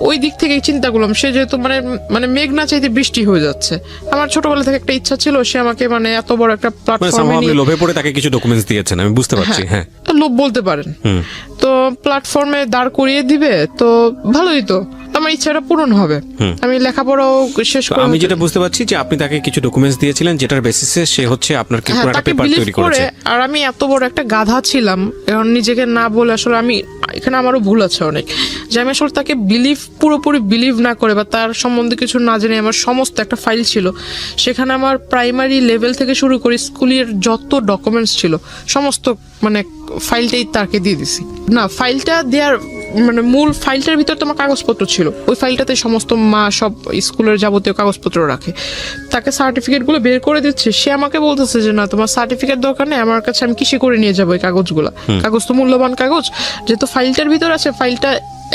ওই দিক থেকে চিন্তা করলাম, সে যেহেতু মানে মানে মেঘ না চাইতে বৃষ্টি হয়ে যাচ্ছে, আমার ছোটবেলা থেকে একটা ইচ্ছা ছিল সে আমাকে মানে এত বড় একটা মানে প্ল্যাটফর্মে somehow আপনি লোভে পড়ে তাকে কিছু ডকুমেন্টস দিয়েছেন, আমি বুঝতে পারছি। হ্যাঁ, লোভ বলতে পারেন। হুম। তো প্ল্যাটফর্মে দাঁড় করিয়ে দিবে তো ভালোই, তো আমার ইচ্ছাটা পূরণ হবে। আমি লেখাপড়াও শেষ তো করে আমি যেটা বুঝতে পারছি যে আপনি তাকে কিছু ডকুমেন্টস দিয়েছিলেন যেটার বেসিসে সে হচ্ছে আপনার কি পুরো একটা তাকে পেপার বিলিভ তৈরি করে, করেছে। আর আমি এত বড় একটা গাধা ছিলাম এখন নিজেকে না বলে, আসলে আমি এখানে আমারও ভুল আছে অনেক, যে আমি আসলে তাকে পুরোপুরি বিলিভ না করে বা তার সম্বন্ধে কিছু না জেনে আমার সমস্ত একটা ফাইল ছিল, সেখানে আমার প্রাইমারি লেভেল থেকে শুরু করে স্কুলের যত ডকুমেন্টস ছিল সমস্ত মানে ফাইলটাই তাকে দিয়ে দিছি। না, ফাইলটা দেওয়ার মানে মূল ফাইলটার ভিতর তোমার কাগজপত্র ছিল, ওই ফাইলটাতে সমস্ত মা সব স্কুলের যাবতীয় কাগজপত্র রাখে। তাকে সার্টিফিকেটগুলো বের করে দিচ্ছে, সে আমাকে বলতেছে যে না তোমার সার্টিফিকেট দরকার নেই, আমার কাছে আমি কিসে করে নিয়ে যাবো এই কাগজগুলো, কাগজ তো মূল্যবান কাগজ, যেহেতু ফাইলটার ভিতর আছে, ফাইলটা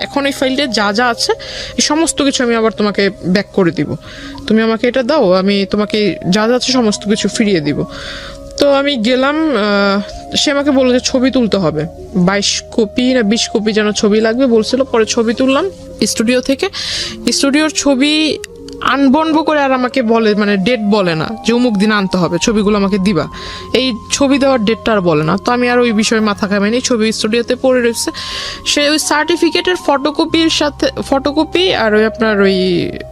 এখন এই ফাইলটা যা যা আছে এই সমস্ত কিছু আমি আবার তোমাকে ব্যাক করে দিব, তুমি আমাকে এটা দাও, আমি তোমাকে যা যা আছে সমস্ত কিছু ফিরিয়ে দিব। তো আমি গেলাম, সে আমাকে বললো যে ছবি তুলতে হবে, 22 কপি না 20 কপি যেন ছবি লাগবে বলছিল। পরে ছবি তুললাম স্টুডিও থেকে, স্টুডিওর ছবি আনবন্ড করে আর আমাকে বলে মানে ডেট বলে না যে অমুক দিন আনতে হবে, ছবিগুলো আমাকে দিবা, এই ছবি দেওয়ার ডেটটা আর বলে না। তো আমি আর ওই বিষয়ে মাথা ঘামাইনি, ছবি স্টুডিওতে পড়ে রয়েছে। সে ওই সার্টিফিকেটের ফটোকপির সাথে ফটোকপি আর ওই আপনার ওই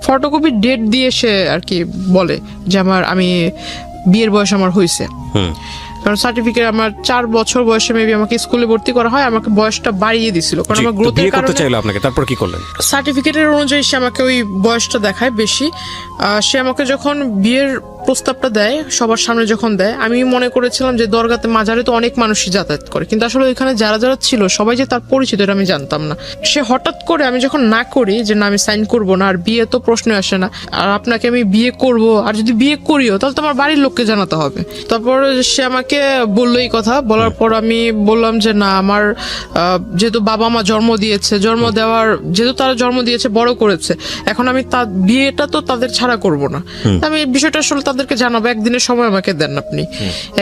ফটোকপির ডেট দিয়ে সে আর কি বলে যে আমি বিয়ের বয়স আমার হয়েছে। কারণ সার্টিফিকেট আমার 4 বছর বয়সে মেবি আমাকে স্কুলে ভর্তি করা হয়, আমাকে বয়সটা বাড়িয়ে দিছিল কারণ আমার গ্রোথের বিয়ে করতে কারণে। চাইলো আপনাকে, তারপর কি করলেন? সার্টিফিকেটের অনুযায়ী সে আমাকে ওই বয়সটা দেখায় বেশি। সে আমাকে যখন বিয়ের প্রস্তাবটা দেয় সবার সামনে যখন দেয়, আমি মনে করেছিলাম যে দরগাতে মাজারে তো অনেক মানুষই যাতায়াত করে, কিন্তু আসলে ওইখানে যারা যারা ছিল সবাই যে তার পরিচিত এটা আমি জানতাম না। সে হঠাৎ করে আমি যখন না করি যে না আমি সাইন করব না, আর বিয়ে তো প্রশ্ন আসে না, আর আপনাকে আমি বিয়ে করব, আর যদি বিয়ে করিও তাহলে তো আমার বাড়ির লোককে জানাতে হবে। তারপর সে আমাকে বললো এই কথা, বলার পর আমি বললাম যে না আমার যেহেতু বাবা মা জন্ম দিয়েছে, জন্ম দেওয়ার যেহেতু তারা জন্ম দিয়েছে বড় করেছে, এখন আমি তার বিয়েটা তো তাদের ছাড়া করব না, আমি বিষয়টা আসলে তাদেরকে জানাবো, একদিনের সময় আমাকে দেন, আপনি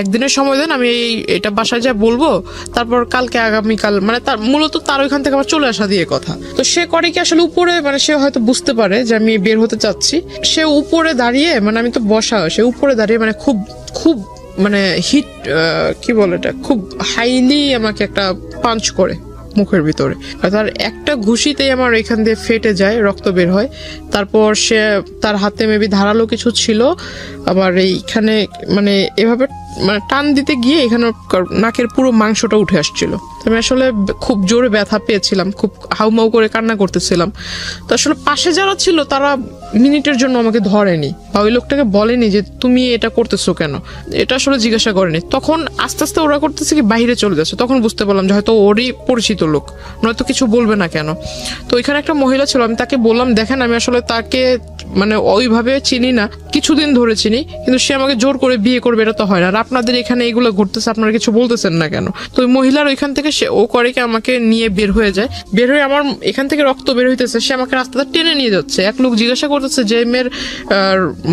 একদিনের সময় দেন, আমি এটা বাসায় যা বলবো, তারপর কালকে আগামীকাল মানে তার মূলত তার ওইখান থেকে আমার চলে আসা দিয়ে কথা। তো সে করে কি আসলে উপরে মানে সে হয়তো বুঝতে পারে যে আমি বের হতে চাচ্ছি, সে উপরে দাঁড়িয়ে মানে আমি তো বসা, সে উপরে দাঁড়িয়ে মানে খুব খুব মানে হিট কি বলে এটা, খুব হাইলি আমাকে একটা পাঞ্চ করে মুখের ভিতরে, তার একটা ঘুষিতেই আমার এখান দিয়ে ফেটে যায়, রক্ত বের হয়। তারপর সে তার হাতে মেবি ধারালো কিছু ছিল, আবার এইখানে মানে এভাবে মানে টান দিতে গিয়ে এখানে নাকের পুরো মাংসটা উঠে আসছিল। আমি আসলে খুব জোরে ব্যথা পেয়েছিলাম, খুব হাউমাউ করে কান্না করতেছিলাম। তো আসলে পাশে যারা ছিল তারা মিনিটের জন্য আমাকে ধরেনি বা ওই লোকটাকে বলেনি যে তুমি এটা করতেছো কেন, এটা আসলে জিজ্ঞাসা করেনি। তখন আস্তে আস্তে ওরা করতেছে কি বাইরে চলে যাচ্ছে, তখন বুঝতে পারলাম যে হয়তো ওরই পরিচিত লোক, নয়তো কিছু বলবে না কেন। তো ওইখানে একটা মহিলা ছিল, আমি তাকে বললাম দেখেন আমি আসলে তাকে মানে ওইভাবে চিনি না, কিছুদিন ধরে চিনি, কিন্তু সে আমাকে জোর করে বিয়ে করবে এটা তো হয় না, আর আপনাদের এখানে এগুলো ঘটতেছে আপনারা কিছু বলতেছেন না কেন। তো ওই মহিলার ওইখান থেকে সে ও করে কি আমাকে নিয়ে বের হয়ে যায়, বের হয়ে আমার এখান থেকে রক্ত বের হইতেছে, সে আমাকে রাস্তাটা টেনে নিয়ে যাচ্ছে। এক লোক জিজ্ঞাসা করতেছে যে মেয়ের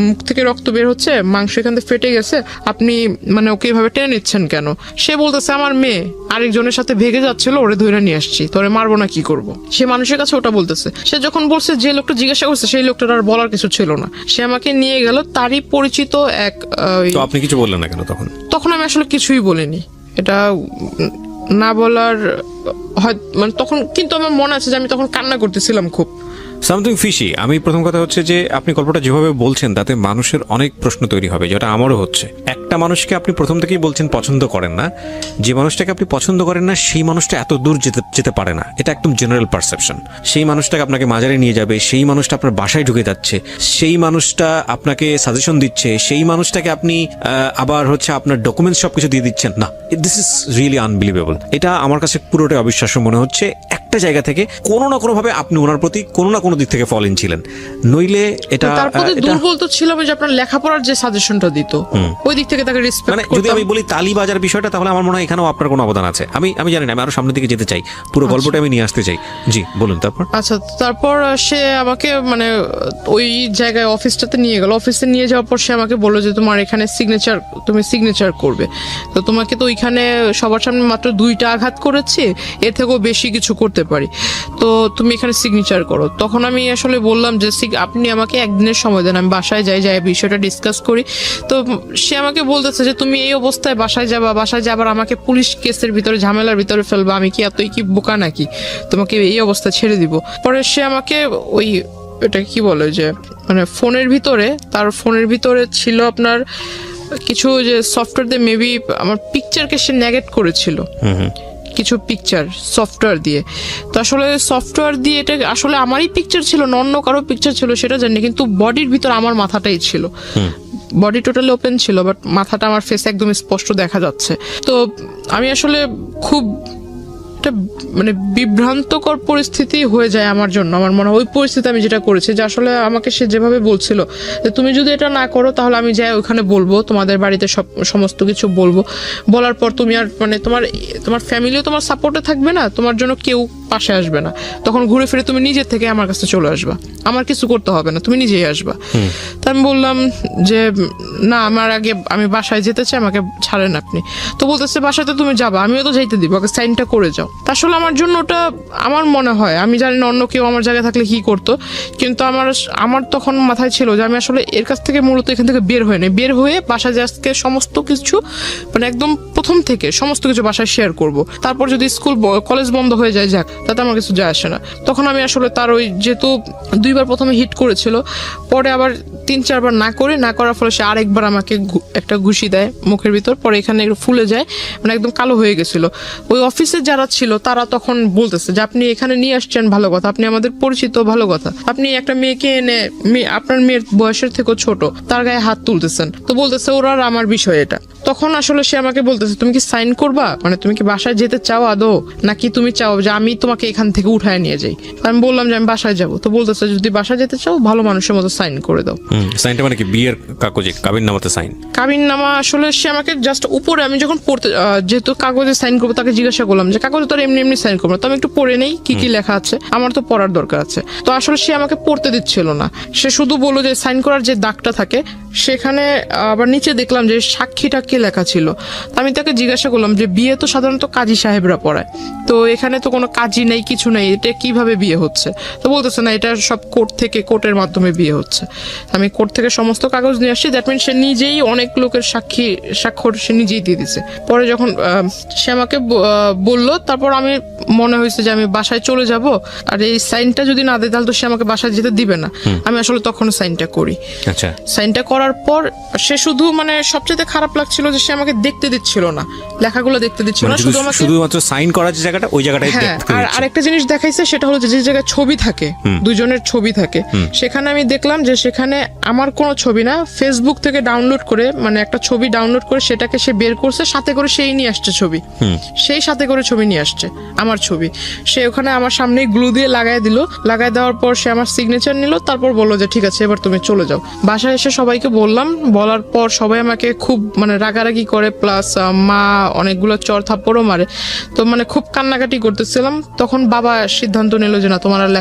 মুখ থেকে রক্ত বের হচ্ছে, মাংস এখান থেকে ফেটে গেছে, আপনি মানে ওকে এইভাবে টেনে নিচ্ছেন কেন? সে বলতেছে আমার মেয়ে আরেকজনের সাথে ভেগে যাচ্ছিল, ওরে ধরে নিয়ে আসছি, তোরে মারবো না কি করব। সে মানুষের কাছে ওটা বলতেছে। সে যখন বলছে যে লোকটা জিজ্ঞাসা করছে সেই লোকটার আর বলার কিছু ছিল না, সে আমাকে নিয়ে গেল তারই পরিচিত এক। তো আপনি কিছু বললেন না কেন তখন? তখন আমি আসলে কিছুই বলিনি, এটা না বলার হয় মানে তখন, কিন্তু আমার মনে আছে যে আমি তখন কান্না করতেছিলাম খুব। Something fishy. আমি প্রথম কথা হচ্ছে যে আপনি গল্পটা যেভাবে বলছেন তাতে মানুষের অনেক প্রশ্ন তৈরি হবে, যেটা আমারও হচ্ছে। একটা মানুষকে আপনি প্রথম থেকেই বলছেন পছন্দ করেন না, যে মানুষটাকে আপনি পছন্দ করেন না সেই মানুষটা এত দূর যেতে পারে না, এটা একদম জেনারেল পারসেপশন। সেই মানুষটাকে আপনাকে মাজারে নিয়ে যাবে, সেই মানুষটা আপনার বাসায় ঢুকে যাচ্ছে, সেই মানুষটা আপনাকে সাজেশন দিচ্ছে, সেই মানুষটাকে আপনি আবার হচ্ছে আপনার ডকুমেন্টস সবকিছু দিয়ে দিচ্ছেন না। This is really unbelievable. এটা আমার কাছে পুরোটাই অবিশ্বাস্য মনে হচ্ছে। একটা একটা জায়গা থেকে কোনো না কোনো ভাবে আপনি ওনার প্রতি কোনো না কোনো দিক থেকে ফলেন ছিলেন, নইলে এটা তার প্রতি দুর্বল তো ছিল যে আপনার লেখাপড়ার যে সাজেশনটা দিত ওই দিক থেকে তাকে রেসপেক্ট মানে যদি আমি বলি তালিবাজার বিষয়টা, তাহলে আমার মনে হয় এখানেও আপনার কোনো অবদান আছে। আমি জানি না, আমি আরো সামনের দিকে যেতে চাই, পুরো গল্পটা আমি নিয়ে আসতে চাই। জি বলুন। তারপর আচ্ছা, তারপর সে আমাকে মানে ওই জায়গায় অফিসটাতে নিয়ে গেল। অফিসে নিয়ে যাওয়ার পর সে আমাকে বললো যে তোমার এখানে তুমি সিগনেচার করবে, তো তোমাকে তো ওইখানে সবার সামনে মাত্র 2টা আঘাত করেছি, এর থেকেও বেশি কিছু করতে পারি, তো তুমি এখানে সিগনেচার করো। তখন আমি আসলে বললাম যে আপনি আমাকে একদিনের সময় দেন, আমি বাসায় যাই বিষয়টা ডিসকাস করি। তো সে আমাকে বলতেছে যে তুমি এই অবস্থায় বাসায় যাবার আমাকে পুলিশ কেসের ভিতরে ঝামেলার ভিতরে ফেলবা, আমি কি এতই কি বোকা নাকি, তোমাকে এই অবস্থায় ছেড়ে দিব। পরে সে আমাকে ওই এটা কি বলে যে মানে তার ফোনের ভিতরে ছিল আপনার কিছু যে সফটওয়্যার দিয়ে মেবি আমার পিকচারকে সে নেগেট করেছিল, কিছু পিকচার সফটওয়্যার দিয়ে। তো আসলে সফটওয়্যার দিয়ে এটা আসলে আমারই পিকচার ছিল না, অন্য কারো পিকচার ছিল সেটা জানি, কিন্তু বডির ভিতর আমার মাথাটাই ছিল, বডি টোটালি ওপেন ছিল, বাট মাথাটা আমার ফেস একদম স্পষ্ট দেখা যাচ্ছে। তো আমি আসলে খুব একটা মানে বিভ্রান্তকর পরিস্থিতি হয়ে যায় আমার জন্য। আমার মনে হয় ওই পরিস্থিতি আমি যেটা করেছি যে আসলে আমাকে সে যেভাবে বলছিল যে তুমি যদি এটা না করো তাহলে আমি যাই ওখানে বলবো, তোমাদের বাড়িতে সমস্ত কিছু বলবো, বলার পর তুমি আর মানে তোমার ফ্যামিলিও তোমার সাপোর্টে থাকবে না, তোমার জন্য কেউ পাশে আসবে না, তখন ঘুরে ফিরে তুমি নিজের থেকে আমার কাছে চলে আসবা, আমার কিছু করতে হবে না, তুমি নিজেই আসবা। তা আমি বললাম যে না, আমি বাসায় যেতে চাই, আমাকে ছাড়েন আপনি। তো বলতেছে বাসাতে তুমি যাবা, আমিও তো যাইতে দিব, আগে সাইনটা করে যাও। তা আসলে আমার জন্য ওটা আমার মনে হয়, আমি জানি না অন্য কেউ আমার জায়গায় থাকলে কি করতো, কিন্তু আমার তখন মাথায় ছিল যে আমি আসলে এর কাছ থেকে মূলত এখান থেকে বের হয়ে বাসায় আজকে সমস্ত কিছু মানে একদম প্রথম থেকে সমস্ত কিছু বাসায় শেয়ার করব। তারপর যদি স্কুল কলেজ বন্ধ হয়ে যায় যাক, তাতে আমার কিছু যায় আসে না। তখন আমি আসলে তার ওই যেহেতু 2বার প্রথমে হিট করেছিল, পরে আবার 3-4 বার না করার ফলে সে আরেকবার আমাকে একটা ঘুষি দেয় মুখের ভিতর, পরে এখানে একটু ফুলে যায়, মানে একদম কালো হয়ে গেছিল। ওই অফিসে যারা ছিল তারা তখন বলতেছে যে আপনি এখানে নিয়ে আসছেন ভালো কথা, আপনি আমাদের পরিচিত ভালো কথা, আপনি একটা মেয়েকে এনে আপনার মেয়ের বয়সের থেকেও ছোট তার গায়ে হাত তুলতেছেন, তো বলতেছে ওরা আর আমার বিষয় এটা। তখন আসলে সে আমাকে বলতেছে তুমি কি সাইন করবা, মানে তুমি কি বাসায় যেতে চাও আদৌ, নাকি তুমি চাও যে আমি তোমাকে এখান থেকে উঠায় নিয়ে যাই। আমি বললাম যে আমি বাসায় যাবো। তো বলতেছে যদি বাসায় যেতে চাও ভালো মানুষের মতো সাইন করে দাও। সাইনটা মানে কি বিয়ের কাগজে কাবিননামাতে সাইন? কাবিননামা আসলে সে আমাকে জাস্ট উপরে, আমি যখন পড়তে যেহেতু কাগজে সাইন করবো তাকে জিজ্ঞাসা করলাম যে কাগজে তো এমনি সাইন করবো, তো আমি একটু পড়ে নেই কি কি লেখা আছে, আমার তো পড়ার দরকার আছে। তো আসলে সে আমাকে পড়তে দিচ্ছিল না, সে শুধু বললো যে সাইন করার যে দাগটা থাকে সেখানে আবার নিচে দেখলাম যে সাক্ষীটা কে লেখা ছিল। আমি তাকে জিজ্ঞাসা করলাম যে বিয়ে তো সাধারণত কাজী সাহেবরা পড়ায়, তো এখানে তো কোনো কাজী নেই, কিছু নেই, এটা কিভাবে বিয়ে হচ্ছে? তো বলতেছে না, এটা সব কোর্টের মাধ্যমে বিয়ে হচ্ছে। আমি কোর্ট থেকে সমস্ত কাগজ নিয়ে আসছি, দ্যাট মিন সে নিজেই অনেক লোকের স্বাক্ষর সে নিজেই দিয়ে দিছে। পরে যখন সে আমাকে বললো, তারপর আমি মনে হয়েছে যে আমি বাসায় চলে যাব, আর এই সাইনটা যদি না দেয় তাহলে তো সে আমাকে বাসায় যেতে দিবে না। আমি আসলে তখন সাইনটা করি। আচ্ছা, সাইনটা করার পর সে শুধু মানে সবচেয়ে খারাপ লাগছিল যে সে আমাকে দেখতে দিচ্ছিল না, লেখাগুলো দেখতে দিচ্ছিল না, শুধুমাত্র সাইন করার যে জায়গাটা ওই জায়গাটাই দেখতে দিচ্ছে। আর আরেকটা জিনিস দেখাইছে, সেটা হলো যে জায়গায় ছবি থাকে, দুজনের ছবি থাকে, সেখানে আমি দেখলাম যে সেখানে আমার কোনো ছবি না, ফেসবুক থেকে ডাউনলোড করে মানে একটা ছবি ডাউনলোড করে সেটাকে সে বের করছে, সাথে করে সেই নিয়ে আসছে ছবি, সেই সাথে করে ছবি নিয়ে আসছে আমার ছবি। সে ওখানে আমার সামনে গ্লু দিয়ে লাগাই দেওয়ার পর সে আমার সিগনেচার নিল, তারপর বললো যে ঠিক আছে এবার তুমি চলে যাও। বাসায় এসে সবাইকে বলার পর সবাই আমাকে খুব মানে রাগারাগি করে, প্লাস মা অনেকগুলো চর থাপ্পড়ও মারে, তো মানে খুব কান্নাকাটি করতেছিলাম। তখন বাবা সিদ্ধান্ত নিল যে না, তোমার আর লেখা